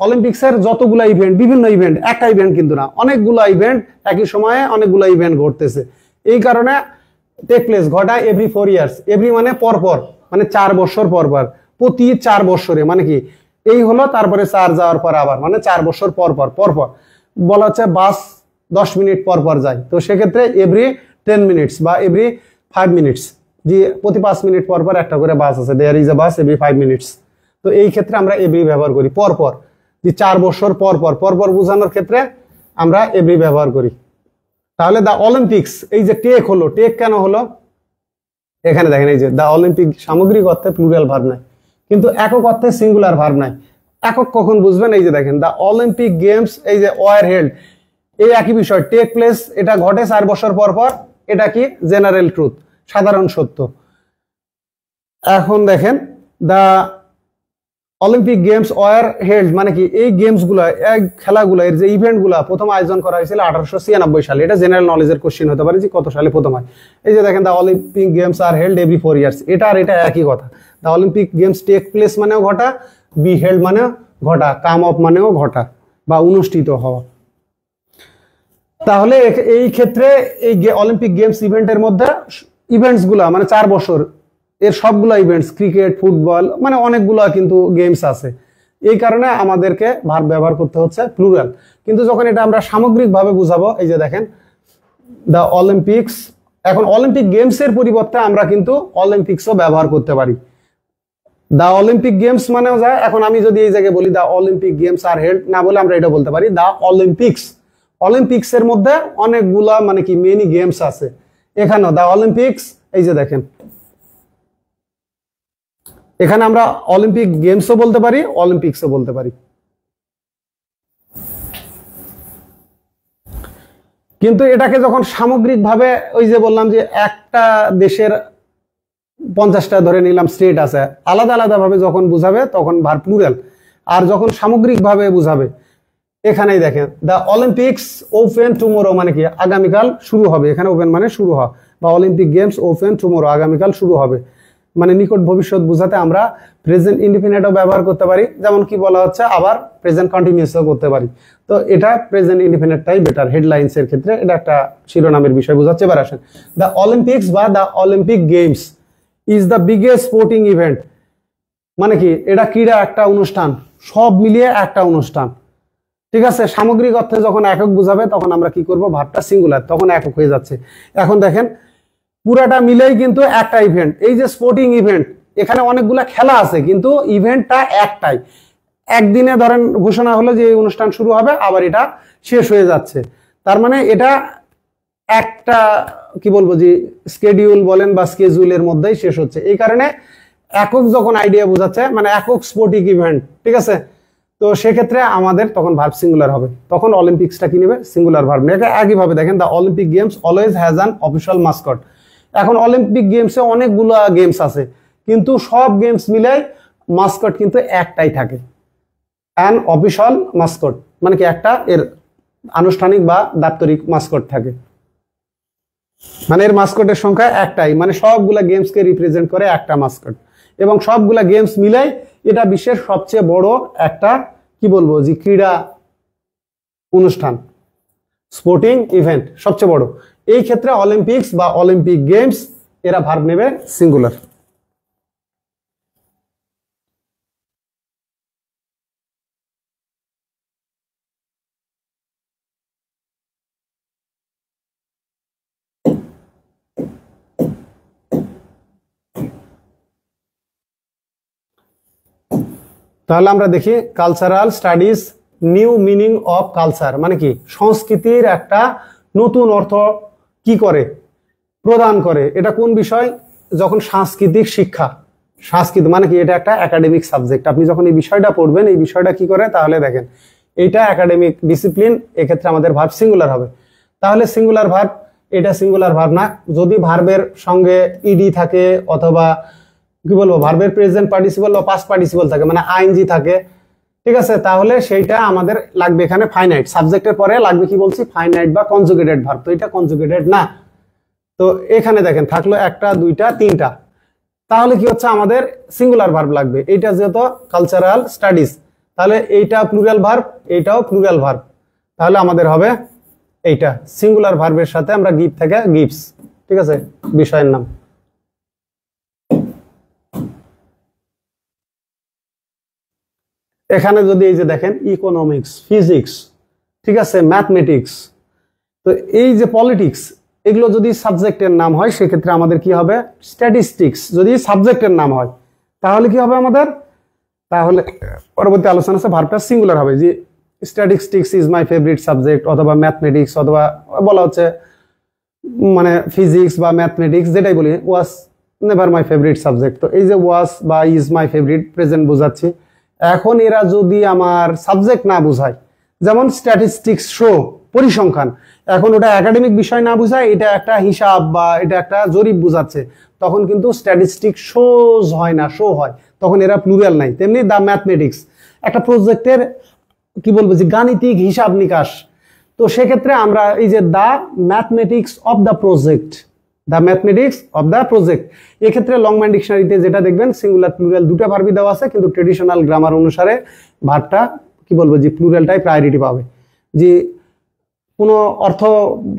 অলিম্পিক্সের যতগুলা ইভেন্ট, বিভিন্ন ইভেন্ট, একটা ইভেন্ট কিন্তু না, অনেকগুলা ইভেন্ট একই সময়ে অনেকগুলা ইভেন্ট ঘটতেছে। এই কারণে টেক প্লেস ঘটায় এভরি 4 ইয়ার্স, এভরি মানে পরপর, মানে 4 বছর পরপর, প্রতি 4 বছরে, মানে কি এই হলো, তারপরে 4 যাওয়ার পর আবার মানে 4 বছর পরপর বলা হচ্ছে বাস 10 মিনিট পরপর যায়, তো সেক্ষেত্রে এভরি 10 মিনিটস বা এভরি 5 মিনিটস, যে প্রতি 5 মিনিট পরপর একটা করে বাস আছে, there is a bus every 5 minutes. তো এই ক্ষেত্রে আমরা এভরি ব্যবহার করি, পরপর, যে 4 বছর পরপর বোঝানোর ক্ষেত্রে আমরা এভরি ব্যবহার করি। তাহলে দ্য অলিম্পিক্স, এই যে টেক হলো, টেক কেন হলো, এখানে দেখেন এই যে দ্য অলিম্পিক সামগ্রিক অর্থে প্লুরাল ভার্ব নাই, কিন্তু একক অর্থে সিঙ্গুলার ভার্ব নাই। একক কখন বুঝবেন, এই যে দেখেন দ্য অলিম্পিক গেমস, এই যে ওয়ার হেল্ড, এই একই বিষয়, টেক প্লেস এটা ঘটে 4 বছর পরপর, এটা কি জেনারেল ট্রুথ, সাধারণ সত্য। এখন দেখেন the Olympic games were held, মানে কি এই গেমস গুলা, এই খেলাগুলা, এর যে ইভেন্ট গুলা প্রথম আয়োজন করা হয়েছিল 1896 সালে। এটা জেনারেল নলেজের কোশ্চেন হতে পারে যে কত সালে প্রথম হয়। এই যে দেখেন the Olympic games are held every 4 years, এটা আর এটা একই কথা। The Olympic games take place মানেও ঘটা, বি হেল্ড মানেও ঘটা, কাম অফ মানেও ঘটা বা অনুষ্ঠিত হওয়া। তাহলে এই ক্ষেত্রে এই অলিম্পিক গেমস ইভেন্টের মধ্যে ইভেন্টস গুলা মানে 4 বছর, এর সবগুলা ইভেন্টস, ক্রিকেট, ফুটবল, মানে অনেকগুলা কিন্তু গেমস আছে। এই কারণে আমাদেরকে ভার্ব ব্যবহার করতে হচ্ছে প্লুরাল। কিন্তু যখন এটা আমরা সামগ্রিক ভাবে বুঝাবো, এই যে দেখেন দ্য অলিম্পিক্স, এখন অলিম্পিক গেমস এর পরিবর্তে আমরা কিন্তু অলিম্পিক্সও ব্যবহার করতে পারি। দ্য অলিম্পিক গেমস মানেও যায়, এখন আমি যদি এই জায়গায় বলি the Olympic games are held, না বলে আমরা এটা বলতে পারি দ্য অলিম্পিক্স। অলিম্পিক্স এর মধ্যে অনেকগুলা মানে কি মেনি গেমস আছে, এখানেও দ্য অলিম্পিক্স, এই যে দেখেন এখানে আমরা অলিম্পিক গেমসও বলতে পারি, অলিম্পিক্সও বলতে পারি। কিন্তু এটাকে যখন সামগ্রিকভাবে, ওই যে বললাম যে একটা দেশের 50টা ধরে নিলাম স্টেট আছে, আলাদা আলাদা ভাবে যখন বুঝাবে তখন ভার্ব প্লুরাল, আর যখন সামগ্রিকভাবে বুঝাবে, এখানেই দেখেন দ্য অলিম্পিক্স ওপেন টুমোরো, মানে কি আগামীকাল শুরু হবে, এখানে ওপেন মানে শুরু হওয়া, বা অলিম্পিক গেমস ওপেন টুমোরো, আগামীকাল শুরু হবে, মানে নিকট ভবিষ্যৎ বোঝাতে আমরা প্রেজেন্ট ইনডিফিনিটও ব্যবহার করতে পারি, যেমন কি বলা হচ্ছে, আবার প্রেজেন্ট কন্টিনিউয়াসও করতে পারি। তো এটা প্রেজেন্ট ইনডিফিনিটটাই বেটার হেডলাইন্স এর ক্ষেত্রে, এটা একটা শিরোনামের বিষয় বোঝাচ্ছে। এবার আসেন, দ্য অলিম্পিক্স বা the Olympic games is the biggest sporting event, মানে কি এটা ক্রীড়া একটা অনুষ্ঠান, সব মিলিয়ে একটা অনুষ্ঠান, ঠিক আছে। সামগ্রিক অর্থে যখন একক বুঝাবে তখন আমরা কি করব, ভার্বটা সিঙ্গুলার, তখন একক হয়ে যাচ্ছে। এখন দেখেন পুরাটা মিলেই কিন্তু একটা ইভেন্ট, এই যে স্পোর্টিং ইভেন্ট, এখানে অনেকগুলা খেলা আছে কিন্তু ইভেন্টটা একটাই, একদিনে ধরেন ঘোষণা হলো যে এই অনুষ্ঠান শুরু হবে, আবার এটা শেষ হয়ে যাচ্ছে, তার মানে এটা একটা কি বলবো যে স্কেডিউল বলেন বা স্কেজুলের মধ্যেই শেষ হচ্ছে। এই কারণে একক যখন আইডিয়া বোঝাচ্ছে, মানে একক স্পোর্টিং ইভেন্ট, ঠিক আছে, তো সেক্ষেত্রে আমাদের তখন ভার্ব সিঙ্গুলার হবে, তখন অলিম্পিক্সটা কি নেবে, সিঙ্গুলার ভার্ব নেবে। একইভাবে দেখেন the Olympic games always has an official Mascot, এখন অলিম্পিক গেমসে অনেকগুলো গেমস আছে কিন্তু সব গেমস মিলাই মাস্কট কিন্তু একটাই থাকে, অ্যান অফিসিয়াল মাস্কট, মানে কি একটা এর আনুষ্ঠানিক বা দাপ্তরিক মাস্কট থাকে, মানে এর মাস্কটের সংখ্যা একটাই, মানে সবগুলা গেমসকে রিপ্রেজেন্ট করে একটা মাস্কট, এবং সবগুলা গেমস মিলাই এটা বিশ্বের সবচেয়ে বড় একটা কি বলবো যে ক্রীড়া অনুষ্ঠান, স্পোর্টিং ইভেন্ট সবচেয়ে বড়। এই ক্ষেত্রে অলিম্পিক্স বা অলিম্পিক গেমস এরা ভার্ব নেবে সিঙ্গুলার। তাহলে আমরা দেখি cultural studies new meaning of culture, মানে কি সংস্কৃতির একটা নতুন অর্থ কি করে প্রদান করে। এটা কোন বিষয়? যখন সাংস্কৃতিক শিক্ষা, সংস্কৃতি মানে কি এটা একটা একাডেমিক সাবজেক্ট। আপনি যখন এই বিষয়টা পড়বেন, এই বিষয়টা কি করে, তাহলে দেখেন এইটা একাডেমিক ডিসিপ্লিন, এক্ষেত্রে আমাদের ভার্ব সিঙ্গুলার হবে। তাহলে সিঙ্গুলার ভার্ব, এটা সিঙ্গুলার ভার্ব না। যদি ভার্বের সঙ্গে ইডি থাকে অথবা কি বলবো ভার্বের প্রেজেন্ট পার্টিসিপল বা পাস্ট পার্টিসিপল থাকে, মানে আইএনজি থাকে, ঠিক আছে, তাহলে সেইটা আমাদের লাগবে এখানে ফাইনাইট। সাবজেক্টের পরে লাগবে কি বলছি, ফাইনাইট বা কনজুগেটেড ভার্ব। তো এটা কনজুগেটেড না। তো এখানে দেখেন থাকলো একটা, দুইটা, তিনটা, তাহলে কি হচ্ছে আমাদের সিঙ্গুলার ভার্ব লাগবে। এইটা যেহেতু কালচারাল স্টাডিজ, তাহলে এইটা প্লুরাল ভার্ব, এইটাও প্লুরাল ভার্ব, তাহলে আমাদের হবে এইটা সিঙ্গুলার ভার্বের সাথে আমরা গিভ থেকে গিভস, ঠিক আছে, বিষয়ের নাম। এখানে যদি এই যে দেখেন ইকোনমিক্স, ফিজিক্স, ঠিক আছে, ম্যাথমেটিক্স, তো এই যে পলিটিক্স, এগুলো যদি সাবজেক্টের নাম হয় সেক্ষেত্রে আমাদের কি হবে, স্ট্যাটিস্টিক্স যদি সাবজেক্টের নাম হয় তাহলে কি হবে আমাদের, তাহলে পরবর্তী আলোচনা আছে ভার্বটা সিঙ্গুলার হবে, যে statistics is my favourite subject, অথবা ম্যাথমেটিক্স, অথবা বলা হচ্ছে মানে ফিজিক্স বা ম্যাথমেটিক্স যেটাই বলি, was never my favourite subject. তো এই যে ওয়াজ বা ইজ মাই ফেভারিট প্রেজেন্ট বোঝাচ্ছি। এখন এরা যদি আমার সাবজেক্ট না বোঝায়, যেমন স্ট্যাটিস্টিক্স শো পরিসংখ্যান, এখন ওটা একাডেমিক বিষয় না বোঝায়, এটা একটা হিসাব বা এটা একটা জরিপ বোঝাচ্ছে, তখন কিন্তু স্ট্যাটিস্টিক্স শোজ হয় না, শো হয়, তখন এরা প্লুরাল নাই। তেমনি দা ম্যাথমেটিক্স একটা প্রজেক্টের কি বলবো যে গাণিতিক হিসাব নিকাশ, তো সেক্ষেত্রে আমরা এই যে the mathematics of the project, the mathematics of the project, এক্ষেত্রে লংম্যান ডিকশনারিতে যেটা দেখবেন সিঙ্গুলার প্লুরাল দুটো ভার্বই দেওয়া আছে, কিন্তু ট্রেডিশনাল গ্রামার অনুসারে ভার্বটা কি বলবো যে প্লুরালটাই প্রায়োরিটি পাবে। যে কোনো অর্থ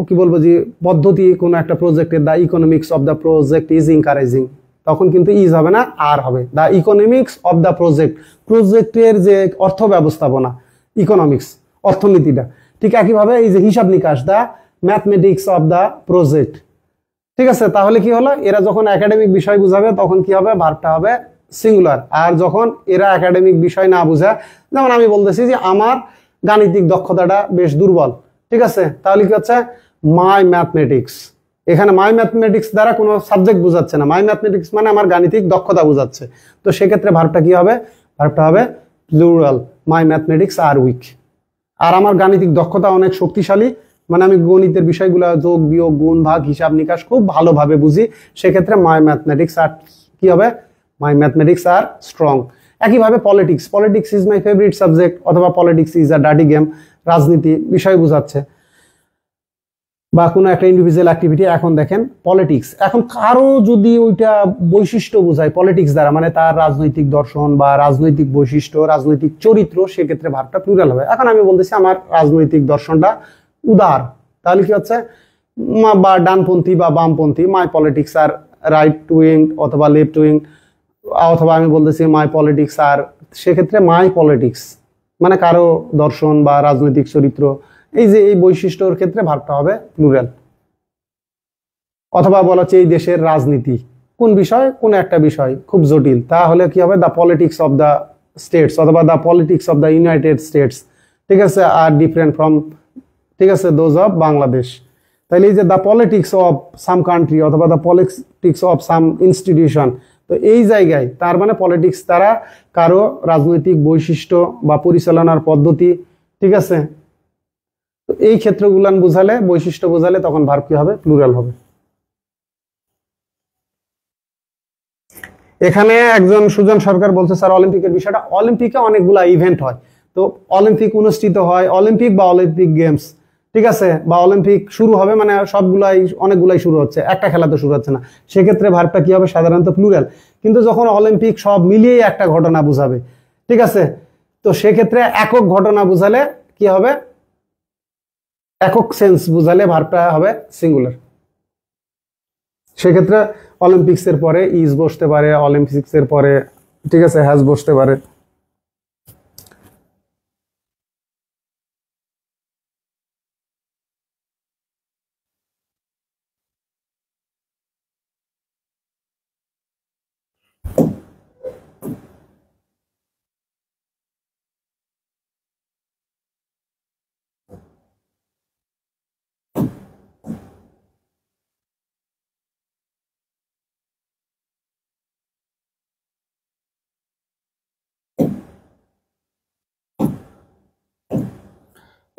কি বলবো যে পদ্ধতি কোনো একটা প্রজেক্টের the economics of the project is encouraging, তখন কিন্তু ইজ হবে না, আর হবে the economics of the project, প্রজেক্টের যে অর্থ ব্যবস্থাপনা, ইকোনমিক্স অর্থনীতিটা। ঠিক একইভাবে এই যে হিসাব নিকাশ, দা ম্যাথমেটিক্স অফ দ্য প্রজেক্ট, ঠিক আছে। তাহলে কি হলো, এরা যখন একাডেমিক বিষয় বুঝাবে তখন কি হবে, ভার্বটা হবে সিঙ্গুলার। আর যখন এরা একাডেমিক বিষয় না বুঝা, যেমন আমি বলতেছি যে আমার গাণিতিক দক্ষতাটা বেশ দুর্বল, ঠিক আছে, তাহলে কি হচ্ছে মাই ম্যাথমেটিক্স, এখানে মাই ম্যাথমেটিক্স দ্বারা কোনো সাবজেক্ট বোঝাচ্ছে না, মাই ম্যাথমেটিক্স মানে আমার গাণিতিক দক্ষতা বোঝাচ্ছে। তো সেক্ষেত্রে ভার্বটা কি হবে, ভার্বটা হবে প্লুরাল, মাই ম্যাথমেটিক্স আর উইক। আর আমার গাণিতিক দক্ষতা অনেক শক্তিশালী, মানে আমি গণিতের বিষয়গুলো যোগ বিয়োগ গুণ ভাগ হিসাব নিকাশ খুব ভালোভাবে বুঝি, সেক্ষেত্রে মাই ম্যাথমেটিক্স আর কি হবে, মাই ম্যাথমেটিক্স আর স্ট্রং। একইভাবে politics, politics is my favourite subject, অথবা politics is a dirty game, রাজনীতি বিষয় বোঝাচ্ছে বা কোনো একটা ইন্ডিভিজুয়াল অ্যাক্টিভিটি। এখন দেখেন পলিটিক্স, এখন কারো যদি ওইটা বৈশিষ্ট্য বোঝায় পলিটিক্স দ্বারা, মানে তার রাজনৈতিক দর্শন বা রাজনৈতিক বৈশিষ্ট্য, রাজনৈতিক চরিত্র, সেক্ষেত্রে ভার্বটা প্লুরাল হবে। এখন আমি বলতেছি আমার রাজনৈতিক দর্শনটা উদার, তাহলে কি হচ্ছে বা ডানপন্থী বা বামপন্থী, মাই পলিটিক্স আর রাইট উইং অথবা লেফট উইং, অথবা আমি বলতেছি মাই পলিটিক্স আর, সেক্ষেত্রে মাই পলিটিক্স মানে কারো দর্শন বা রাজনৈতিক চরিত্র, এই যে এই বৈশিষ্ট্যর ক্ষেত্রে ভার্বটা হবে প্লুরাল। অথবা বলা হচ্ছে এই দেশের রাজনীতি, কোন বিষয়, কোন একটা বিষয় খুব জটিল, তাহলে কি হবে the politics of the states, অথবা the politics of the United States, ঠিক আছে, আর ডিফারেন্ট ফ্রম, ঠিক আছে, দোজ অফ বাংলাদেশ। তাহলে এই যে দা পলিটিক্স অফ সাম কান্ট্রি অথবা the politics of some institution, তো এই জায়গায় তার মানে পলিটিক্স দ্বারা কারো রাজনৈতিক বৈশিষ্ট্য বা পরিচালনার পদ্ধতি, ঠিক আছে, তো এই ক্ষেত্রগুলান বোঝালে, বৈশিষ্ট্য বোঝালে তখন ভার্ব কি হবে, প্লুরাল হবে। এখানে একজন সুজন সরকার বলছে স্যার অলিম্পিকের বিষয়টা, অলিম্পিকে অনেকগুলা ইভেন্ট হয়, তো অলিম্পিক অনুষ্ঠিত হয়, অলিম্পিক বা অলিম্পিক গেমস, ঠিক আছে, বা অলিম্পিক শুরু হবে, মানে সবগুলাই অনেকগুলাই শুরু হচ্ছে, একটা খেলা তো শুরু হচ্ছে না, সেক্ষেত্রে ভার্বটা কি হবে, সাধারণত প্লুরাল। কিন্তু যখন অলিম্পিক সব মিলিয়ে একটা ঘটনা বুঝাবে, ঠিক আছে, তো সেক্ষেত্রে একক ঘটনা বুঝালে কি হবে, একক সেন্স বুঝালে ভার্বটা হবে সিঙ্গুলার। সেক্ষেত্রে অলিম্পিক্সের পরে ইজ বসতে পারে, অলিম্পিক্সের পরে, ঠিক আছে, হ্যাজ বসতে পারে।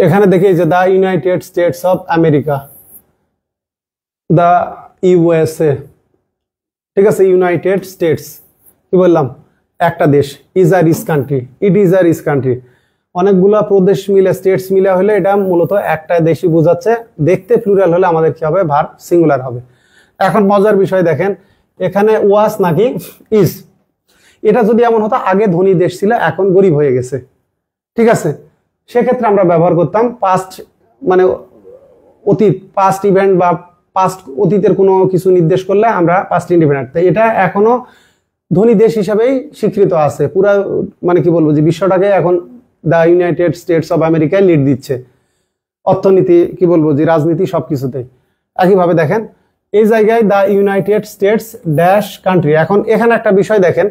এখানে দেখি যে the United States of America, the USA, ঠিক আছে, ইউনাইটেড স্টেটস কি বললাম একটা দেশ, is are rich country, it is are rich country. অনেকগুলা প্রদেশ মিলে স্টেটস মিলে হলে এটা মূলত একটা দেশই বোঝাচ্ছে। দেখতে প্লুরাল হলে আমাদের কি হবে, ভার্ব সিঙ্গুলার হবে। এখন মজার বিষয় দেখেন, এখানে ওয়াজ নাকি ইজ। এটা যদি এমন হতো আগে ধনী দেশ ছিল এখন গরিব হয়ে গেছে, ঠিক আছে, সেক্ষেত্রে আমরা ব্যবহার করতাম পাস্ট, মানে অতীত, পাস্ট ইভেন্ট বা পাস্ট অতীতের কোনো কিছু নির্দেশ করলে আমরা পাস্ট ইনডিফিনিট। তো এটা এখনো ধনী দেশ হিসাবেই স্বীকৃত আছে পুরা, মানে কি বলবো যে বিশ্বটাকে এখন দা ইউনাইটেড স্টেটস অফ আমেরিকায় লিড দিচ্ছে, অর্থনীতি কি বলবো যে রাজনীতি সবকিছুতেই। একইভাবে দেখেন এই জায়গায় দা ইউনাইটেড স্টেটস ড্যাশ কান্ট্রি। এখন এখানে একটা বিষয় দেখেন,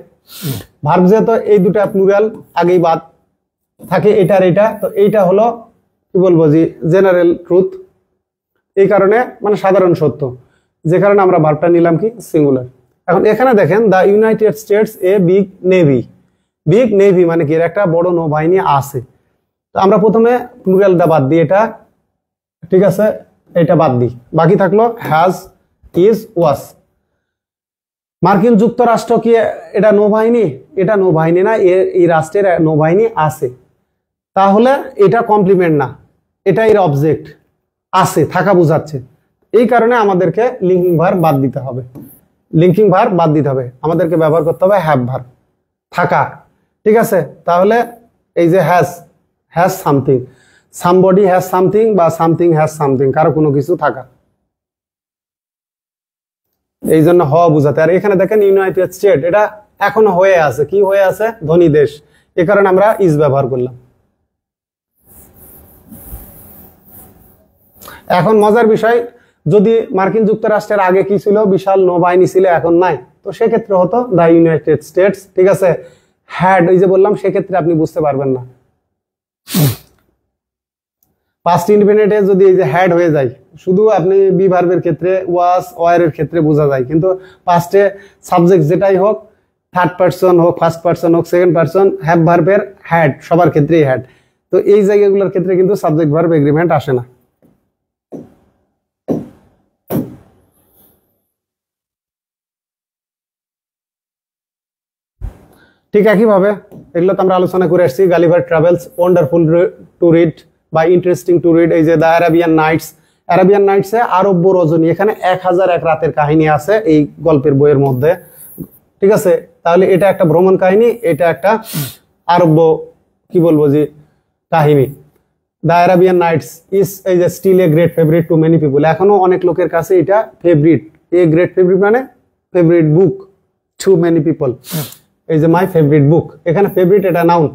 ভার্ব যেহেতু এই দুটা প্লুরাল আগেই বাদ থাকে এটার এটা, তো এইটা হলো কি বলবো যে জেনারেল ট্রুথ, এই কারণে মানে সাধারণ সত্য, যে কারণে আমরা ভার্বটা নিলাম কি সিঙ্গুলার। এখন এখানে দেখেন the United States a big navy, big navy মানে কি এর একটা বড় নৌবাহিনী আছে। তো আমরা প্রথমে প্লুরালটা বাদ দিই, এটা ঠিক আছে, এটা বাদ দিই, বাকি থাকলো হ্যাজ, ইজ, ওয়াজ। মার্কিন যুক্তরাষ্ট্র কি এটা নৌবাহিনী? এটা নৌবাহিনী না, এই রাষ্ট্রের নৌবাহিনী আছে, তাহলে এটা কমপ্লিমেন্ট না, এটা এর অবজেক্ট, আছে থাকা বোঝাচ্ছে। এই কারণে আমাদেরকে লিঙ্কিং ভার্ব বাদ দিতে হবে, লিঙ্কিং ভার্ব বাদ দিতে হবে, আমাদেরকে ব্যবহার করতে হবে হ্যাভ ভার্ব, থাকা, ঠিক আছে। তাহলে এই যে has, has something, somebody has something বা সামথিং হ্যাজ সামথিং, কারো কোনো কিছু থাকা, এই জন্য হওয়া বোঝাতে। আর এখানে দেখেন ইউনাইটেড স্টেট, এটা এখনো হয়ে আছে, কি হয়ে আছে, ধনী দেশ, এ কারণে আমরা ইজ ব্যবহার করলাম। এখন মজার বিষয়, যদি মার্কিন যুক্তরাষ্ট্রের আগে কি ছিল, বিশাল নৌবাহিনী ছিল, এখন নাই, তো সেক্ষেত্রে হতো দা ইউনাইটেড স্টেটস, ঠিক আছে, হ্যাড, এই যে বললাম, সেক্ষেত্রে আপনি বুঝতে পারবেন না। পাস্ট ইনডিফিনিটে যদি এই যে হ্যাড হয়ে যায়, শুধু আপনি বি ভার্বের ক্ষেত্রে, ওয়াজ, ওয়ার এর ক্ষেত্রে বোঝা যায়, কিন্তু পাস্টে সাবজেক্ট যেটাই হোক, থার্ড পারসন হোক, ফার্স্ট পারসন হোক, সেকেন্ড পারসন, হ্যাভ ভার্বের হ্যাড, সবার ক্ষেত্রেই হ্যাড। তো এই জায়গাগুলোর ক্ষেত্রে কিন্তু সাবজেক্ট ভার্ব এগ্রিমেন্ট আসে না। ঠিক একইভাবে এগুলো তো আমরা আলোচনা করে আসছি, Gulliver travels, wonderful to read বা ইন্টারেস্টিং টু রিড। এই যে দ্য অ্যারাবিয়ান নাইটস, অ্যারাবিয়ান নাইটসে আরব্য রজনী, এখানে 1001 রাতের কাহিনী আছে এই গল্পের বইয়ের মধ্যে, ঠিক আছে। তাহলে এটা একটা ভ্রমণ কাহিনী, এটা একটা আরব্য কি বলবো যে কাহিনী। দ্য অ্যারাবিয়ান নাইটস ইজ এই যে still a great favourite to many people, এখনো অনেক লোকের কাছে এটা ফেভারিট, এ গ্রেট ফেভারিট মানে favourite book, to many people, এই যে মাই ফেভারিট বুক, এখানে ফেভারিট এটা নাউন।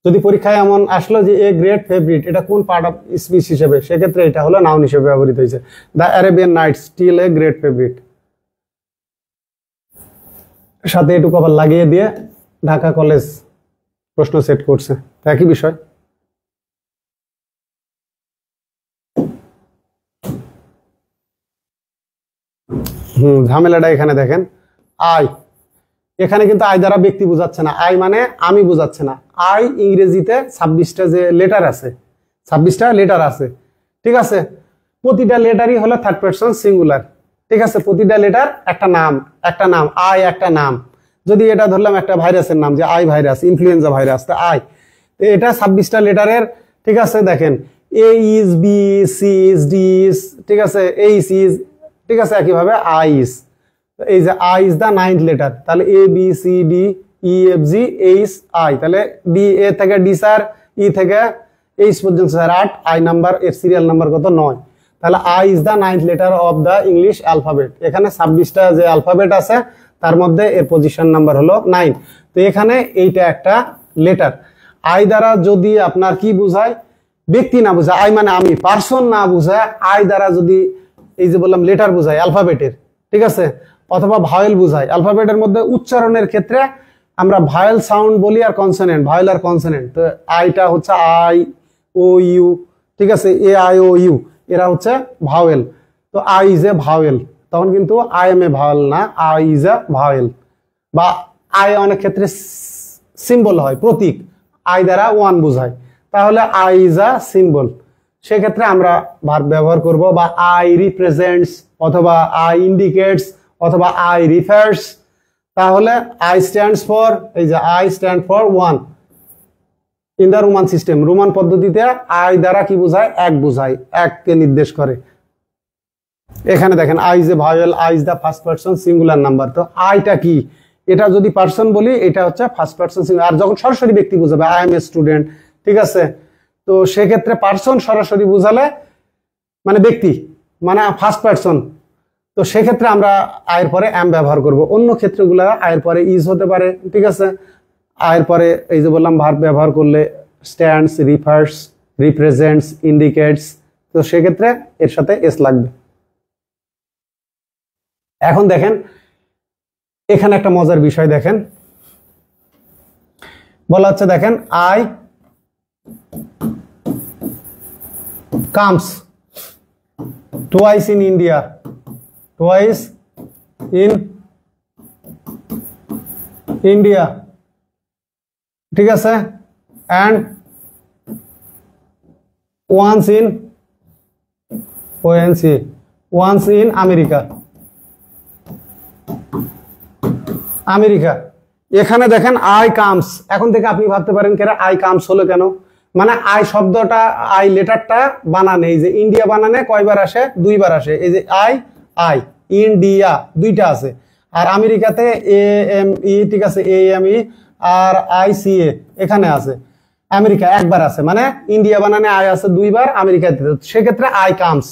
যদি পরীক্ষায় এমন আসলো যে এ গ্রেট ফেভারিট, এটা কোন পার্ট অফ স্পিচ হিসেবে, সেক্ষেত্রে এটা হলো নাউন হিসেবে ব্যবহৃত হয়েছে। The Arabian Nights still a great favourite, সাথে এটুকু আবার লাগিয়ে দিয়ে ঢাকা কলেজ প্রশ্ন সেট করছে, একই বিষয়। ঝামেলাটা এখানে দেখেন, আই, এখানে কিন্তু আই দ্বারা ব্যক্তি বোঝাচ্ছে না, আই মানে আমি বোঝাচ্ছে না। আই ইংরেজিতে 26টা যে লেটার আছে, 26টা লেটার আছে, ঠিক আছে, প্রতিটা লেটারই হলো থার্ড পারসন সিঙ্গুলার, ঠিক আছে, প্রতিটা লেটার একটা নাম, একটা নাম, আই একটা নাম। যদি এটা ধরলাম একটা ভাইরাসের নাম, যে আই ভাইরাস, ইনফ্লুয়েঞ্জা ভাইরাস, তো আই, তো এটা 26টা লেটারের, ঠিক আছে। দেখেন A is, B, C is, D is, ঠিক আছে, এইচ ইজ, ঠিক আছে, একইভাবে আই ইজ। এই যে I is the 9th letter, তাহলে A B C D E F G H I, তাহলে ডি, এ থেকে ডি স্যার, ই থেকে এইচ পর্যন্ত স্যার 8, আই নাম্বার, এর সিরিয়াল নাম্বার কত 9, তাহলে I is the 9th letter of the English alphabet. এখানে 26টা যে অ্যালফাবেট আছে তার মধ্যে এর পজিশন নাম্বার হলো 9। তো এখানে এইটা একটা লেটার। আই দ্বারা যদি আপনার কি বোঝায়, ব্যক্তি না বোঝায়, আই মানে আমি, পার্সন না বোঝায়, আই দ্বারা যদি এই যে বললাম লেটার বোঝায় অ্যালফাবেটের, ঠিক আছে, অথবা ভাওয়েল বোঝায়। অ্যালফাবেটের মধ্যে উচ্চারণের ক্ষেত্রে আমরা ভাওয়েল সাউন্ড বলি আর কনসোনেন্ট, ভাওয়েল আর কনসোনেন্ট। তো আইটা হচ্ছে আই ও ইউ, ঠিক আছে, এ আই ও ইউ, এরা হচ্ছে ভাওয়েল। তো আই ইজ এ ভাওয়েল, তখন কিন্তু আই এম এ ভাওয়েল না, আই ইজ এ ভাওয়েল। বা আই অনেক ক্ষেত্রে সিম্বল হয়, প্রতীক, আই দ্বারা ওয়ান বোঝায়, তাহলে আই ইজ আ সিম্বল, সেক্ষেত্রে আমরা ভার্ব ব্যবহার করব, বা আই রিপ্রেজেন্টস অথবা আই ইন্ডিকেটস অথবা আই রিফার্স। তাহলে আই স্ট্যান্ডস ফর, এই যে I stand for one in the Roman system. Roman পদ্ধতিতে আই দ্বারা কি বোঝায়? এক বোঝায়, এককে নির্দেশ করে। এখানে দেখেন I is A vowel, I is the first person singular number. তো আইটা কি? এটা যদি পারসন বলি এটা হচ্ছে ফার্স্ট পারসন সিঙ্গুলার। আর যখন সরাসরি ব্যক্তি বোঝাবে আই এম এ স্টুডেন্ট, ঠিক আছে, তো সেক্ষেত্রে পারসন সরাসরি বোঝালে মানে ব্যক্তি, মানে ফার্স্ট পারসন, তো সেক্ষেত্রে আমরা আয়ের পরে এম ব্যবহার করব। অন্য ক্ষেত্রগুলো আয়ের পরে ইজ হতে পারে, ঠিক আছে। আয়ের পরে এই যে বললাম ভার্ব ব্যবহার করলে স্ট্যান্ডস, রিফার্স, রিপ্রেজেন্টস, ইন্ডিকেটস, তো সেক্ষেত্রে এর সাথে এস লাগবে। এখন দেখেন এখানে একটা মজার বিষয় দেখেন, বলা হচ্ছে দেখেন I comes twice in India, twice in India, ঠিক আছে, and once in ONC, once in America, America. এখানে দেখেন আই কামস, এখন থেকে আপনি ভাবতে পারেন কেন আই কামস হলো কেন? মানে আই শব্দটা, আই লেটারটা বানানে, এই যে ইন্ডিয়া বানানে কয়বার আসে? দুইবার আসে। এই যে আই, আই, ইন্ডিয়া দুইটা আছে। আর আমেরিকাতে এ এম ই, ঠিক আছে, A M E R I C A এখানে আছে। আমেরিকা একবার আছে, মানে ইন্ডিয়া বানানে আই আছে দুইবার, আমেরিকাতে। সেক্ষেত্রে I comes,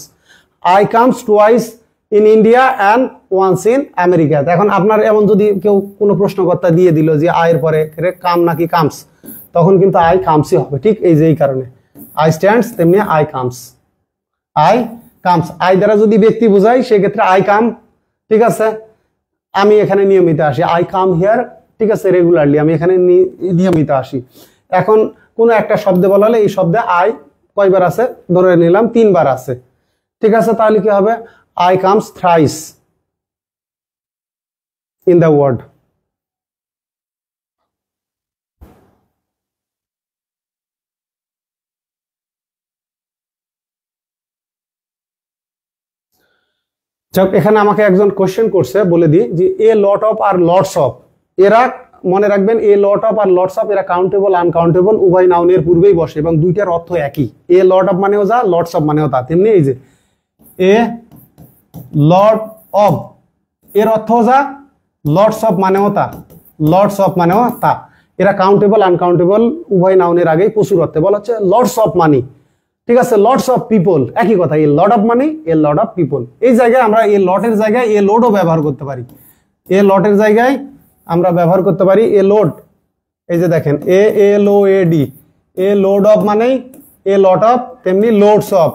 I comes twice in India and once in America. এখন আপনার এমন যদি কেউ কোনো প্রশ্নকর্তা দিয়ে দিল যে আয়ের পরে কাম নাকি কামস, তখন কিন্তু আই কামসই হবে, ঠিক এই যে এই কারণে আই স্ট্যান্ডস, তেমনি I comes, I comes. I দ্বারা যদি ব্যক্তি বোঝাই সেক্ষেত্রে আই কাম, ঠিক আছে, আমি এখানে নিয়মিত আসি, আই কাম হিয়ার, ঠিক আছে, রেগুলারলি, আমি এখানে নিয়মিত আসি। এখন কোনো একটা শব্দে বলা হলে এই শব্দে আই কয়বার আছে? ধরে নিলাম তিনবার আছে, ঠিক আছে, তাহলে কি হবে? I comes thrice in the word. এখানে আমাকে একজন কোশ্চেন করছে, বলে দিই যে এ লট অফ আর লটস অফ, এরা মনে রাখবেন এ লট অফ আর লটস অফ এরা কাউন্টেবল আনকাউন্টেবল উভয় নাউনের পূর্বেই বসে এবং দুইটার অর্থ একই। এ লট অফ মানেও যা, লটস অফ মানেও তা। তেমনি এই যে এ লট অফ এর অর্থ যা, লটস অফ মানেও তা, লটস অফ মানেও তা। এরা কাউন্টেবল আনকাউন্টেবল উভয় নাউনের আগেই প্রচুর অর্থে বলা হচ্ছে লটস অফ মানি, ঠিক আছে, লটস অফ পিপল একই কথা। A lot of money, a lot of people. এই জায়গায় আমরা এ লটের জায়গায় এ লোডও ব্যবহার করতে পারি। এ লটের জায়গায় আমরা ব্যবহার করতে পারি এ লোড। এই যে দেখেন A L O A D, a load of মানেই এ লট অফ, তেমনি লোডস অফ,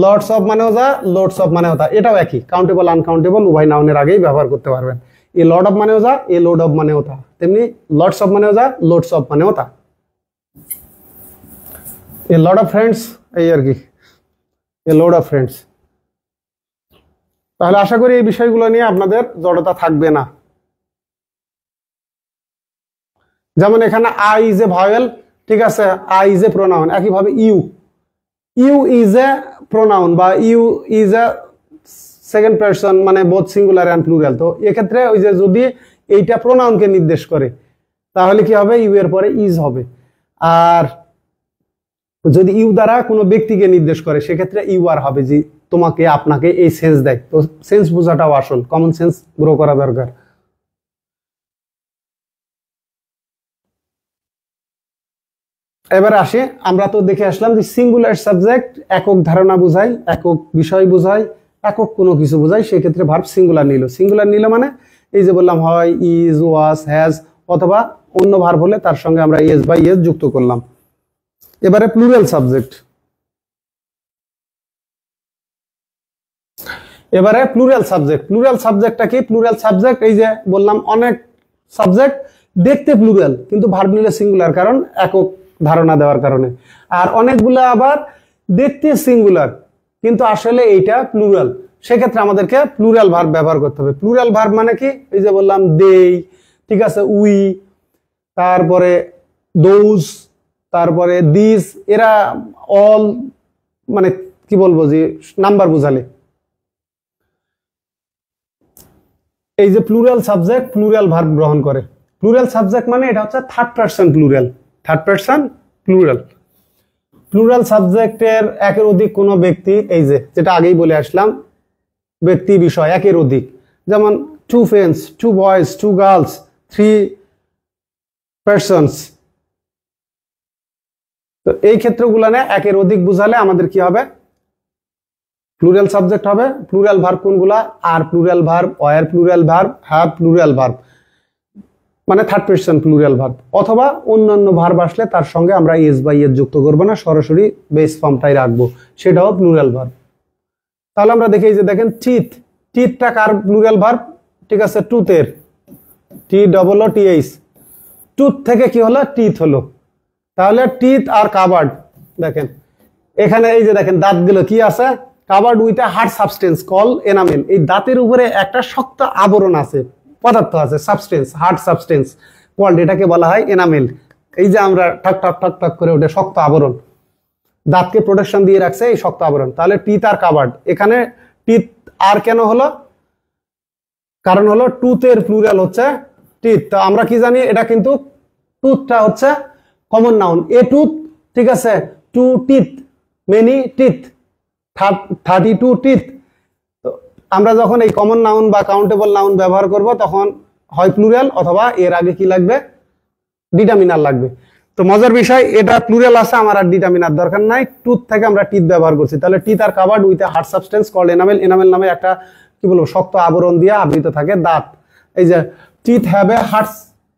লটস অফ মানেও যা, লোডস অফ মানেও তা। এটাও একই, কাউন্টেবল আনকাউন্টেবল উভয় নাউনের আগেই ব্যবহার করতে পারবেন। এ লট অফ মানেও যা, এ লোড অফ মানেও তা, তেমনি লটস অফ মানেও যা, লোডস অফ মানেও তা। এ লট অফ ফ্রেন্ডস, এই আর কি, এ লোড অফ ফ্রেন্ডস। তাহলে আশা করি এই বিষয়গুলো নিয়ে আপনাদের জড়তা থাকবে না। যেমন এখানে আই ইজ এ ভাওয়েল, ঠিক আছে, আই ইজ এ প্রোনাউন। একইভাবে you, you is a pronoun বা you is a second person, মানে বোথ সিঙ্গুলার অ্যান্ড প্লুরাল। তো এক্ষেত্রে ওই যে যদি এইটা প্রোনাউনকে নির্দেশ করে তাহলে কি হবে? ইউ এর পরে ইজ হবে। আর যদি ইউ দ্বারা কোনো ব্যক্তিকে নির্দেশ করে সেক্ষেত্রে ইউ আর হবে, যে তোমাকে, আপনাকে, এই সেন্স দেয়। তো সেন্স বোঝাটাও আসল, কমন সেন্স গ্রো করা দরকার। এবারে আসি, আমরা তো দেখে আসলাম যে সিঙ্গুলার সাবজেক্ট একক ধারণা বোঝায়, একক বিষয় বোঝায়, একক কোনো কিছু বোঝায়, সেক্ষেত্রে ভার্ব সিঙ্গুলার নিল। সিঙ্গুলার নিল মানে এই যে বললাম হয়, ইজ, ওয়াজ, হ্যাজ, অথবা অন্য ভার্ব হলে তার সঙ্গে আমরা এস বা ইয়েস যুক্ত করলাম। এবারে প্লুরাল সাবজেক্ট, এবারে প্লুরাল সাবজেক্ট। প্লুরাল সাবজেক্টটা কি? প্লুরাল সাবজেক্ট এই যে বললাম অনেক সাবজেক্ট দেখতে প্লুরাল, কিন্তু ভার্ব নিলে সিঙ্গুলার, কারণ একক ধারণা দেওয়ার কারণে। আর অনেকগুলো আবার দেখতে সিঙ্গুলার কিন্তু আসলে এইটা প্লুরাল, সেক্ষেত্রে আমাদেরকে প্লুরাল ভার্ব ব্যবহার করতে হবে। প্লুরাল ভার্ব মানে কি? এই যে বললাম দেই, ঠিক আছে, উই, তারপরে দোজ, তারপরে দিস, এরা অল, মানে কি বলবো যে নাম্বার বুঝালে। এই যে প্লুরাল সাবজেক্ট প্লুরাল ভার্ব গ্রহণ করে। প্লুরাল সাবজেক্ট মানে এটা হচ্ছে third person plural, third person plural. Plural সাবজেক্টের একের অধিক কোনো ব্যক্তি, এই যে যেটা আগেই বলে আসলাম, ব্যক্তি বিষয় একের অধিক, যেমন two friends, two boys, two girls, three persons. তো এই ক্ষেত্রগুলো না একের অধিক বুঝালে আমাদের কি হবে, প্লুরাল সাবজেক্ট হবে। প্লুরাল ভার্ব কোনগুলা, are plural verb, were plural verb, have plural verb, মানে থার্ড পারসন প্লুরাল ভার্ব। অথবা অন্যান্য ভার্ব আসলে তার সঙ্গে আমরা এস বা ইয়েস যুক্ত করবো না, সরাসরি বেস ফর্মটাই রাখবো, সেটাও প্লুরাল ভার্ব। তাহলে আমরা দেখি যে দেখেন টিথ, টিথটা কার প্লুরাল ভার্ব, ঠিক আছে, টুথের, T double O T H, tooth থেকে কি হলো, টিথ হলো। তাহলে টিথ আর কাভার্ড, দেখেন এখানে এই যে দেখেন দাঁতগুলো কি আছে, covered with a hard substance call enamel. এই দাঁতের উপরে একটা শক্ত আবরণ আছে, পদার্থ আছে, সাবস্টেন্স, হার্ড সাবস্টেন্স কল্ড, এটাকে বলা হয় এনামেল। এই যে আমরা ঠক ঠক ঠক ঠক করে ওঠে শক্ত আবরণ, দাঁতকে প্রোটেকশন দিয়ে রাখছে এই শক্ত আবরণ। তাহলে টিথ আর কাভার্ড, এখানে টিথ আর কেন হলো, কারণ হলো টুথের প্লুরাল হচ্ছে টিথ। তো আমরা কি জানি, এটা কিন্তু টুথটা হচ্ছে কমন নাউন, এ টুথ, ঠিক আছে, two teeth, many teeth, 32 teeth. তো আমরা যখন এই কমন নাউন বা কাউন্টেবল নাউন ব্যবহার করব তখন হয় প্লুরাল অথবা এর আগে কি লাগবে, ডিটারমিনার লাগবে। তো মজার বিষয়, এটা প্লুরাল আছে, আমার আর ডিটারমিনার দরকার নাই, টুথ থেকে আমরা টিথ ব্যবহার করছি। তাহলে teeth are covered with a hard substance called enamel, enamel নামে একটা কি বলবো শক্ত আবরণ দিয়ে আবৃত থাকে দাঁত। এই যে teeth have a hard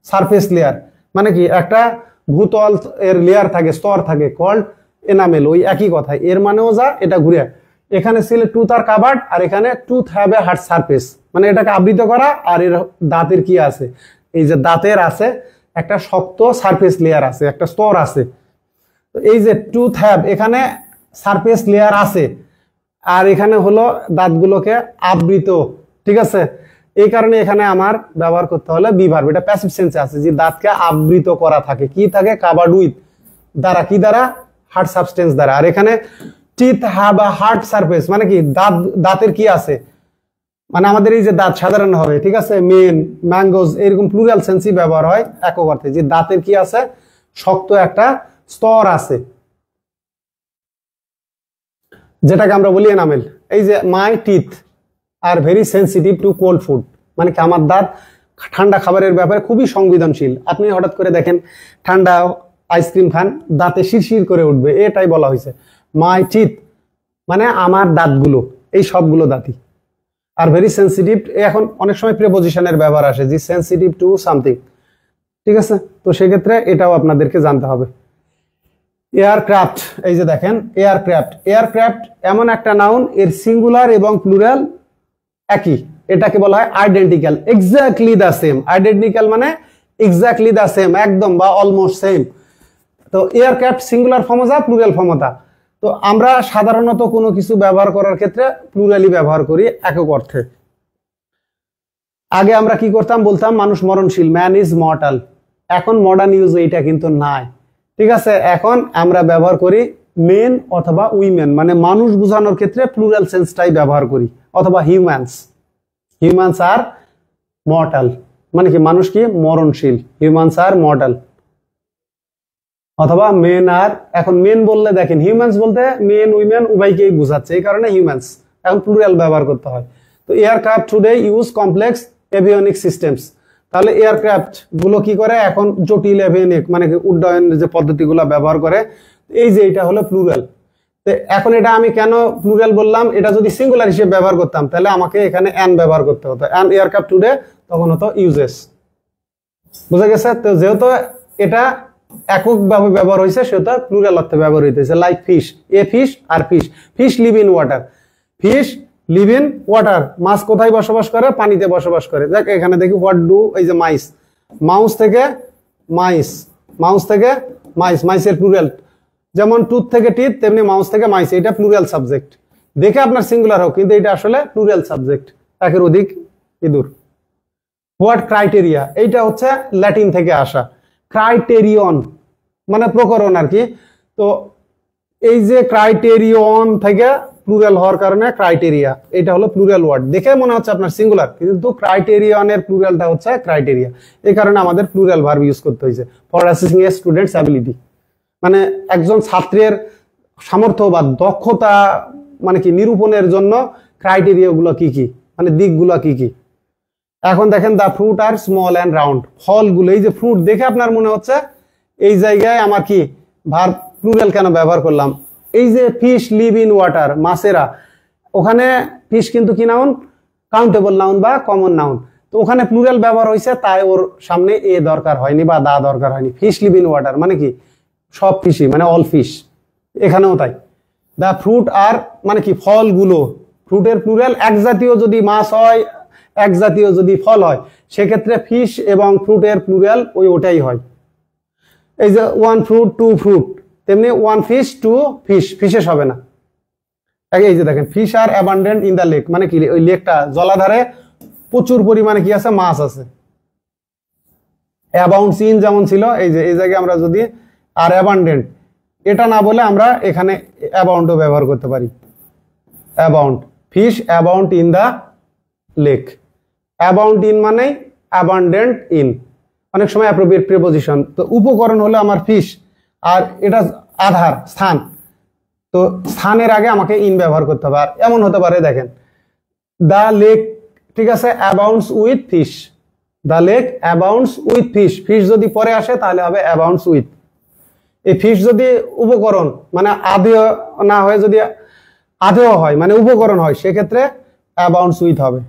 surface layer, মানে কি একটা ভূতল এর লেয়ার থাকে, স্তর থাকে, কল্ড এনামেল, ওই একই কথাই, এর মানেও যা, এটা ঘুরে। এখানে ছিল টুথ আর কাভার্ড, আর এখানে tooth have a hard surface, মানে এটাকে আবৃত করা, আর এর দাঁতের কি আছে, এই যে দাঁতের আছে একটা শক্ত সারফেস লেয়ার আছে, একটা স্তর আছে। তো এই যে টুথ হ্যাভ, এখানে সারফেস লেয়ার আছে, আর এখানে হলো দাঁতগুলোকে আবৃত, ঠিক আছে। এই কারণে এখানে আমার ব্যবহার করতে হলে বি ভার্ব, এটা প্যাসিভ সেন্সে আছে, যে দাঁতকে আবৃত করা থাকে, কি থাকে, কাভার্ড উইথ দ্বারা, কি দ্বারা, হার্ড সাবস্টেন্স দ্বারা। আর এখানে teeth have a hard surface, মানে কি দাঁতের কি আছে, মানে আমাদের এই যে দাঁত সাধারণ হবে, ঠিক আছে, মেন, ম্যাঙ্গোজ, এরকম প্লুরাল সেন্সই ব্যবহার হয় একক অর্থে, যে দাঁতের কি আছে, শক্ত একটা স্তর আছে, যেটাকে আমরা বলি এনামেল। এই যে my teeth are very sensitive two cold food, মানে কি আমার দাঁত ঠান্ডা খাবারের ব্যাপারে খুবই সংবেদনশীল। আপনি হঠাৎ করে দেখেন ঠান্ডা আইসক্রিম খান, দাঁতে শিরশির করে উঠবে, এটাই বলা হয়েছে মাই টিথ, মানে আমার দাঁতগুলো, এই সবগুলো দাঁতই। আর ভেরি সেন্সিটিভ, এখন অনেক সময় প্রিপোজিশনের ব্যবহার আসে, যে সেন্সিটিভ টু সামথিং, ঠিক আছে। তো সেক্ষেত্রে এটাও আপনাদেরকে জানতে হবে। এয়ারক্রাফট, এই যে দেখেন এয়ারক্রাফট, এয়ারক্রাফট এমন একটা নাউন, এর সিঙ্গুলার এবং প্লুরাল একই, এটাকে বলা হয় identical, exactly the same. Identical মানে এক্স্যাক্টলি দ্য সেম, একদম বা অলমোস্ট সেম। তো এয়ারক্রাফট সিঙ্গুলার ফর্মতা, প্লুরাল ফর্মতা। তো আমরা সাধারণত কোনো কিছু ব্যবহার করার ক্ষেত্রে প্লুরালি ব্যবহার করি একক অর্থে। আগে আমরা কি করতাম, বলতাম মানুষ মরণশীল, ম্যান ইজ মর্টাল। এখন মডার্ন ইউজ এইটা কিন্তু নাই, ঠিক আছে। এখন আমরা ব্যবহার করি মেন অথবা উইমেন, মানে মানুষ বোঝানোর ক্ষেত্রে প্লুরাল সেন্সটাই ব্যবহার করি, অথবা হিউম্যানস, হিউম্যানস আর মর্টাল, মানে কি মানুষ কি মরণশীল, হিউম্যানস আর মর্টাল। অথবা মেন আর, এখন মেন বললে দেখেন হিউম্যানস বলতে মেন উইমেন উভয়কেই বোঝাচ্ছে, এই কারণে হিউম্যানস, এখন প্লুরাল ব্যবহার করতে হয়। তো aircraft today use complex avionic systems, তাহলে এয়ারক্রাফট গুলো কি করে, এখন জটিল এভিওনিক মানে উড্ডয়নের যে পদ্ধতিগুলো ব্যবহার করে, এই যে এটা হলো প্লুরাল। তো এখন এটা আমি কেন প্লুরাল বললাম, এটা যদি সিঙ্গুলার হিসেবে ব্যবহার করতাম তাহলে আমাকে এখানে অ্যান ব্যবহার করতে হতো, অ্যান এয়ারক্রাফট টুডে, তখন হতো ইউজেস, বুঝা গেছে। তো যেহেতু এটা এককভাবে ব্যবহার হয়েছে, সেটা প্লুরাল অর্থে ব্যবহার হইতেছে, লাইক ফিশ, এ ফিশ আর fish, fish live in water, fish live in water, মাছ কোথায় বসবাস করে, পানিতে বসবাস করে। দেখ এখানে দেখি হোয়াট ডু, এই যে মাইস, মাউস থেকে মাইস, মাউস থেকে মাইস, মাইসের প্লুরাল, যেমন টুথ থেকে টিথ, তেমনি মাউস থেকে মাইস, এটা প্লুরাল সাবজেক্ট। দেখে আপনার সিঙ্গুলার হোক, কিন্তু এটা আসলে প্লুরাল সাবজেক্ট, একের অধিক ইঁদুর। হোয়াট ক্রাইটেরিয়া, এইটা হচ্ছে ল্যাটিন থেকে আসা, ক্রাইটেরিয়ন, মানে প্রকরণ আর কি। তো এই যে ক্রাইটেরিয়ন থেকে প্লুরাল হওয়ার কারণে ক্রাইটেরিয়া, এটা হলো প্লুরাল ওয়ার্ড। দেখে মনে হচ্ছে আপনার সিঙ্গুলার, কিন্তু ক্রাইটেরিয়নের প্লুরালটা হচ্ছে ক্রাইটেরিয়া। এই কারণে আমাদের প্লুরাল ভার্ব ইউজ করতে হয়েছে for assessing A students ability. মানে একজন ছাত্রের সামর্থ্য বা দক্ষতা মানে কি নিরূপণের জন্য ক্রাইটেরিয়া গুলো কি কি, মানে দিকগুলো কি কি। এখন দেখেন the fruit are small and round, ফলগুলো, এই যে ফ্রুট দেখে আপনার মনে হচ্ছে এই জায়গায় আমার কি ভার্ব প্লুরাল কেন ব্যবহার করলাম। এই যে ফিশ লিভ ইন ওয়াটার, মাছেরা, ওখানে ফিশ কিন্তু কি নাউন, কাউন্টেবল নাউন বা কমন নাউন। তো ওখানে প্লুরাল ব্যবহার হয়েছে, তাই ওর সামনে এ দরকার হয়নি বা দা দরকার হয়নি। ফিশ লিভ ইন ওয়াটার মানে কি সব ফিশই, মানে অল ফিশ, এখানেও তাই। দা ফ্রুট আর মানে কি ফলগুলো, ফ্রুটের প্লুরাল এক জাতীয় যদি মাছ হয়, এক জাতীয় যদি ফল হয়, সেক্ষেত্রে ফিশ এবং ফ্রুটের প্লুরাল ওটাই হয়। এই যে ওয়ান ফ্রুট টু ফ্রুট, তেমনি one fish two fish, fishes হবে না। এই যে দেখেন fish are abundant in the lake, মানে কি ওই লেকটা জলাধারে প্রচুর পরিমাণে কি আছে, মাছ আছে। অ্যাবাউন্ডস ইন যেমন ছিল, এই যে এই জায়গায় আমরা যদি আর অ্যাবান্ডেন্ট এটা না বলে আমরা এখানে অ্যাবাউন্ডও ব্যবহার করতে পারি। Abound, fish abound in the lake. Abound in মানে অ্যাবান্ডেন্ট ইন, অনেক সময় অ্যাপ্রোপ্রিয়েট প্রিপোজিশন। তো উপকরণ হলো আমার ফিশ, আর এটা আধার স্থান, তো স্থানের আগে আমাকে ইন ব্যবহার করতে হবে। আর এমন হতে পারে দেখেন দা লেক, ঠিক আছে, abounds with fish, the lake abounds with fish, fish যদি পরে আসে তাহলে হবে অ্যাবাউন্ডস উইথ। এই ফিশ যদি উপকরণ মানে আধেয় না হয়ে যদি আধেয় হয় মানে উপকরণ হয়, সেক্ষেত্রে অ্যাবাউন্ডস উইথ হবে।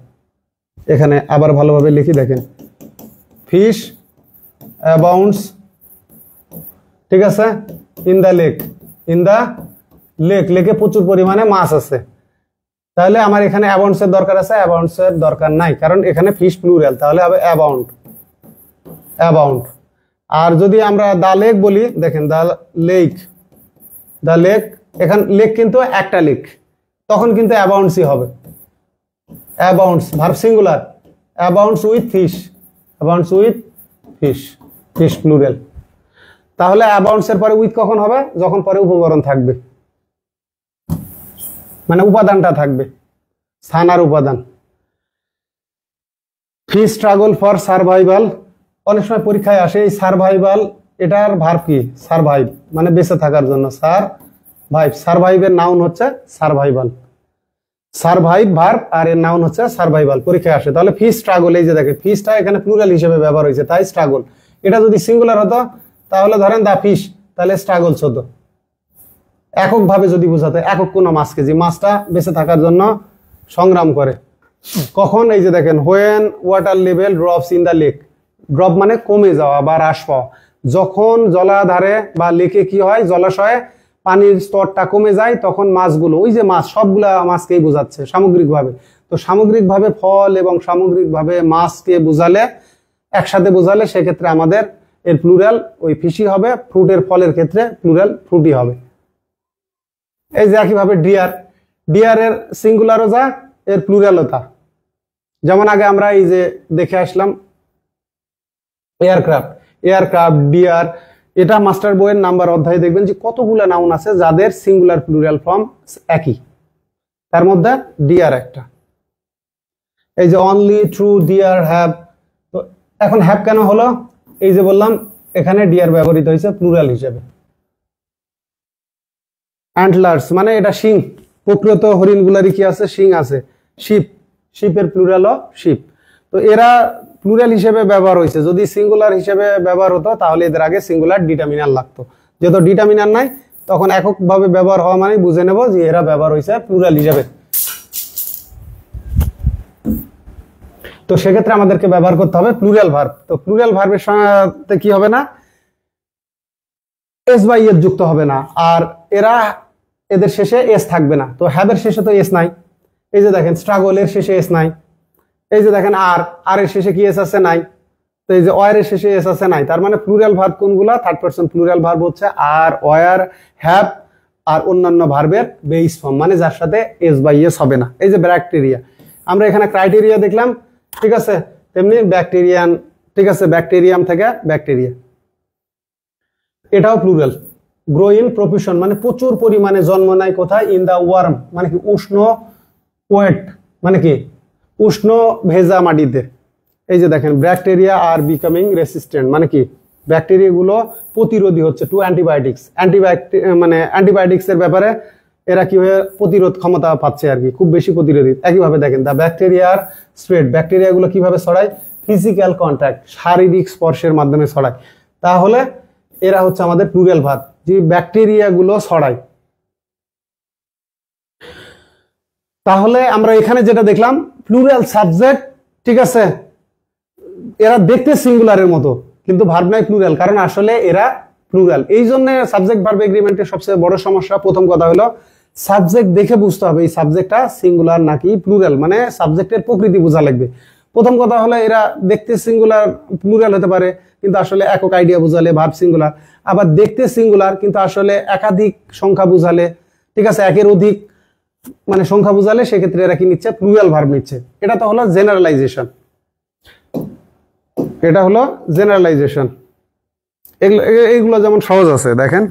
এখানে আবার ভালোভাবে লিখি দেখেন, ফিশ অ্যাবাউন্ডস, ঠিক আছে, in the lake, in the lake, লেকে প্রচুর পরিমাণে মাছ আছে। তাহলে আমার এখানে অ্যাবাউন্ডস এর দরকার আছে, অ্যাবাউন্ডস এর দরকার নাই, কারণ এখানে ফিশ প্লুরাল, তাহলে হবে অ্যাবাউন্ড, অ্যাবাউন্ড। আর যদি আমরা দা লেক বলি, দেখেন দা লেক, দা লেক, এখানে লেক কিন্তু একটা লেক, তখন কিন্তু অ্যাবাউন্ডসই হবে। Abounds verb singular, abounds with fish, abounds with fish, fish plural. তাহলে অ্যাবাউন্ডস এর পরে উইথ কখন হবে, যখন পরে উপকরণ থাকবে, মানে উপাদানটা থাকবে, স্থান আর উপাদান। ফিশ স্ট্রাগল ফর সার্ভাইভাল, অনেক সময় পরীক্ষায় আসে এই সার্ভাইভাল, এটার ভার্ব কি, সার্ভাইভ, মানে বেঁচে থাকার জন্য, সার্ভাইভ, সার্ভাইভের নাউন হচ্ছে সার্ভাইভাল, সার্ভাইভ ভার্ব আর এর নাউন হচ্ছে সার্ভাইভাল, পরীক্ষায় আসে। তাহলে ফিশ স্ট্রাগল, এই যে দেখেন ফিশটা এখানে প্লুরাল হিসেবে ব্যবহার হয়েছে, তাই স্ট্রাগল। এটা যদি সিঙ্গুলার হতো তাহলে ধরেন দা ফিশ, তাহলে স্ট্রাগলস হতো। এককভাবে যদি বোঝাতে, একক কোনো মাছকে, যে মাছটা বেঁচে থাকার জন্য সংগ্রাম করে। কখন, এই যে দেখেন when water level drops in the lake, drop মানে কমে যাওয়া বা হ্রাস পাওয়া। যখন জলাধারে বা লেকে কি হয়, জলাশয়ে পানির স্তরটা কমে যায়, তখন মাছগুলো, ওই যে মাছ, সবগুলা মাছকেই বোঝাচ্ছে সামগ্রিকভাবে। তো সামগ্রিকভাবে ফল এবং সামগ্রিকভাবে মাছকে বোঝালে, একসাথে বোঝালে, সেক্ষেত্রে আমাদের এর প্লুরাল ওই ফিশি হবে, ফ্রুটের ফলের ক্ষেত্রে প্লুরাল ফ্রুটি হবে। এই যে একইভাবে ডিয়ার, ডিয়ারের সিঙ্গুলারও যা, এর প্লুরালও তা। যেমন আগে আমরা এই যে দেখে আসলাম এয়ারক্রাফট, এয়ারক্রাফট, ডিয়ার, এটা মাস্টার বইয়ের নাম্বার অধ্যায়ে দেখবেন যে কতগুলো নাউন আছে যাদের সিঙ্গুলার প্লুরাল ফর্ম একই, তার মধ্যে ডিয়ার একটা। এই যে অনলি ট্রু ডিয়ার হ্যাভ, তো এখন হ্যাভ কেন হলো, এই যে বললাম এখানে ডিয়ার ব্যবহৃত হয়েছে প্লুরাল হিসেবে। অ্যান্টলার্স মানে এটা শিং, প্রকৃত হরিণগুলারই কি আছে, শিং আছে। শিপ, শিপের প্লুরালও শিপ। তো এরা প্লুরাল হিসেবে ব্যবহার হয়েছে, যদি সিঙ্গুলার হিসেবে ব্যবহার হতো তাহলে এদের আগে সিঙ্গুলার ডিটারমিনার লাগতো। যেহেতু ডিটারমিনার নাই, তখন এককভাবে ব্যবহার হওয়া মানে বুঝে নেব যে এরা ব্যবহার হয়েছে প্লুরাল হিসেবে। তো সেক্ষেত্রে আমাদেরকে ব্যবহার করতে হবে প্লুরাল ভার্ব। তো প্লুরাল ভার্বের সাথে কি হবে না, এস বা ইয়েস যুক্ত হবে না, আর এরা এদের শেষে এস থাকবে না। তো হ্যাবের শেষে তো এস নাই, এই যে দেখেন স্ট্রাগলের শেষে এস নাই, এই যে দেখেন আর এর শেষে কি এস আছে, নাই। তো এই যে ওয়ার এর শেষে এস আছে, নাই। তার মানে প্লুরাল ভার্ব কোনগুলা, থার্ড পারসন প্লুরাল ভার্ব হচ্ছে আর, ওয়ার, হ্যাভ আর অন্যান্য ভার্বের বেস ফর্ম, মানে যার সাথে এস বা ইয়েস হবে না। এই যে ব্যাকটেরিয়া, আমরা এখানে ক্রাইটেরিয়া দেখলাম, ঠিক আছে, তেমনি ব্যাকটেরিয়ান, ঠিক আছে, ব্যাকটেরিয়াম থেকে ব্যাকটেরিয়া। এটাও প্লুরাল। গ্রো ইন প্রফিউশন মানে প্রচুর পরিমাণে জন্ম নেয় কোথায়? ইন দা ওয়ার্ম মানে কি উষ্ণ, ওয়েট মানে কি উষ্ণ ভেজা মাটিতে। এই যে দেখেন ব্যাকটেরিয়া আর বিকামিং রেসিস্ট্যান্ট মানে কি ব্যাকটেরিয়াগুলো প্রতিরোধী হচ্ছে টু অ্যান্টিবায়োটিক্স। মানে অ্যান্টিবায়োটিক্স এর ব্যাপারে এরা কি হয়ে প্রতিরোধ ক্ষমতা পাচ্ছে আর কি, খুব বেশি প্রতিরোধী। একইভাবে দেখেন দা ব্যাকটেরিয়ার স্প্রেড, ব্যাকটেরিয়াগুলো কিভাবে ছড়ায়? ফিজিক্যাল কন্ট্যাক্ট, শারীরিক স্পর্শের মাধ্যমে ছড়ায়। তাহলে এরা হচ্ছে আমাদের প্লুরাল ভার্ব, যে ব্যাকটেরিয়াগুলো ছড়ায়। তাহলে আমরা এখানে যেটা দেখলাম প্লুরাল সাবজেক্ট, ঠিক আছে, এরা দেখতে সিঙ্গুলারের মতো কিন্তু ভার্ব নাই প্লুরাল, কারণ আসলে এরা প্লুরাল। এই জন্য সাবজেক্ট ভার্ব এগ্রিমেন্টের সবচেয়ে বড় সমস্যা, প্রথম কথা হলো সাবজেক্ট দেখে বুঝতে হবে এই সাবজেক্টটা সিঙ্গুলার নাকি প্লুরাল, মানে সাবজেক্টের প্রকৃতি বোঝা লাগবে। প্রথম কথা হলো এরা দেখতে সিঙ্গুলার প্লুরাল হতে পারে কিন্তু আসলে একক আইডিয়া বোঝালে ভার্ব সিঙ্গুলার, আবার দেখতে সিঙ্গুলার কিন্তু আসলে একাধিক সংখ্যা বোঝালে, ঠিক আছে, একের অধিক মানে সংখ্যা বোঝালে সেক্ষেত্রে এরা কি নিচ্ছে? প্লুরাল ভার্ব নিচ্ছে। এটা তো হলো জেনারেলাইজেশন, এটা হলো জেনারেলাইজেশন। এগুলো যেমন সহজ আছে দেখেন,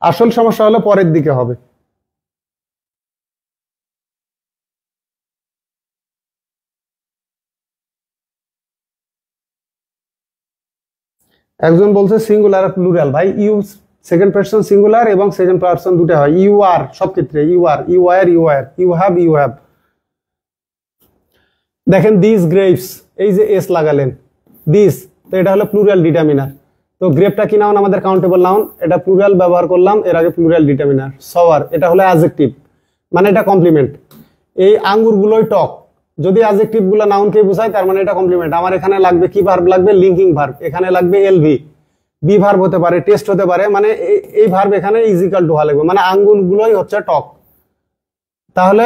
আসল সমস্যা হলো পরের দিকে হবে। একজন বলছে সিঙ্গুলার প্লুরাল, ভাই ইউ সেকেন্ড পারসন সিঙ্গুলার এবং সেকেন্ড পারসন দুটো হয়, ইউ আর সব ক্ষেত্রে, you are, you are, you are, you have, you have. দেখেন দিস গ্রেপস, এই যে এস লাগালেন দিস, তো এটা হলো প্লুরাল ডিটারমিনার। তো গ্রেপটা কি নাউন? আমাদের কাউন্টেবল নাউন, এটা প্লুরাল ব্যবহার করলাম, এর আগে প্লুরাল ডিটারমিনার। সওয়ার এটা হলো অ্যাডজেক্টিভ মানে এটা কমপ্লিমেন্ট। এই আঙ্গুরগুলোই টক, যদি অ্যাডজেক্টিভ গুলো নাউনকে বোঝায় তার মানে এটা কমপ্লিমেন্ট। আমার এখানে লাগবে কি ভার্ব? লাগবে লিঙ্কিং ভার্ব, এখানে লাগবে এলভি। বি ভার্ব হতে পারে, টেস্ট হতে পারে, মানে এই ভার্ব এখানে ইজ ইকুয়াল টু হওয়া লাগবে, মানে আঙ্গুরগুলোই হচ্ছে টক। তাহলে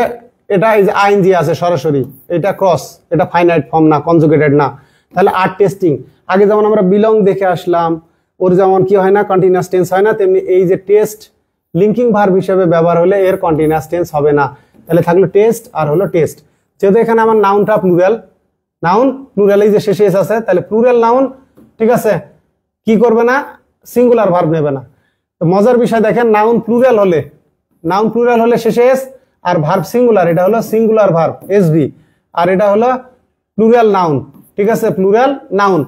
এটা এই যে আইএনজি আছে সরাসরি, এটা ক্রস, এটা ফাইনাইট ফর্ম না, কনজুগেটেড না। তাহলে আর টেস্টিং, আগে যেমন আমরা বিলং দেখে আসলাম, ওর যেমন কি হয় না কন্টিনিউয়াস টেন্স হয় না, তেমনি এই যে টেস্ট লিঙ্কিং ভার্ব হিসেবে ব্যবহার হলে এর কন্টিনিউয়াস টেন্স হবে না। তাহলে থাকলো টেস্ট আর হলো টেস্ট। যেহেতু এখানে আমার নাউনটা প্লুরাল, নাউন প্লুরাল, এই যে শেষে এস আছে, তাহলে প্লুরাল নাউন, ঠিক আছে, কি করবে না? সিঙ্গুলার ভার্ব নেবে না। তো মজার বিষয় দেখেন, নাউন প্লুরাল হলে শেষে এস, আর ভার্ব সিঙ্গুলার, এটা হলো সিঙ্গুলার ভার্ব এসভি, আর এটা হলো প্লুরাল নাউন, ঠিক আছে, প্লুরাল নাউন।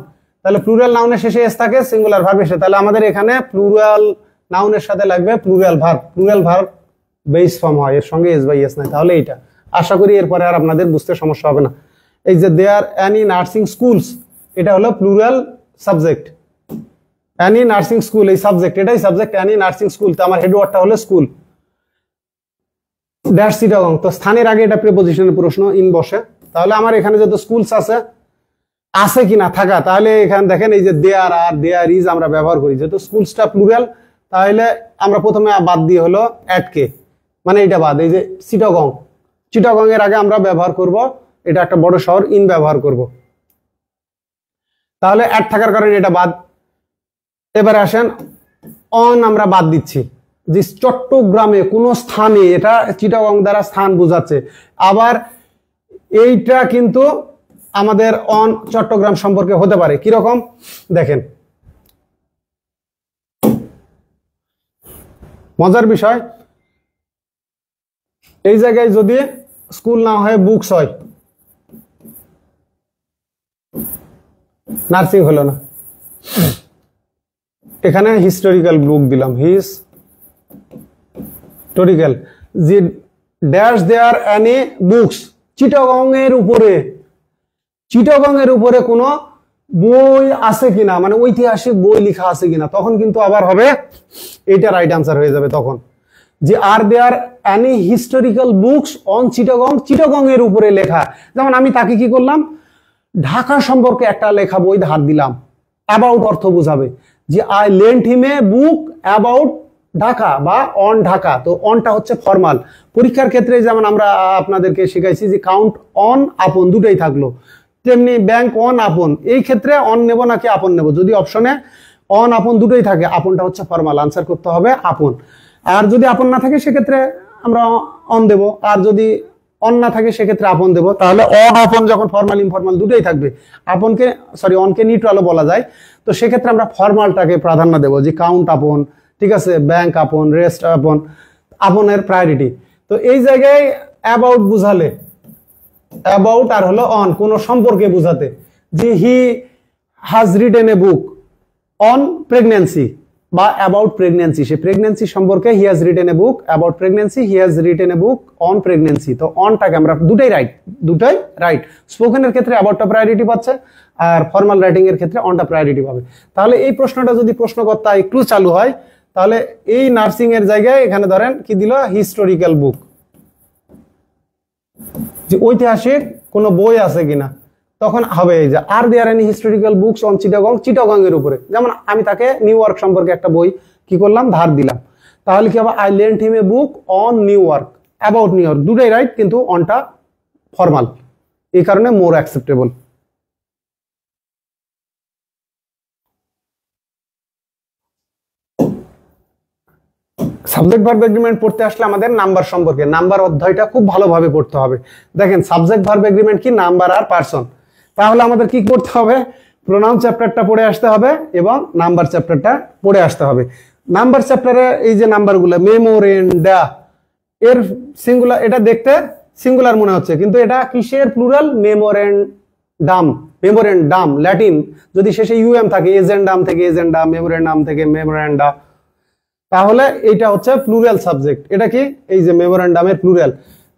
তাহলে প্লুরাল নাউনের শেষে এস থাকে, সিঙ্গুলার ভার্ব এসে, তাহলে আমাদের এখানে প্লুরাল নাউনের সাথে লাগবে প্লুরাল ভার্ব বেস ফর্ম হয়, এর সঙ্গে এস বাই এস নাই। তাহলে এইটা আশা করি এরপরে আর আপনাদের বুঝতে সমস্যা হবে না। এই যে দেয়ার অ্যানি নার্সিং স্কুলস, এটা হলো plural subject, any nursing school এই সাবজেক্ট, এটাই সাবজেক্ট অ্যানি নার্সিং স্কুল, তো আমার হেডওয়ার্ডটা হলো স্কুল। দ্যাটস চিটাগং, তো স্থানের আগে এটা প্রিপোজিশনের প্রশ্ন ইন বসে। তাহলে আমার এখানে যত স্কুলস আছে কি না থাকা, তাহলে এখানে দেখেন এই যে দেয়ার আর দেয়ার ইজ আমরা ব্যবহার করি, যেহেতু স্কুলসটা প্লুরাল, তাহলে আমরা প্রথমে বাদ দিয়ে হলো অ্যাটকে, মানে এটা বাদ। এই যে চিটাগং এর আগে আমরা ব্যবহার করব, এটা একটা বড় শহর, ইন ব্যবহার করব, তাহলে অ্যাট থাকার কারণে এটা বাদ। এবারে আসেন অন আমরা বাদ দিচ্ছি, যে চট্টগ্রামে কোন স্থানে, এটা চিটাগং দ্বারা স্থান বোঝাচ্ছে। আবার এইটা কিন্তু আমাদের অন চট্টগ্রাম সম্পর্কে হতে পারে, কিরকম দেখেন, মজার বিষয়, এই জায়গায় যদি স্কুল না হয় বুকস হয়, নার্সিং হলো না, এখানে হিস্টোরিক্যাল বুক দিলাম, হিস্টোরিক্যাল, যে dash there any books, Chittagong এর উপরে কোনো বই আছে কিনা, মানে ঐতিহাসিক বই লেখা আছে কিনা, তখন কিন্তু আবার হবে এটা রাইট আনসার হয়ে যাবে তখন, যে are there any historical books on Chittagong এর উপরে লেখা। যেমন আমি তাকে কি করলাম, ঢাকা সম্পর্কে একটা লেখা বই ধার দিলাম, অ্যাবাউট অর্থ বোঝাবে, যে I lent him A book about Dhaka বা অন ঢাকা। তো অনটা হচ্ছে ফর্মাল, পরীক্ষার ক্ষেত্রে যেমন আমরা আপনাদেরকে শিখাইছি যে কাউন্ট অন আপন দুটোই থাকলো, তেমনি ব্যাংক অন আপন, এই ক্ষেত্রে অন নেব নাকি আপন নেব, যদি অপশনে অন আপন দুটোই থাকে, আপনটা হচ্ছে ফর্মাল, আনসার করতে হবে আপন। আর যদি আপন না থাকে সেক্ষেত্রে আমরা অন দেব, আর যদি অন না থাকে সেক্ষেত্রে আপন দেব। তাহলে অন আপন যখন ফর্মাল ইনফর্মাল দুটোই থাকবে, আপনকে অনকে নিউট্রালও বলা যায়। তো সেক্ষেত্রে আমরা ফর্মালটাকে প্রাধান্য দেব, যে কাউন্ট আপন, ঠিক আছে, ব্যাংক আপন, রেস্ট আপন, আপনের প্রায়োরিটি। তো এই জায়গায় অ্যাবাউট বুঝালে, অ্যাবাউট আর হলো অন কোন সম্পর্কে বুঝাতে, যে he has written A book on pregnancy বা অ্যাবাউট প্রেগন্যান্সি, সে প্রেগন্যান্সি সম্পর্কে he has written A book, about pregnancy he has written A book on pregnancy. তো অনটাকে আমরা দুটাই রাইট। স্পোকেনের ক্ষেত্রে অ্যাবাউটটা প্রায়োরিটি পাচ্ছে, আর ফর্মাল রাইটিং এর ক্ষেত্রে অনটা প্রায়োরিটি পাবে। তাহলে এই প্রশ্নটা যদি প্রশ্নকর্তা একটু চালু হয়, তাহলে এই নার্সিং এর জায়গায় এখানে ধরেন কি দিল, হিস্টোরিক্যাল বুক, যে ঐতিহাসিক কোন বই আছে কিনা, তখন হবে এই যে are there any historical books on Chittagong এর উপরে। যেমন আমি তাকে নিউ ইয়র্ক সম্পর্কে একটা বই কি করলাম, ধার দিলাম, তাহলে কি হবে, I lent him A book on new York, about new York, দুটাই রাইট, কিন্তু অনটা ফর্মাল, এই কারণে মোর অ্যাকসেপ্টেবল। সাবজেক্ট ভার্ব এগ্রিমেন্ট পড়তে আসলে আমাদের নাম্বার সম্পর্কে, নাম্বার অধ্যায়টা খুব ভালোভাবে পড়তে হবে। দেখেন সাবজেক্ট ভার্ব এগ্রিমেন্ট কি, নাম্বার আর পারসন। তাহলে আমাদের কি করতে হবে, প্রোনাউন চ্যাপ্টারটা পড়ে আসতে হবে এবং নাম্বার চ্যাপ্টারটা পড়ে আসতে হবে। নাম্বার চ্যাপ্টারে এই যে নাম্বারগুলো, মেমোরেন্ডা, এর সিঙ্গুলার, এটা দেখতে সিঙ্গুলার মনে হচ্ছে, কিন্তু এটা কিসের প্লুরাল, মেমোরেন্ডাম, ল্যাটিন, যদি শেষে ইউএম থাকে, এজেন্ডাম থেকে এজেন্ডা, মেমোরেন্ডাম থেকে মেমোরেন্ডা, তাহলে এটা হচ্ছে প্লুরাল সাবজেক্ট। এটা কি, এই যে মেমোরেন্ডামের প্লুরাল।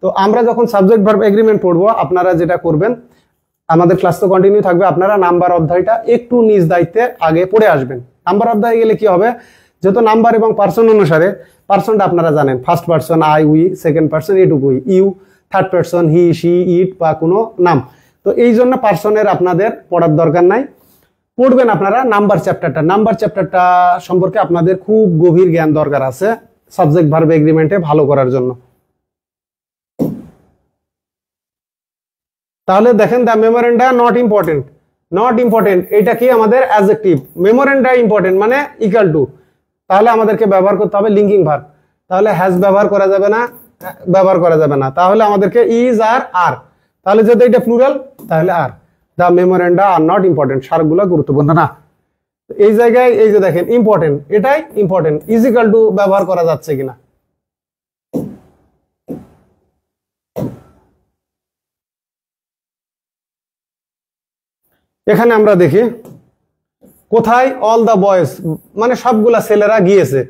তো আমরা যখন সাবজেক্ট ভার্ব এগ্রিমেন্ট পড়বো, আপনারা যেটা করবেন, আমাদের ক্লাস তো কন্টিনিউ থাকবে, আপনারা নাম্বার অধ্যায়টা একটু নিজ দায়িত্বে আগে পড়ে আসবেন। নাম্বার অধ্যায়ে গেলে কি হবে, যেহেতু নাম্বার এবং পার্সন অনুসারে, পার্সনটা আপনারা জানেন, first person I we, second person এটুকুই, you, third person he she it বা কোনো নাম। তো এই জন্য পার্সনের আপনাদের পড়ার দরকার নাই, পড়বেন আপনারা নাম্বার চ্যাপ্টারটা। নাম্বার চ্যাপ্টারটা সম্পর্কে আপনাদের খুব গভীর জ্ঞান দরকার আছে সাবজেক্ট ভার্ব এগ্রিমেন্টে ভালো করার জন্য। তাহলে দেখেন, দ্য মেমোরেন্ডা নট ইম্পর্টেন্ট, এটা কি আমাদের অ্যাডজেক্টিভ, মেমোরেন্ডা ইম্পর্টেন্ট মানে ইকুয়াল টু, তাহলে আমাদেরকে ব্যবহার করতে হবে লিঙ্কিং ভার্ব। তাহলে হ্যাজ ব্যবহার করা যাবে না, তাহলে আমাদেরকে ইজ আর, তাহলে যদি এটা প্লুরাল তাহলে are. The memoranda are not important, সারগুলো গুরুত্বপূর্ণ না। এই জায়গায় এই যে দেখেন ইম্পর্টেন্ট, এটাই ইম্পর্টেন্ট, ইজ ইকুয়াল টু ব্যবহার করা যাচ্ছে কিনা। এখানে আমরা দেখি কোথায় অল দা বয়েজ, মানে সবগুলা ছেলেরা গিয়েছে।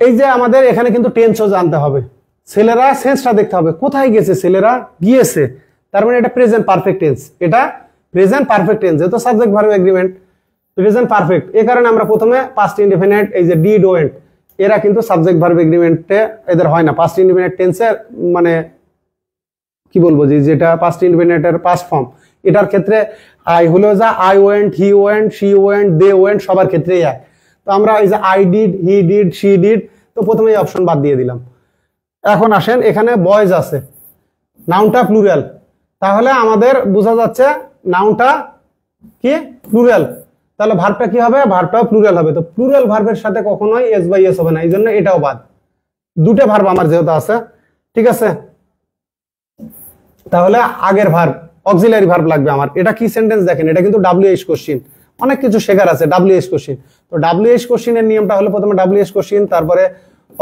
এই যে আমাদের এখানে কিন্তু টেন্সও জানতে হবে, ছেলেরা সেন্সটা দেখতে হবে, কোথায় গেছে ছেলেরা গিয়েছে, তার মানে এটা প্রেজেন্ট পারফেক্ট টেন্স, এটা প্রেজেন্ট পারফেক্ট টেন্স, যেহেতু subject verb agreement present perfect, এই কারণে আমরা প্রথমে পাস্ট ইনডিফিনিট, এই যে ডিড ওয়েন্ট, এরা কিন্তু সাবজেক্ট ভার্ব এগ্রিমেন্টে এদের হয় না। পাস্ট ইনডিফিনিট টেন্সের মানে কি বলবো, যে যেটা পাস্ট ইনডিফিনিটের পাস্ট ফর্ম, এটার ক্ষেত্রে আই হলো যা I went, he went, she went, they went, সবার ক্ষেত্রেই এক। তো আমরা এই যে I did, he did, she did, তো প্রথমে এই অপশন বাদ দিয়ে দিলাম। এখন আসেন, এখানে বয়েজ আছে, নাউনটা প্লুরাল, তাহলে আমাদের বোঝা যাচ্ছে নাউনটা কি প্লুরাল, তাহলে ভার্বটা কি হবে, ভার্বটাও প্লুরাল হবে। তো প্লুরাল ভার্বের সাথে কখনোই এস বাই এস হবে না, এই জন্য এটাও বাদ। দুটো ভার্ব আমার যেহেতু আছে, ঠিক আছে, তাহলে আগের ভার্ব অক্সিলারি ভার্ব লাগবে আমার। এটা কি সেন্টেন্স দেখেন, এটা কিন্তু WH কোশ্চিন, অনেক কিছু শেখার আছে WH কোশ্চিন। তো WH কোশ্চিনের নিয়মটা হলো প্রথমে WH কোশ্চিন, তারপরে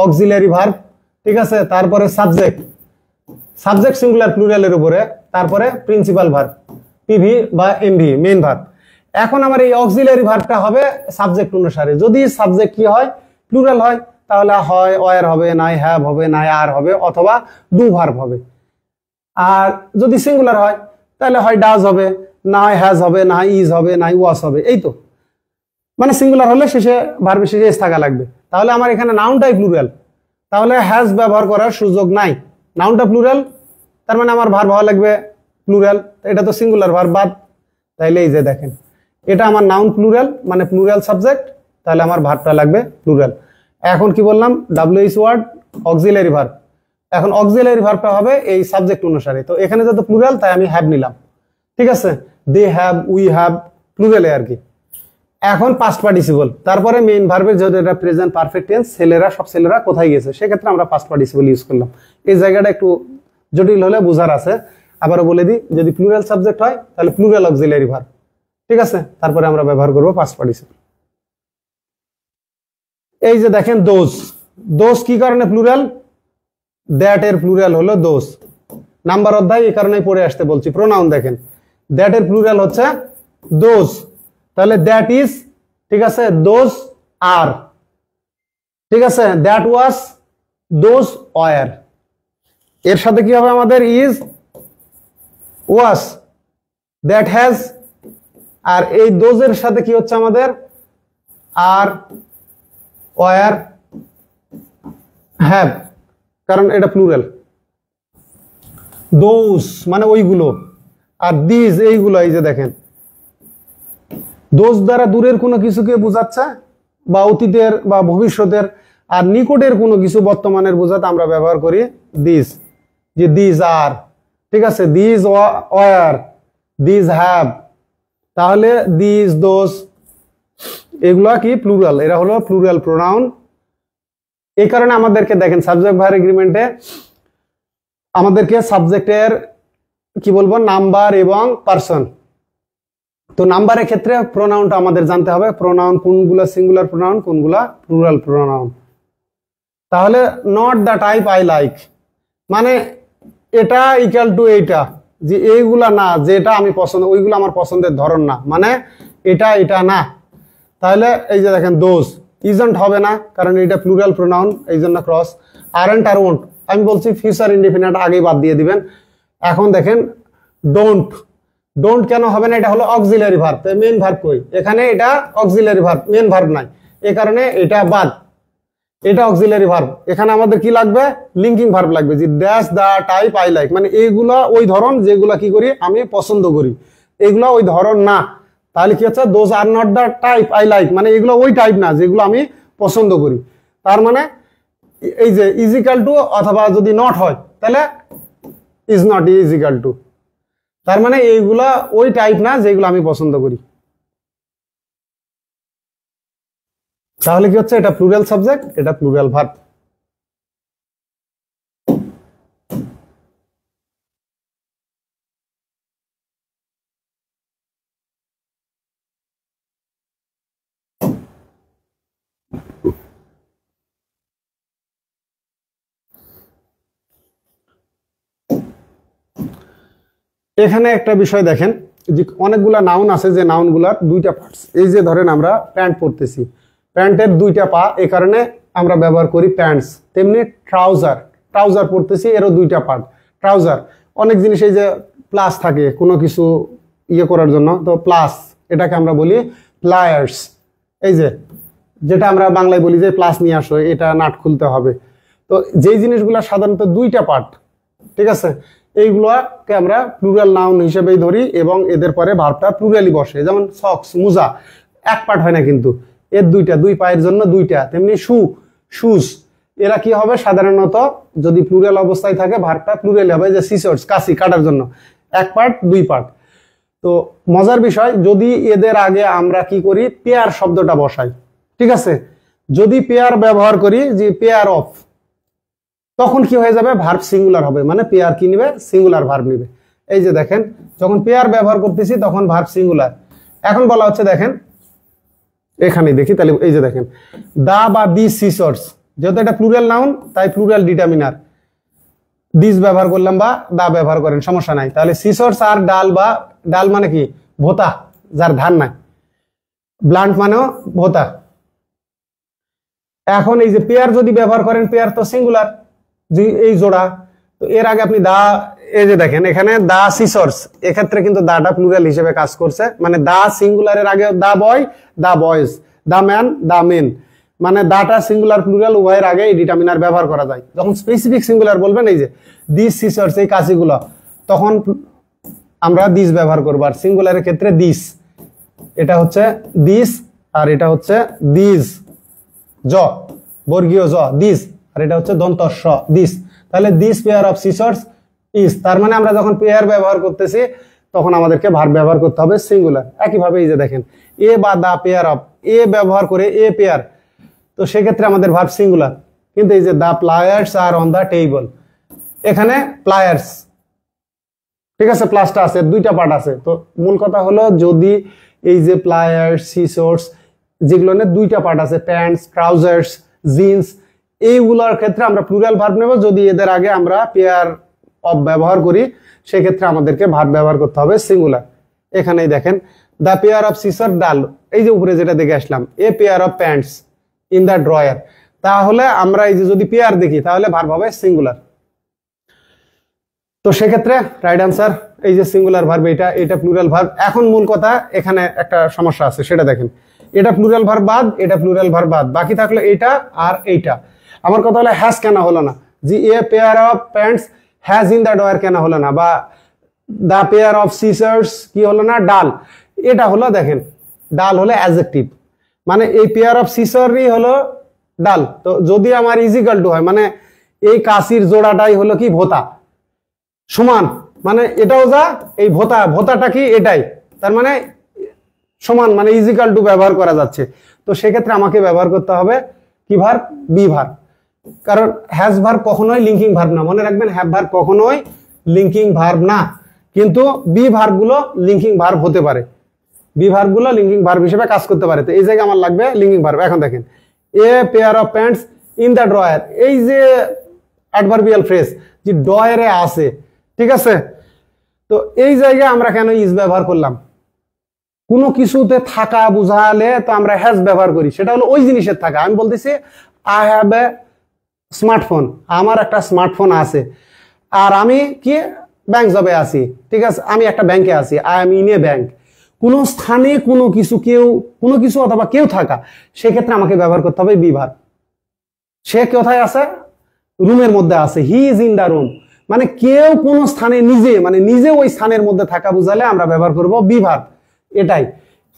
অক্সিলারি ভার্ব, ঠিক আছে, তারপরে সাবজেক্ট সিঙ্গুলার প্লুরালের উপরে, তারপরে প্রিন্সিপাল ভার্ব পিভি বা এমভি মেইন ভার্ব। এখন আমার এই অক্সিলারি ভার্বটা হবে সাবজেক্ট অনুসারে, যদি সাবজেক্ট কি হয় প্লুরাল হয়, তাহলে হয় ওয়ার হবে, নাই হ্যাভ হবে, নাই আর হবে, অথবা ডু ভার্ব হবে। আর যদি সিঙ্গুলার হয় তাহলে হয় ডাজ হবে, না হ্যাজ হবে, না ইজ হবে, না ওয়াস হবে। এই তো, মানে সিঙ্গুলার হলে শেষে ভার্বের শেষে এস থাকা লাগবে। তাহলে আমার এখানে নাউনটাই প্লুরাল, তাহলে হ্যাজ ব্যবহার করার সুযোগ নাই, নাউনটা প্লুরাল, তার মানে আমার ভার্ব হওয়া লাগবে প্লুরাল, এটা তো সিঙ্গুলার ভার্ব বাদ। তাইলে এই যে দেখেন, এটা আমার নাউন প্লুরাল মানে প্লুরাল সাবজেক্ট, তাহলে আমার ভার্বটা লাগবে প্লুরাল। এখন কি বললাম, WH ওয়ার্ড অক্সিলারি ভার্ব, এখন অক্সিলারি ভার্বটা হবে এই সাবজেক্ট অনুসারে। তো এখানে যত প্লুরাল তাই আমি হ্যাভ নিলাম, ঠিক আছে, দে হ্যাভ, উই হ্যাভ, প্লুরালে আর কি। এখন পাস্ট পার্টিসিপল, তারপরে মেইন ভার্বের যেহেতু এটা প্রেজেন্ট পারফেক্ট টেন্স, সব ছেলেরা কোথায় গেছে, সেক্ষেত্রে আমরা পাস্ট পার্টিসিপল ইউজ করলাম। এই জায়গাটা একটু জটিল হলে বোঝার আছে। আবারও বলে দিই, যদি প্লুরাল সাবজেক্ট হয় তাহলে প্লুরাল অক্সিলারি ভার্ব, ঠিক আছে, তারপরে আমরা ব্যবহার করব পাস্ট পার্টিসিপল। এই যে দেখেন দোজ, দোজ কি কারণে প্লুরাল? দ্যাট এর প্লুরাল হলো দোজ। নাম্বার অধ্যায় এই কারণেই পড়ে আসতে বলছি। প্রোনাউন দেখেন, দ্যাট এর প্লুরাল হচ্ছে দোজ, তাহলে দ্যাট ইজ, ঠিক আছে, দোজ আর, ঠিক আছে, দ্যাট ওয়াজ, দোজ ওয়ার। এর সাথে কি হবে আমাদের? ইজ, ওয়াজ, দ্যাট হ্যাজ, আর এই দোজের সাথে কি হচ্ছে আমাদের? আর, ওয়ার, হ্যাভ, কারণ এটা প্লুরাল। দোজ মানে ওইগুলো, আর দিজ এইগুলো। এই যে দেখেন, দোজ দ্বারা দূরের কোনো কিছুকে বোঝাচ্ছে, বা অতীতের বা ভবিষ্যতের, আর নিকটের কোনো কিছু বর্তমানের বোঝাতে আমরা ব্যবহার করি দিজ, যে দিজ আর, ঠিক আছে, দিজ ওয়ার, দিজ হ্যাভ। তাহলে দিজ, দোজ, এগুলা কি? প্লুরাল। এরা হলো প্লুরাল প্রোনাউন। এই কারণে আমাদেরকে দেখেন সাবজেক্ট ভার্ব এগ্রিমেন্টে আমাদেরকে সাবজেক্টের কি বলবো, নাম্বার এবং পারসন। তো নাম্বারের ক্ষেত্রে প্রোনাউনটা আমাদের জানতে হবে, প্রোনাউন কোনগুলা সিঙ্গুলার প্রোনাউন, কোনগুলা প্লুরাল প্রোনাউন। তাহলে not the type I like, মানে এটা ইকুয়াল টু এইটা, যে এইগুলা না, যেটা আমি পছন্দ, ওইগুলো আমার পছন্দের ধরন না, মানে এটা না। তাহলে এই যে দেখেন দোজ, ইজন্ট হবে না, কারণ এটা প্লুরাল প্রোনাউন, এই জন্য ক্রস। আরন্ট আর ওন্ট, আমি বলছি ফিউচার ইনডিফিনিট আগেই বাদ দিয়ে দিবেন। এখন দেখেন ডোন্ট, ডোন্ট কেন হবে না? এটা হলো অক্সিলারি ভার্ব, মেইন ভার্ব কই? এখানে এটা অক্সিলারি ভার্ব, মেইন ভার্ব নাই, এই কারণে এটা বাদ। এটা অক্সিলারি ভার্ব, এখানে আমাদের কি লাগবে? লিঙ্কিং ভার্ব লাগবে, যে that's the type I like, মানে এইগুলা ওই ধরন যেগুলা কি করি, আমি পছন্দ করি, এগুলা ওই ধরন না। তাহলে কি হচ্ছে? Those are not the type I like, মানে এগুলো ওই টাইপ না যেগুলো আমি পছন্দ করি। তার মানে এই যে ইজিক্যাল টু, অথবা যদি নট হয় তাহলে ইজ নট ইজিক্যাল টু, তার মানে এইগুলা ওই টাইপ না যেগুলো আমি পছন্দ করি। তাহলে কি হচ্ছে? এটা প্লুরাল সাবজেক্ট, এটা প্লুরাল ভার্ব। এখানে একটা বিষয় দেখেন, যে অনেকগুলা নাউন আছে, যে নাউনগুলার দুইটা পার্টস। এই যে ধরেন আমরা প্যান্ট পরতেছি, প্যান্টের দুইটা পা, এই কারণে আমরা ব্যবহার করি প্যান্টস। তেমনি ট্রাউজার, ট্রাউজার পরতেছি, এরও দুইটা পার্ট, ট্রাউজার। অনেক জিনিস এই যে প্লাস থাকে কোনো কিছু ইয়ে করার জন্য, তো প্লাস, এটাকে আমরা বলি প্লায়ার্স। এই যে যেটা আমরা বাংলায় বলি যে প্লাস নিয়ে আসো, এটা নাট খুলতে হবে। তো যেই জিনিসগুলো সাধারণত দুইটা পার্ট, ঠিক আছে, এইগুলোকে আমরা প্লুরাল নাউন হিসেবেই ধরি, এবং এদের পরে ভার্বটা প্লুরালি বসে। যেমন সক্স, মোজা, এক পার্ট হয় না কিন্তু, এর দুইটা, দুই পায়ের জন্য দুইটা। তেমনি শু, শুজ, এরা কি হবে? সাধারণত যদি প্লুরাল অবস্থায় থাকে ভার্বটা প্লুরালি হবে। যে সিসর্স, কাশি, কাটার জন্য, এক পার্ট, দুই পার্ট। তো মজার বিষয়, যদি এদের আগে আমরা কি করি? পেয়ার শব্দটা বসাই, ঠিক আছে, যদি পেয়ার ব্যবহার করি, যে পেয়ার অফ, তখন কি হয়ে যাবে? ভার্ব সিঙ্গুলার হবে, মানে পেয়ার কি নিবে? সিঙ্গুলার ভার্ব নিবে। এই যে দেখেন, যখন পেয়ার ব্যবহার করতেছি তখন ভার্ব সিঙ্গুলার। এখন বলা হচ্ছে, দেখেন এখানে দেখি, তাহলে এই যে দেখেন দা বা দি সিসর্স, যেহেতু এটা প্লুরাল নাউন তাই প্লুরাল ডিটারমিনার, দিস ব্যবহার করলাম বা দা ব্যবহার করেন, সমস্যা নাই। তাহলে সিসর্স আর ডাল, বা ডাল মানে কি? ভোতা, যার ধান নাই। ব্লান্ট মানেও ভোতা। এখন এই যে পেয়ার যদি ব্যবহার করেন, পেয়ার তো সিঙ্গুলার, এই জোড়া। তো এর আগে আপনি দা, এই যে দেখেন এখানে দা সিসর্স, এক্ষেত্রে কিন্তু দাটা প্লুরাল হিসেবে কাজ করছে, মানে দা সিঙ্গুলারের আগে the boy, the boys, the man, the men, মানে দাটা সিঙ্গুলার প্লুরাল উভয়ের আগে এই ডিটারমিনার ব্যবহার করা যায়। যখন স্পেসিফিক সিঙ্গুলার বলবেন, এই যে দিস সিসর্স, এই কাশিগুলো, তখন আমরা দিস ব্যবহার করবো। আর সিঙ্গুলারের ক্ষেত্রে দিস, এটা হচ্ছে দিস, আর এটা হচ্ছে দিস, জ বর্গীয় জ, দিস, আর এটা হচ্ছে দন্ত স, দিস। তাহলে দিস পেয়ার অফ সিসর্স ইজ, তার মানে আমরা যখন পেয়ার ব্যবহার করতেছি তখন আমাদেরকে ভার্ব ব্যবহার করতে হবে সিঙ্গুলার। একইভাবে এই যে দেখেন এ বা দা পেয়ার অফ, এ ব্যবহার করে এ পেয়ার, তো সেক্ষেত্রে আমাদের ভার্ব সিঙ্গুলার। কিন্তু এই যে the pliers are on the table, এখানে প্লায়ার্স, ঠিক আছে, প্লাসটা আছে, দুইটা পার্ট আছে। তো মূল কথা হলো যদি এই যে প্লায়ার্স, সিসর্স, যেগুলো দুইটা পার্ট আছে, প্যান্টস, ট্রাউজার্স, জিন্স, এইগুলোর ক্ষেত্রে আমরা প্লুরাল ভার্ব নেব। যদি এদের আগে আমরা পেয়ার অফ ব্যবহার করি সেক্ষেত্রে আমাদেরকে ভার্ব ব্যবহার করতে হবে সিঙ্গুলার। এখানেই দেখেন দ্য পেয়ার অফ সিসর ডাল, এই যে উপরে যেটা দেখে আসলাম, a pair of pants in the drawer, তাহলে আমরা এই যে যদি পেয়ার দেখি তাহলে ভার্ব হবে সিঙ্গুলার। তো সেক্ষেত্রে রাইট আনসার এই যে সিঙ্গুলার ভার্ব, এটা প্লুরাল ভার্ব। এখন মূল কথা এখানে একটা সমস্যা আছে, সেটা দেখেন, এটা প্লুরাল ভার্ব বাদ, এটা প্লুরাল ভার্ব বাদ, বাকি থাকলো এইটা আর এইটা। আমার কথা হলো হ্যাজ কেন হলো না, যে এ pair of pants has in the drawer কেন হলো না, বা দ্য পেয়ার অফ সিসার্স কি হলো না, ডাল। এটা হলো দেখেন ডাল হলো অ্যাডজেক্টিভ, মানে এই পেয়ার অফ সিসারই হলো ডাল। তো যদি আমার ইজিক্যাল টু হয়, মানে এই কাশির জোড়াটাই হলো কি ভোতা, সমান, মানে এটাও যা, এই ভোতা, ভোতাটা কি এটাই, তার মানে সমান, মানে ইজিক্যাল টু ব্যবহার করা যাচ্ছে। তো সেক্ষেত্রে আমাকে ব্যবহার করতে হবে কি ভার্ব, বি ভার্ব। কারণ হ্যাজ ভার্ব কখনোই লিঙ্কিং ভার্ব না, মনে রাখবেন, হ্যাভ ভার্ব কখনোই লিঙ্কিং ভার্ব না, কিন্তু বি ভার্ব গুলো লিঙ্কিং ভার্ব হতে পারে, বি ভার্ব গুলো লিঙ্কিং ভার্ব হিসেবে কাজ করতে পারে। তো এই জায়গায় আমার লাগবে লিঙ্কিং ভার্ব। এখন দেখেন এ pair of pants in the drawer, এই যে অ্যাডভার্বিয়াল ফ্রেজ যে ড্রয়ারে আছে, ঠিক আছে। তো এই জায়গায় আমরা কেন ইজ ব্যবহার করলাম, কোনো কিছুতে থাকা বুঝালে তো আমরা হ্যাজ ব্যবহার করি, সেটা হলো ওই জিনিসের থাকা। আমি বলতেছি আই হ্যাভ এ স্মার্টফোন, আমার একটা স্মার্টফোন আছে, আর আমি কি ব্যাংক জবে আছি, ঠিক আছে, আমি একটা ব্যাংকে আছি, I am in a bank. কোনো স্থানে কোনো কিছু, কেউ, কোনো কিছু অথবা কেউ থাকা, সেক্ষেত্রে আমাকে ব্যবহার করতে হবে বি ভার্ব। সে কোথায় আছে, রুমের মধ্যে আছে, he is in the room, মানে কেউ কোন স্থানে নিজে, মানে নিজে ওই স্থানের মধ্যে থাকা বুঝালে আমরা ব্যবহার করব বি ভার্ব। এটাই,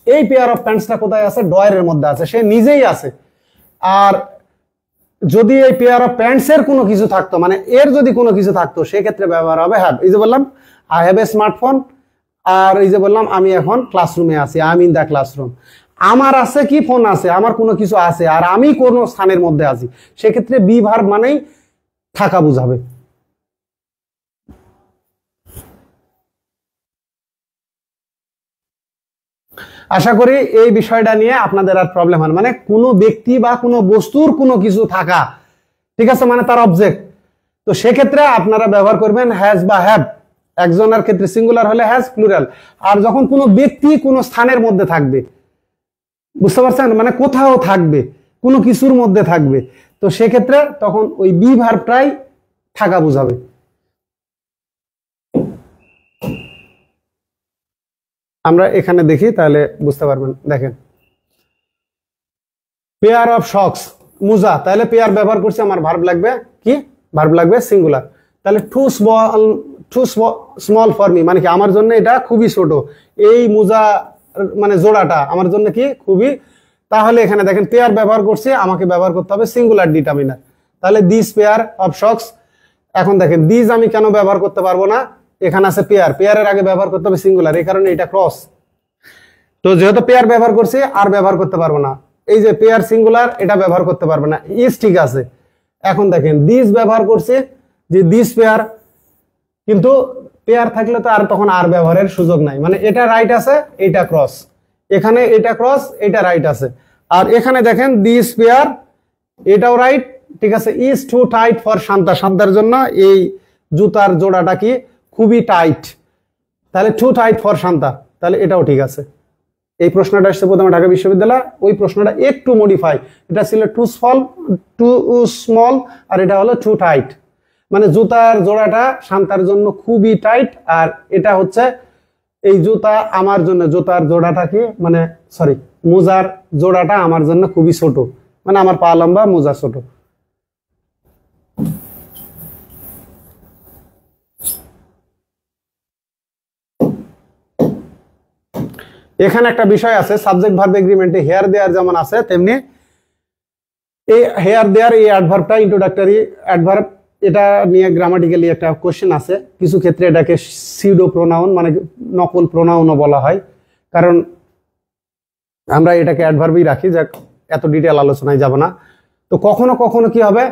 এই পেয়ার অফ প্যান্টসটা কোথায় আছে, ড্রয়ারের মধ্যে আছে, সে নিজেই আছে। আর যদি এই পেয়ার অফ প্যান্টস এর কোনো কিছু থাকতো, মানে এর যদি কোনো কিছু থাকতো, সেক্ষেত্রে ব্যবহার হবে হ্যাভ। এই যে বললাম আই হ্যাভ এ স্মার্টফোন, আর এই যে বললাম আমি এখন ক্লাসরুমে আছি, I am in the classroom. আমার আছে কি, ফোন আছে, আমার কোনো কিছু আছে, আর আমি কোন স্থানের মধ্যে আছি, সেক্ষেত্রে বি ভার্ব মানেই থাকা বুঝাবে। আশা করি এই বিষয়টা নিয়ে আপনাদের আর প্রবলেম হয় না, মানে কোনো ব্যক্তি বা কোনো বস্তুর কোনো কিছু থাকা, ঠিক আছে, মানে তার অবজেক্ট। তো সেক্ষেত্রে আপনারা ব্যবহার করবেন হ্যাজ বা হ্যাভ। একজনের ক্ষেত্রে সিঙ্গুলার হলে হ্যাজ, প্লুরাল। আর যখন কোনো ব্যক্তি কোনো স্থানের মধ্যে থাকবে, বুঝতে পারছেন, মানে কোথাও থাকবে, কোনো কিছুর মধ্যে থাকবে, তো সেক্ষেত্রে তখন ওই বি ভার্বটাই থাকা বুঝাবে। আমরা এখানে দেখি তাহলে বুঝতে পারবেন। দেখেন পেয়ার অফ শক্স, মুজা, তাহলে পেয়ার ব্যবহার করছি, আমার ভার্ব লাগবে কি, ভার্ব লাগবে সিঙ্গুলার। তাহলে টু স্মল ফর মি, মানে কি আমার জন্য এটা খুবই ছোট, এই মুজা মানে জোড়াটা আমার জন্য কি খুবই। তাহলে এখানে দেখেন পেয়ার ব্যবহার করছি, আমাকে ব্যবহার করতে হবে সিঙ্গুলার ডিটারমিনার। তাহলে দিস পেয়ার অফ শক্স, এখন দেখেন দিস আমি কেন ব্যবহার করতে পারবো না, এখানে আছে পেয়ার, পেয়ারের আগে ব্যবহার করতে হবে সিঙ্গুলার, এই কারণে এটা ক্রস। তো যেহেতু পেয়ার ব্যবহার করছি আর ব্যবহার করতে পারবো না, এই যে পেয়ার সিঙ্গুলার এটা ব্যবহার করতে পারবো না, ইজ ঠিক আছে। এখন দেখেন দিস ব্যবহার করছে, যে দিস পেয়ার, কিন্তু পেয়ার থাকলে তো আর তখন আর ব্যবহারের সুযোগ নাই, মানে এটা রাইট আছে, এটা ক্রস, এখানে এটা ক্রস, এটা রাইট আছে। আর এখানে দেখেন দিস পেয়ার, এটাও রাইট, ঠিক আছে। Is too tight for Shanta, শান্তার জন্য এই জুতার জোড়াটা কি খুবই টাইট, তাহলে টু টাইট ফর শান্তা, তাহলে এটাও ঠিক আছে। এই প্রশ্নটা আসছে প্রথমে ঢাকা বিশ্ববিদ্যালয়, ওই প্রশ্নটা একটু মডিফাই, এটা ছিল টু স্মল, আর এটা হলো টু টাইট, মানে জুতার জোড়াটা শান্তার জন্য খুবই টাইট, আর এটা হচ্ছে এই জুতা আমার জন্য, জুতার জোড়াটা কি মানে সরি মোজার জোড়াটা আমার জন্য খুবই ছোট, মানে আমার পা লম্বা, মোজা ছোট। এখানে একটা বিষয় আছে, সাবজেক্ট ভার্ব এগ্রিমেন্টে হেয়ার দেয়ার যেমন আছে, তেমনি এই হেয়ার দেয়ার এই অ্যাডভার্বটা ইন্ট্রোডাক্টরি অ্যাডভার্ব এটা নিয়ে গ্রামাটিক্যালি একটা কোশ্চেন আছে, কিছু ক্ষেত্রে এটাকে সিউডো প্রোনাউন মানে নকল প্রোনাউনও বলা হয়, কারণ আমরা এটাকে অ্যাডভার্বই রাখি, যাক এত ডিটেল আলোচনায় যাব না। তো কখনো কখনো কি হবে,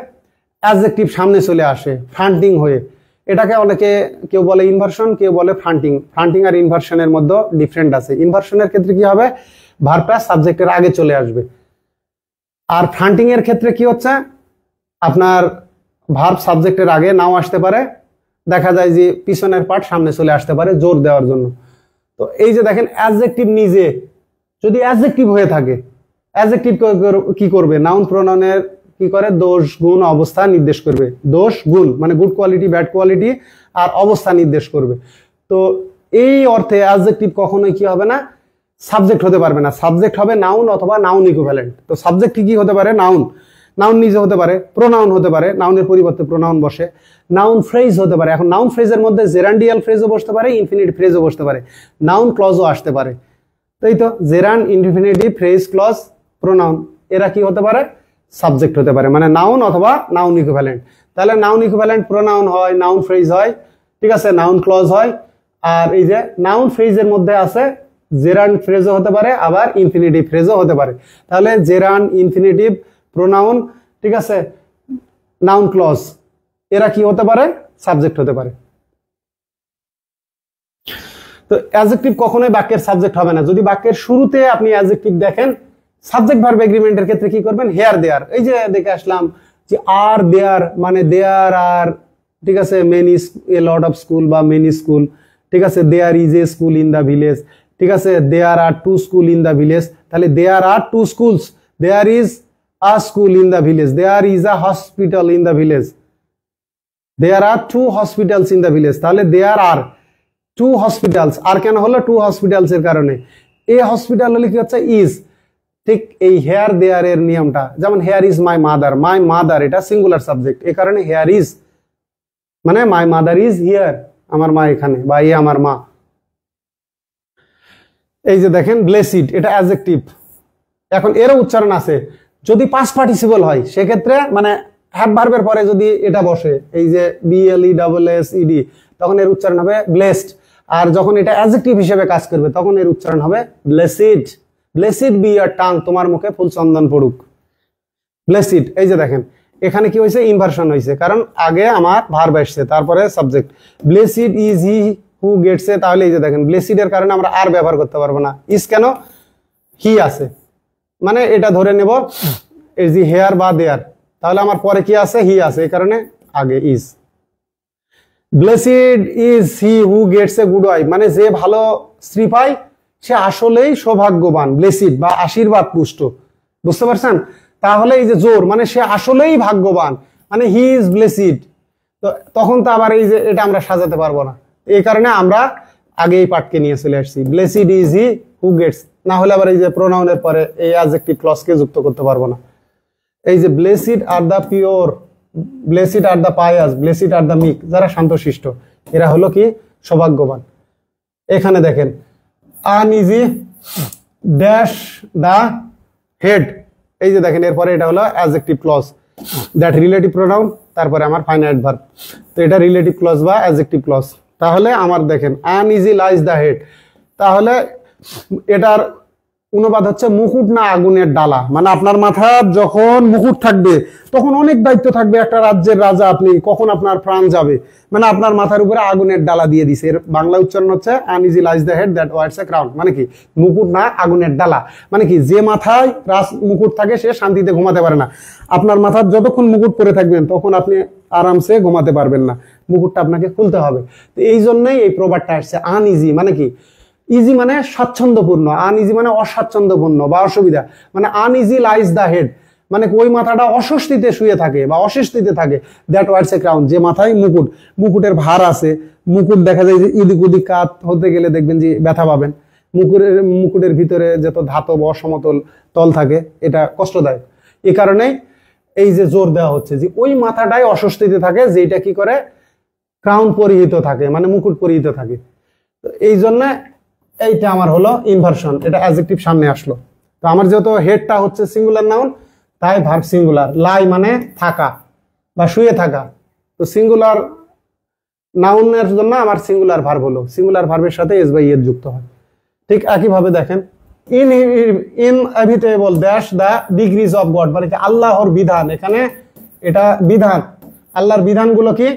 অ্যাডজেক্টিভ সামনে চলে আসে ফ্রন্টিং হয়ে, এটাকে অনেকে কেউ বলে ইনভার্সন, কেউ বলে ফ্রন্টিং। ফ্রন্টিং আর ইনভার্সনের মধ্যে ডিফারেন্ট আছে। ইনভার্সনের ক্ষেত্রে কি হবে, ভার্বটা সাবজেক্টের আগে চলে আসবে, আর ফ্রন্টিং এর ক্ষেত্রে কি হচ্ছে, আপনার ভার্ব সাবজেক্টের আগে নাও আসতে পারে, দেখা যায় যে পিছনের পার্ট সামনে চলে আসতে পারে জোর দেওয়ার জন্য। তো এই যে দেখেন অ্যাডজেক্টিভ নিজে যদি অ্যাডজেক্টিভ হয়ে থাকে, অ্যাডজেক্টিভ কি করবে, নাউন প্রোনাউনের কি করে, দোষ গুণ অবস্থা নির্দেশ করবে। দোষ গুণ মানে গুড কোয়ালিটি ব্যাড কোয়ালিটি, আর অবস্থা নির্দেশ করবে। তো এই অর্থে অ্যাডজেক্টিভ কখনোই কি হবে না, সাবজেক্ট হতে পারবে না। সাবজেক্ট হবে নাউন অথবা নাউন ইকুইভ্যালেন্ট। তো সাবজেক্ট কি হতে পারে, নাউন, নাউন নিজে হতে পারে, প্রোনাউন হতে পারে, নাউনের পরিবর্তে প্রোনাউন বসে, নাউন ফ্রেজ হতে পারে। এখন নাউন ফ্রেজের মধ্যে জেরান্ডিয়াল ফ্রেজও বসতে পারে, ইনফিনিটিভ ফ্রেজও বসতে পারে, নাউন ক্লজও আসতে পারে। তাই তো gerund, infinitive, phrase, clause, pronoun, এরা কি হতে পারে, সাবজেক্ট হতে পারে, মানে নাউন অথবা নাউন ইকুইভ্যালেন্ট। তাহলে নাউন ইকুইভ্যালেন্ট প্রোনাউন হয়, নাউন ফ্রেজ হয়, ঠিক আছে, নাউন ক্লজ হয়। আর এই যে নাউন ফ্রেজের মধ্যে আছে জেরান্ড ফ্রেজও হতে পারে, আবার ইনফিনিটিভ ফ্রেজও হতে পারে। তাহলে জেরান্ড, ইনফিনিটিভ, প্রোনাউন, ঠিক আছে, নাউন ক্লজ, এরা কি হতে পারে, সাবজেক্ট হতে পারে। তো অ্যাডজেক্টিভ কখনোই বাক্যের সাবজেক্ট হবে না। যদি বাক্যের শুরুতে আপনি অ্যাডজেক্টিভ দেখেন, সাবজেক্ট ভার্ব এগ্রিমেন্টের ক্ষেত্রে কি করবেন, হেয়ার দেয়ার, এই যে দেখে আসলাম যে আর দেয়ার মানে দেয়ার আর, ঠিক আছে, many a lot of school বা মেনি স্কুল, ঠিক আছে, there is a school in the village, ঠিক আছে, there are two school in the village, তাহলে there are two schools, there is a school in the village, there is a hospital in the village, there are two hospitals in the village, তাহলে দেয়ার আর টু হসপিটালস। আর কেন হলো, টু হসপিটালস এর কারণে, এ হসপিটাল হলে কি হচ্ছে, ইজ, ঠিক এই হেয়ার দেয়ার এর নিয়মটা, যেমন hair is my mother, my mother এটা সিঙ্গুলার সাবজেক্ট, এ কারণে হেয়ার ইজ মানে মাই মাদার ইজ হিয়ার, আমার মা এখানে, বা এ আমার মা। এই যে দেখেন ব্লেসিড, এটা অ্যাডজেক্টিভ। এখন এরও উচ্চারণ আছে, যদি পাস্ট পার্টিসিপল হয় সেক্ষেত্রে মানে হ্যাভ ভার্বের পরে যদি এটা বসে, এই যে BLESSED, তখন এর উচ্চারণ হবে ব্লেসড। আর যখন এটা অ্যাডজেক্টিভ হিসেবে কাজ করবে তখন এর উচ্চারণ হবে ব্লেসিড। ব্লেসিড বি ইয়ার টাং, তোমার মুখে ফুল চন্দন পড়ুক, ব্লেসিড। এই যে দেখেন এখানে কি হয়েছে, ইনভার্সন হয়েছে, কারণ আগে আমার ভার্ব আসছে তারপরে subject. Blessed is he who gets a, তাহলে এই যে দেখেন ব্লেসিড এর কারণে আমরা আর ব্যবহার করতে পারবো না, ইজ কেন, হি আছে, মানে এটা ধরে নেব এই যে হেয়ার বা দেয়ার, তাহলে আমার পরে কি আছে, হি আছে, এই কারণে আগে is. Blessed is he who gets a good wife, মানে যে ভালো স্ত্রী পায় সে আসলেই সৌভাগ্যবান, ব্লেসিড বা আশীর্বাদ পুষ্ট, বুঝতে পারছেন। তাহলে এই যে জোর মানে সে আসলেই ভাগ্যবান, মানে হি ইজ ব্লেসিড। তো তখন তো আবার এই যে এটা আমরা সাজাতে পারবো না, এই কারণে আমরা আগে এই পার্টকে নিয়ে চলে আসছি, ব্লেসিড ইজ হি হু গেটস। না হলে আবার এই যে প্রোনাউনের পরে এই অ্যাডজেক্টিভ ক্লজকে যুক্ত করতে পারবো না। এই যে blessed are the pure, blessed are the pious, blessed are the meek, যারা শান্তশিষ্ট এরা হলো কি সৌভাগ্যবান। এখানে দেখেন আনইজি ড্যাশ দ্য হেড, এই যে দেখেন এরপরে এটা হলো adjective clause, that relative pronoun, তারপরে আমার ফাইনাইট ভার্ব। তো এটা রিলেটিভ ক্লজ বা অ্যাডজেক্টিভ ক্লজ। তাহলে আমার দেখেন আনইজি লাইজ দ্য হেড, তাহলে এটার অনুবাদ হচ্ছে মুকুট না আগুনের ডালা, মানে আপনার মাথার যখন মুকুট থাকবে তখন অনেক দায়িত্ব থাকবে, একটা রাজ্যের রাজা আপনি, কখন আপনার প্রাণ যাবে, মানে আপনার মাথার উপরে আগুনের ডালা দিয়ে দিছে। এর বাংলা উচ্চারণ হচ্ছে uneasy lies the head that words A crown, মানে কি মুকুট না আগুনের ডালা, মানে কি যে মাথায় রাজ মুকুট থাকে সে শান্তিতে ঘুমাতে পারে না। আপনার মাথার যতক্ষণ মুকুট পরে থাকবেন তখন আপনি আরামসে ঘুমাতে পারবেন না, মুকুটটা আপনাকে খুলতে হবে। তো এই জন্যই এই প্রবাদটা আসছে আনইজি, মানে কি ইজি মানে স্বাচ্ছন্দ্যপূর্ণ, আনইজি মানে অস্বাচ্ছন্দ্যপূর্ণ বা অসুবিধা, মানে আনইজি লাইজ দ্য হেড মানে ওই মাথাটা অস্বস্তিতে শুয়ে থাকে বা অস্বস্তিতে থাকে, দ্যাট ওয়ার্ডস এ ক্রাউন, যে মাথায় মুকুট, মুকুটের ভার আছে, মুকুট দেখা যায় যে এদিক ওদিক কাত হতে গেলে দেখবেন যে ব্যথা পাবেন, মুকুটের ভিতরে যত ধাতব অসমতল তল থাকে এটা কষ্টদায়ক। এই কারণে এই যে জোর দেওয়া হচ্ছে যে ওই মাথাটাই অস্বস্তিতে থাকে, যেটা কি করে ক্রাউন পরিহিত থাকে, মানে মুকুট পরিহিত থাকে। তো এই জন্য এইটা আমার হলো ইনভার্সন, এটা অ্যাডজেক্টিভ সামনে আসলো। তো আমার যেহেতু হেডটা হচ্ছে সিঙ্গুলার নাউন তাই ভার্ব সিঙ্গুলার। লাই মানে থাকা বা শুয়ে থাকা, তো সিঙ্গুলার নাউনের জন্য আমার সিঙ্গুলার ভার্ব হলো, সিঙ্গুলার ভার্বের সাথে এস বাই এর যুক্ত হয়। ঠিক একইভাবে দেখেন inevitable dash the degrees of god, মানে কি আল্লাহর বিধান, এখানে এটা বিধান, আল্লাহর বিধানগুলো কি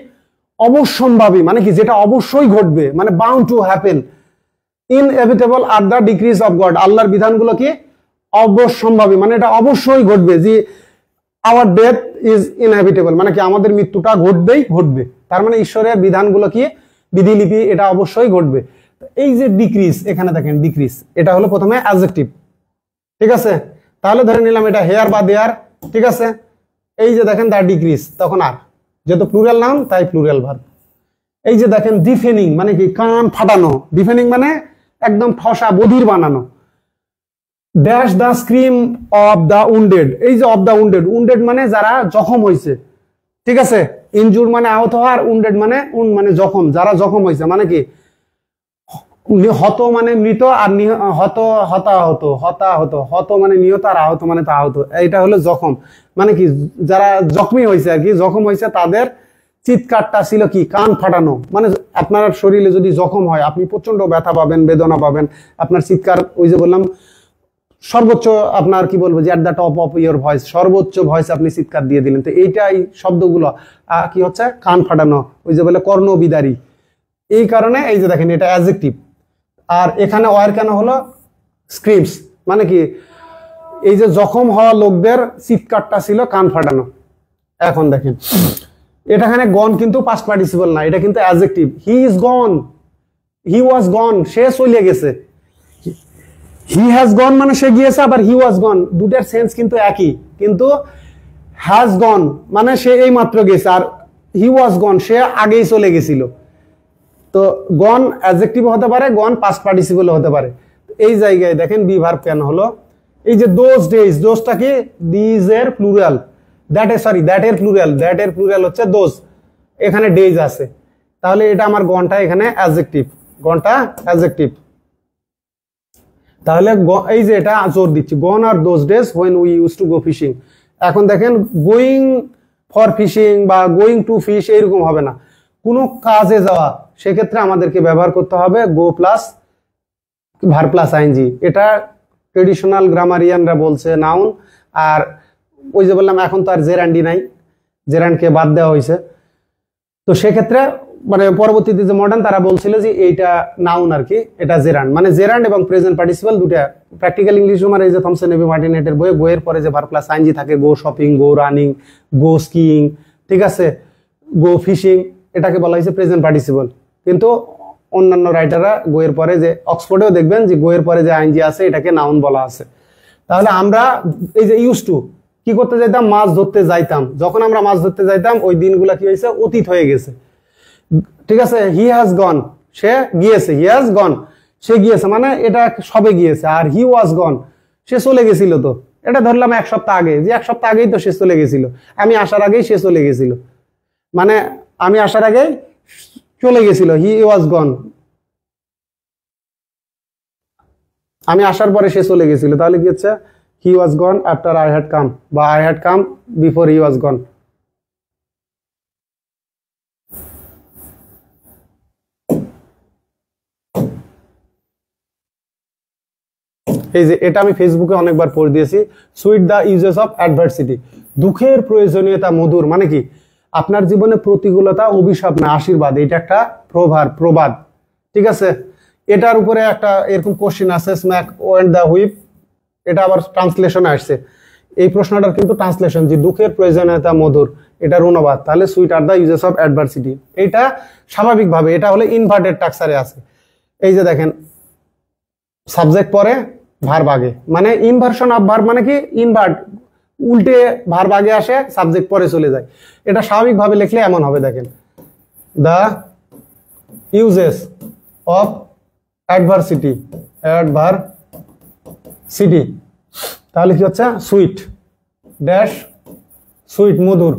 অবশ্যম্ভাবী, মানে কি যেটা অবশ্যই ঘটবে, মানে bound to happen. Inevitable are the degrees of god, আল্লাহর বিধানগুলো কি অবশ্যম্ভাবী, মানে এটা অবশ্যই ঘটবে। যে আওয়ার ডেথ ইজ ইনএভিটেবল, মানে কি আমাদের মৃত্যুটা ঘটবেই ঘটবে, তার মানে ঈশ্বরের বিধানগুলো কি বিধিলিপি, এটা অবশ্যই ঘটবে। এই যে ডিক্রিজ, এখানে দেখেন ডিক্রিজ, এটা হলো প্রথমে অ্যাডজেক্টিভ, ঠিক আছে। তাহলে ধরে নিলাম এটা হেয়ার বা দেয়ার, ঠিক আছে। এই যে দেখেন দ্য ডিক্রিজ, তখন আর, যেহেতু প্লুরাল নাউন তাই প্লুরাল ভার্ব। এই যে দেখেন ডিফেনিং, মানে কি কান ফাটানো, ডিফেনিং মানে একদম ঠসা বধির বানানো। Dash the scream of the wounded, এই যে অফ দ্য উন্ডেড, উন্ডেড মানে যারা জখম হয়েছে, ঠিক আছে। ইনজুর মানে আহত হওয়া, আর উন্ডেড মানে মানে জখম, যারা জখম হয়েছে, মানে কি হত মানে মৃত, আর হত হতাহত, হতাহত, হত মানে নিহত, আর আহত মানে আহত, এইটা হলো জখম, মানে কি যারা জখমি হয়েছে আর কি, জখম হয়েছে, তাদের চিৎকারটা ছিল কি কান ফাটানো। মানে আপনার শরীরে যদি জখম হয় আপনি প্রচন্ড ব্যথা পাবেন, বেদনা পাবেন, আপনার চিৎকার, ওই যে বললাম সর্বোচ্চ, আপনার কি বলবো যে at the top of your voice, সর্বোচ্চ ভয়েস আপনি চিৎকার দিয়ে দিলেন। তো এইটাই শব্দগুলো কি হচ্ছে কান ফাটানো, ওই যে বলে কর্ণবিদারী। এই কারণে এই যে দেখেন এটা অ্যাডজেক্টিভ। আর এখানে ওয়ার কেন হলো স্ক্রিমস, মানে কি এই যে জখম হওয়া লোকদের চিৎকারটা ছিল কান ফাটানো। এখন দেখেন এটা এখানে গন কিন্তু পাস্ট পার্টিসিপল না, এটা কিন্তু adjective. He is gone, he was গন, সে চলে গেছে। হি হ্যাজ গন মানে সে গিয়েছে, আবার হি ওয়াজ গন, দুটার সেন্স কিন্তু একই, কিন্তু হ্যাজ গন মানে সে এই মাত্র গেছে, আর হি ওয়াজ গন সে আগেই চলে গেছিল। তো গন অ্যাডজেক্টিভ হতে পারে, গন পাস্ট পার্টিসিপল হতে পারে। এই জায়গায় দেখেন বি ভার্ব কেন হলো, এই যে দোজ ডেজ, দোজটা কি দিজ এর প্লুরাল, দ্যাট এর সরি দ্যাট এর প্লুরাল, দ্যাট এর প্লুরাল হচ্ছে দোজ, এখানে ডেজ আছে, তাহলে এটা আমার গনটা এখানে অ্যাডজেক্টিভ, গনটা অ্যাডজেক্টিভ। তাহলে এই যে এটা জোর দিচ্ছি, gone are those days when we use to go fishing. এখন দেখেন গোয়িং ফর ফিশিং বা গোয়িং টু ফিশ এইরকম হবে না, কোনো কাজে যাওয়া, সেক্ষেত্রে আমাদেরকে ব্যবহার করতে হবে go plus verb plus ING. এটা ট্রেডিশনাল গ্রামারিয়ানরা বলছে নাউন, আর ওই যে বললাম এখন তো আর জেরান্ডি নাই, জেরান্ডকে বাদ দেওয়া হয়েছে। তো সেক্ষেত্রে মানে পরবর্তীতে যে মডার্ন তারা বলছিল যে এইটা নাউন আর কি, এটা জেরান্ড, মানে জেরান্ড এবং প্রেজেন্ট পার্টিসিপল দুটা। প্র্যাকটিক্যাল ইংলিশ গ্রামার এই যে থমসন এভি মার্টিনেটের বইয়ে গোয়ের পরে যে ভার প্লাস আইএনজি থাকে, গো শপিং, গো রানিং, গো স্কিইং, ঠিক আছে, গো ফিশিং, এটাকে বলা হয়েছে প্রেজেন্ট পার্টিসিপল। কিন্তু অন্যান্য রাইটাররা গোয়ের পরে যে অক্সফোর্ডেও দেখবেন যে গোয়ের পরে যে আইএনজি আছে এটাকে নাউন বলা আছে। তাহলে আমরা এই যে ইউজ টু কি করতে যাইতাম, মাছ ধরতে যাইতাম, যখন আমরা মাছ ধরতে যাইতাম ওই দিনগুলা কি হয়েছে অতীত হয়ে গেছে, ঠিক আছে। হি হ্যাজ গন সে গিয়েছে, হি হ্যাজ গন সে গিয়েছে, মানে এটা সবে গিয়েছে। আর হি ওয়াজ গন সে চলে গেছিল, তো এটা ধরলাম এক সপ্তাহ আগে, যে এক সপ্তাহ আগেই তো সে চলে গেছিল, আমি আসার আগেই সে চলে গেছিল, মানে আমি আসার আগেই চলে গেছিল, হি ওয়াজ গন, আমি আসার পরে সে চলে গেছিল। তাহলে কি হচ্ছে he was gone after I had come, বা I had come before he was gone. এই যে এটা আমি ফেসবুকে অনেকবার পড়ে দিয়েছি, sweet the uses of adversity, দুঃখের প্রয়োজনীয়তা মধুর, মানে কি আপনার জীবনে প্রতিকূলতা অভিশাপ না আশীর্বাদ, এটা একটা প্রবাদ, ঠিক আছে। এটার উপরে একটা এরকম কোশ্চেন আছে, স্ম্যাক ওয়েন্ট দ্য হুইপ, এটা আবার ট্রান্সলেশনে আসছে, এই প্রশ্নটার কিন্তু ট্রান্সলেশন যে দুঃখের প্রয়োজনীয়তা মধুর, এটার অনুবাদ। তাহলে sweet are the uses of adversity, এইটা স্বাভাবিকভাবে এটা হলে ইনভার্টেড টাক্সারে আছে। এই যে দেখেন সাবজেক্ট পরে ভার্ব আগে, মানে ইনভার্সন অফ ভার্ব, মানে কি ইনভার্ট, উল্টে ভার্ব আগে আসে সাবজেক্ট পরে চলে যায়। এটা স্বাভাবিকভাবে লিখলে এমন হবে, দেখেন the uses of adversity, adversity, তাহলে কি হচ্ছে সুইট ড্যাশ সুইট মধুর।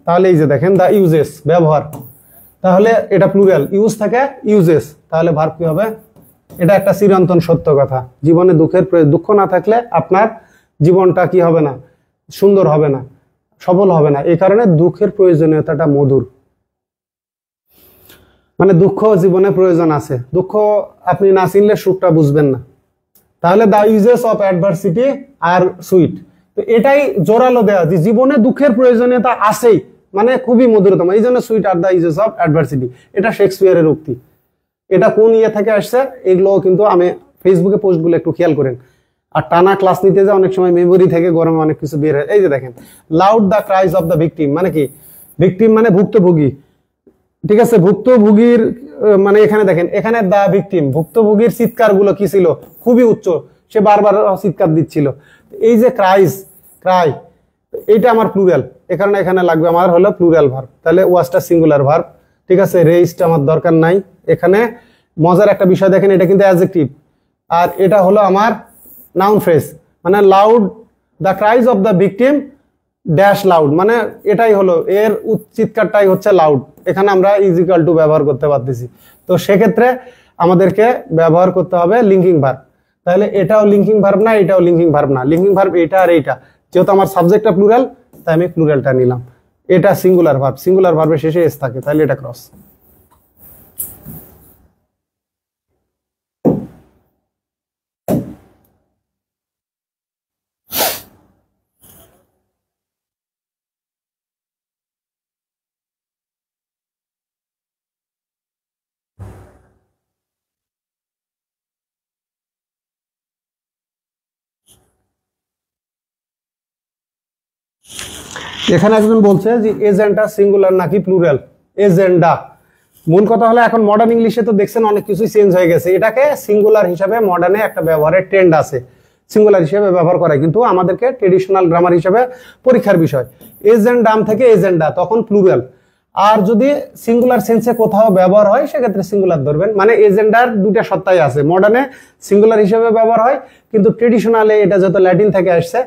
তাহলে এই যে দেখেন দ্য ইউজেস ব্যবহার, তাহলে এটা প্লুরাল, ইউজ থাকে ইউজেস, তাহলে ভার্ব কি হবে, এটা একটা চিরন্তন সত্য কথা, জীবনে দুঃখ না থাকলে আপনার জীবনটা কি হবে না, সুন্দর হবে না, সফল হবে না। এই কারণে দুঃখের প্রয়োজনীয়তাটা মধুর, মানে দুঃখ জীবনে প্রয়োজন আছে, দুঃখ আপনি না চিনলে সুখটা বুঝবেন না। তাহলে দ্য ইউজেস অফ অ্যাডভার্সিটি আর সুইট, তো এটাই জোরালো দেওয়া যে জীবনে দুঃখের প্রয়োজনীয়তা আছেই, মানে খুবই মধুরতম, এই জন্য sweet are the uses of adversity. এটা শেক্সপিয়ারের উক্তি। এটা কোন ইয়ে থেকে আসছে এগুলো কিন্তু আমি ফেসবুকে পোস্টগুলো একটু খেয়াল করেন। আর টানা ক্লাস নিতে যে অনেক সময় মেমোরি থেকে গরমে অনেক কিছু বের হয়। এই যে দেখেন, loud the cries of the victim, মানে কি ভিকটিম মানে ভুক্তভোগী, ঠিক আছে, ভুক্তভোগীর মানে এখানে দেখেন, এখানে দা ভিকটিম, ভুক্তভোগীর চিৎকার গুলো কি ছিল, খুবই উচ্চ, সে বারবার চিৎকার দিচ্ছিল। এই যে ক্রাই, এইটা আমার প্লুরাল, এ কারণে এখানে লাগবে আমার হলো প্লুরাল ভার্ব। তাহলে ওয়াজটা সিঙ্গুলার ভার্ব, ঠিক আছে, রেইজটা আমার দরকার নাই। এখানে মজার একটা বিষয় দেখেন, এটা কিন্তু অ্যাডজেক্টিভ, আর এটা হলো আমার নাউন ফ্রেজ। মানে loud the cries of the victim dash loud, মানে এটাই হলো এর চিৎকারটাই হচ্ছে লাউড। এখানে আমরা ইজ ইকুয়াল টু ব্যবহার করতে পারতেছি। তো সেক্ষেত্রে আমাদেরকে ব্যবহার করতে হবে লিঙ্কিং ভার্ব। তাহলে এটাও লিঙ্কিং ভার্ব না, এটাও লিঙ্কিং ভার্ব না, লিঙ্কিং ভার্ব এটা আর এইটা। যেহেতু আমার সাবজেক্টটা প্লুরাল, তাই আমি প্লুরালটা নিলাম। এটা সিঙ্গুলার ভার্ব, সিঙ্গুলার ভার্বের শেষে এস থাকে, তাহলে এটা ক্রস। এখানে একজন বলছে যে এজেন্ডা সিঙ্গুলার নাকি প্লুরাল। এজেন্ডা, মূল কথা হলো এখন মডার্ন ইংলিশে তো দেখছেন অনেক কিছুই চেঞ্জ হয়ে গেছে, এটাকে সিঙ্গুলার হিসাবে মডার্নে একটা ব্যবহারের ট্রেন্ড আছে, সিঙ্গুলার হিসেবে ব্যবহার করা, কিন্তু আমাদেরকে ট্রেডিশনাল গ্রামার হিসেবে পরীক্ষার বিষয়। এজেন্ডাম থেকে এজেন্ডা, তখন প্লুরাল। আর যদি সিঙ্গুলার সেন্সে কোথাও ব্যবহার হয় সেক্ষেত্রে সিঙ্গুলার ধরবেন। মানে এজেন্ডার দুটা সত্তাই আছে, মডার্নে সিঙ্গুলার হিসেবে ব্যবহার হয়, কিন্তু ট্রেডিশনালে এটা যত ল্যাটিন থেকে আসছে,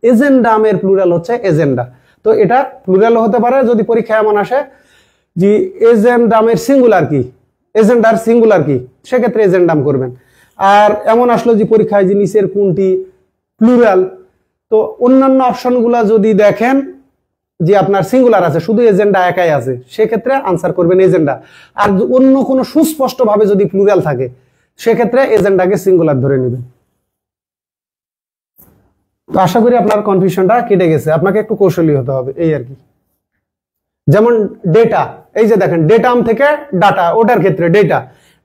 এজেন্ডামের প্লুরাল হচ্ছে এজেন্ডা। তো এটা প্লুরাল হতে পারে যদি পরীক্ষা এমন আসে যে এজেন্ডামের সিঙ্গুলার কি, এজেন্ডার সিঙ্গুলার কি, সেক্ষেত্রে এজেন্ডাম করবেন। আর এমন আসলো যে পরীক্ষায় যে নিচের কোনটি প্লুরাল, তো অন্যান্য অপশনগুলা যদি দেখেন যে আপনার সিঙ্গুলার আছে, শুধু এজেন্ডা একাই আছে, সেক্ষেত্রে আনসার করবেন এজেন্ডা। আর অন্য কোনো সুস্পষ্ট ভাবে যদি প্লুরাল থাকে সেক্ষেত্রে এজেন্ডাকে সিঙ্গুলার ধরে নেবেন। তো আশা করি আপনার কনফিউশনটা কেটে গেছে, আপনাকে একটু কৌশলী হতে হবে এই আর কি। যেমন ডেটা, এই যে দেখেন ডেটাম থেকে ডাটা, ওটার ক্ষেত্রে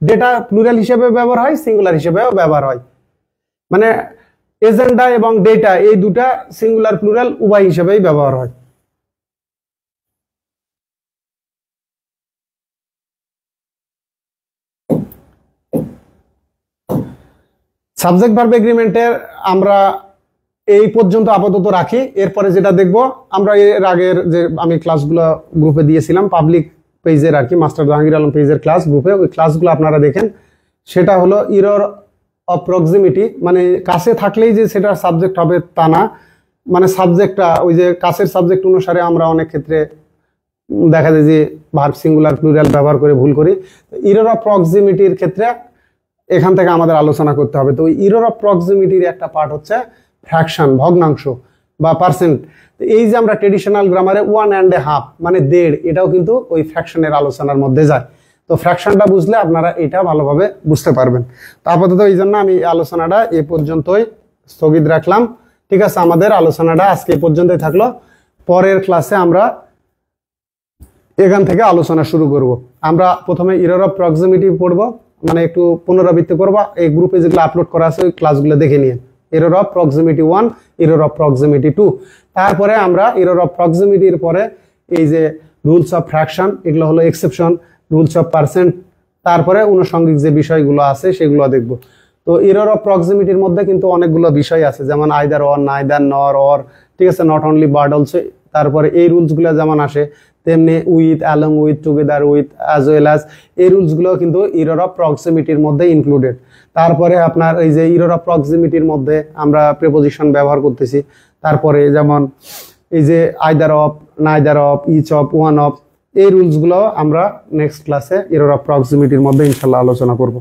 ডেটা প্লুরাল হিসেবে ব্যবহার হয়, সিঙ্গুলার হিসেবেও ব্যবহার হয়। মানে এজেন্ডা এবং ডেটা এই দুটা সিঙ্গুলার প্লুরাল উভয় হিসেবেই ব্যবহার হয়। সাবজেক্ট ভার্ব এগ্রিমেন্টের আমরা এই পর্যন্ত আপাতত রাখি। এরপরে যেটা দেখব আমরা এর আগের যে আমি ক্লাসগুলো গ্রুপে দিয়েছিলাম পাবলিক পেজের আর কি, মাস্টার জাহাঙ্গীর আলম পেজের ক্লাস গ্রুপে, ওই ক্লাসগুলো আপনারা দেখেন। সেটা হলো ইরর অফ প্রক্সিমিটি, মানে কাছে থাকলেই যে সেটার সাবজেক্ট হবে তা না, মানে সাবজেক্টটা ওই যে কাছের সাবজেক্ট অনুসারে আমরা অনেক ক্ষেত্রে দেখা যায় যে ভার্ব সিঙ্গুলার প্লুরাল ব্যবহার করে ভুল করি। ইরর অফ প্রক্সিমিটির ক্ষেত্রে এখান থেকে আমাদের আলোচনা করতে হবে। তো ইরর অফ প্রক্সিমিটির একটা পার্ট হচ্ছে ফ্র্যাকশন, ভগ্নাংশ বা পার্সেন্ট। এই যে আমরা ট্রেডিশনাল গ্রামারে 1.5 মানে 1.5, এটাও কিন্তু ওই ফ্র্যাকশনের আলোচনার মধ্যে যায়। তো ফ্র্যাকশনটা বুঝলে আপনারা এটা ভালোভাবে বুঝতে পারবেন। তো আপাতত এই জন্য আমি আলোচনাটা এ পর্যন্তই স্থগিত রাখলাম। ঠিক আছে, আমাদের আলোচনাটা আজকে এই পর্যন্তই থাকলো। পরের ক্লাসে আমরা এখান থেকে আলোচনা শুরু করব। আমরা প্রথমে ইরর অফ প্রক্সিমিটি পড়বো, মানে একটু পুনরাবৃত্তি করবো, এই গ্রুপে যেগুলো আপলোড করা আছে ওই ক্লাসগুলো দেখে নিয়ে। Error of proximity 1, error of proximity 2, তারপরে আমরা এরর অফ প্রক্সিমিটির পরে এই যে রুলস অফ ফ্র্যাকশন, এগুলো হলো এক্সেপশন, রুলস অফ পার্সেন্ট, তারপরে আনুষঙ্গিক যে বিষয়গুলো আছে সেগুলো দেখব। তো এরর অফ প্রক্সিমিটির মধ্যে কিন্তু অনেকগুলো বিষয় আছে, যেমন আইদার অর, নাইদার, নর, অর, ঠিক আছে, নট অনলি বাট অলসো। তারপরে এই রুলসগুলো যেমন আসে তেমনি with, along with, together with, as well as, এই রুলসগুলো কিন্তু ইরর অফ প্রক্সিমিটির মধ্যে ইনক্লুডেড। তারপরে আপনার এই যে ইরর অফ প্রক্সিমিটির মধ্যে আমরা প্রিপোজিশন ব্যবহার করতেছি। তারপরে যেমন এই যে either of, neither of, each of, one of, এই রুলসগুলো আমরা নেক্সট ক্লাসে ইরর অফ প্রক্সিমিটির মধ্যে ইনশাল্লাহ আলোচনা করব।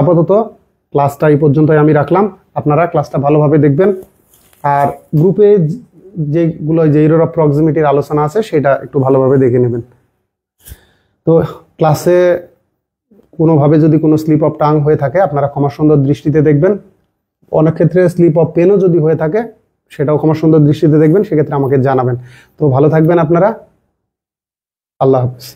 আপাতত ক্লাসটা এই পর্যন্তই আমি রাখলাম, আপনারা ক্লাসটা ভালোভাবে দেখবেন। আর গ্রুপে যেগুলো যে ইরর অফ প্রক্সিমিটির আলোচনা আছে সেটা একটু ভালোভাবে দেখে নেবেন। তো ক্লাসে কোনোভাবে যদি কোনো স্লিপ অফ টাং হয়ে থাকে আপনারা ক্ষমা সুন্দর দৃষ্টিতে দেখবেন। অনেক ক্ষেত্রে স্লিপ অফ পেনও যদি হয়ে থাকে সেটাও ক্ষমা সুন্দর দৃষ্টিতে দেখবেন, সেক্ষেত্রে আমাকে জানাবেন। তো ভালো থাকবেন আপনারা। আল্লাহ হাফিজ।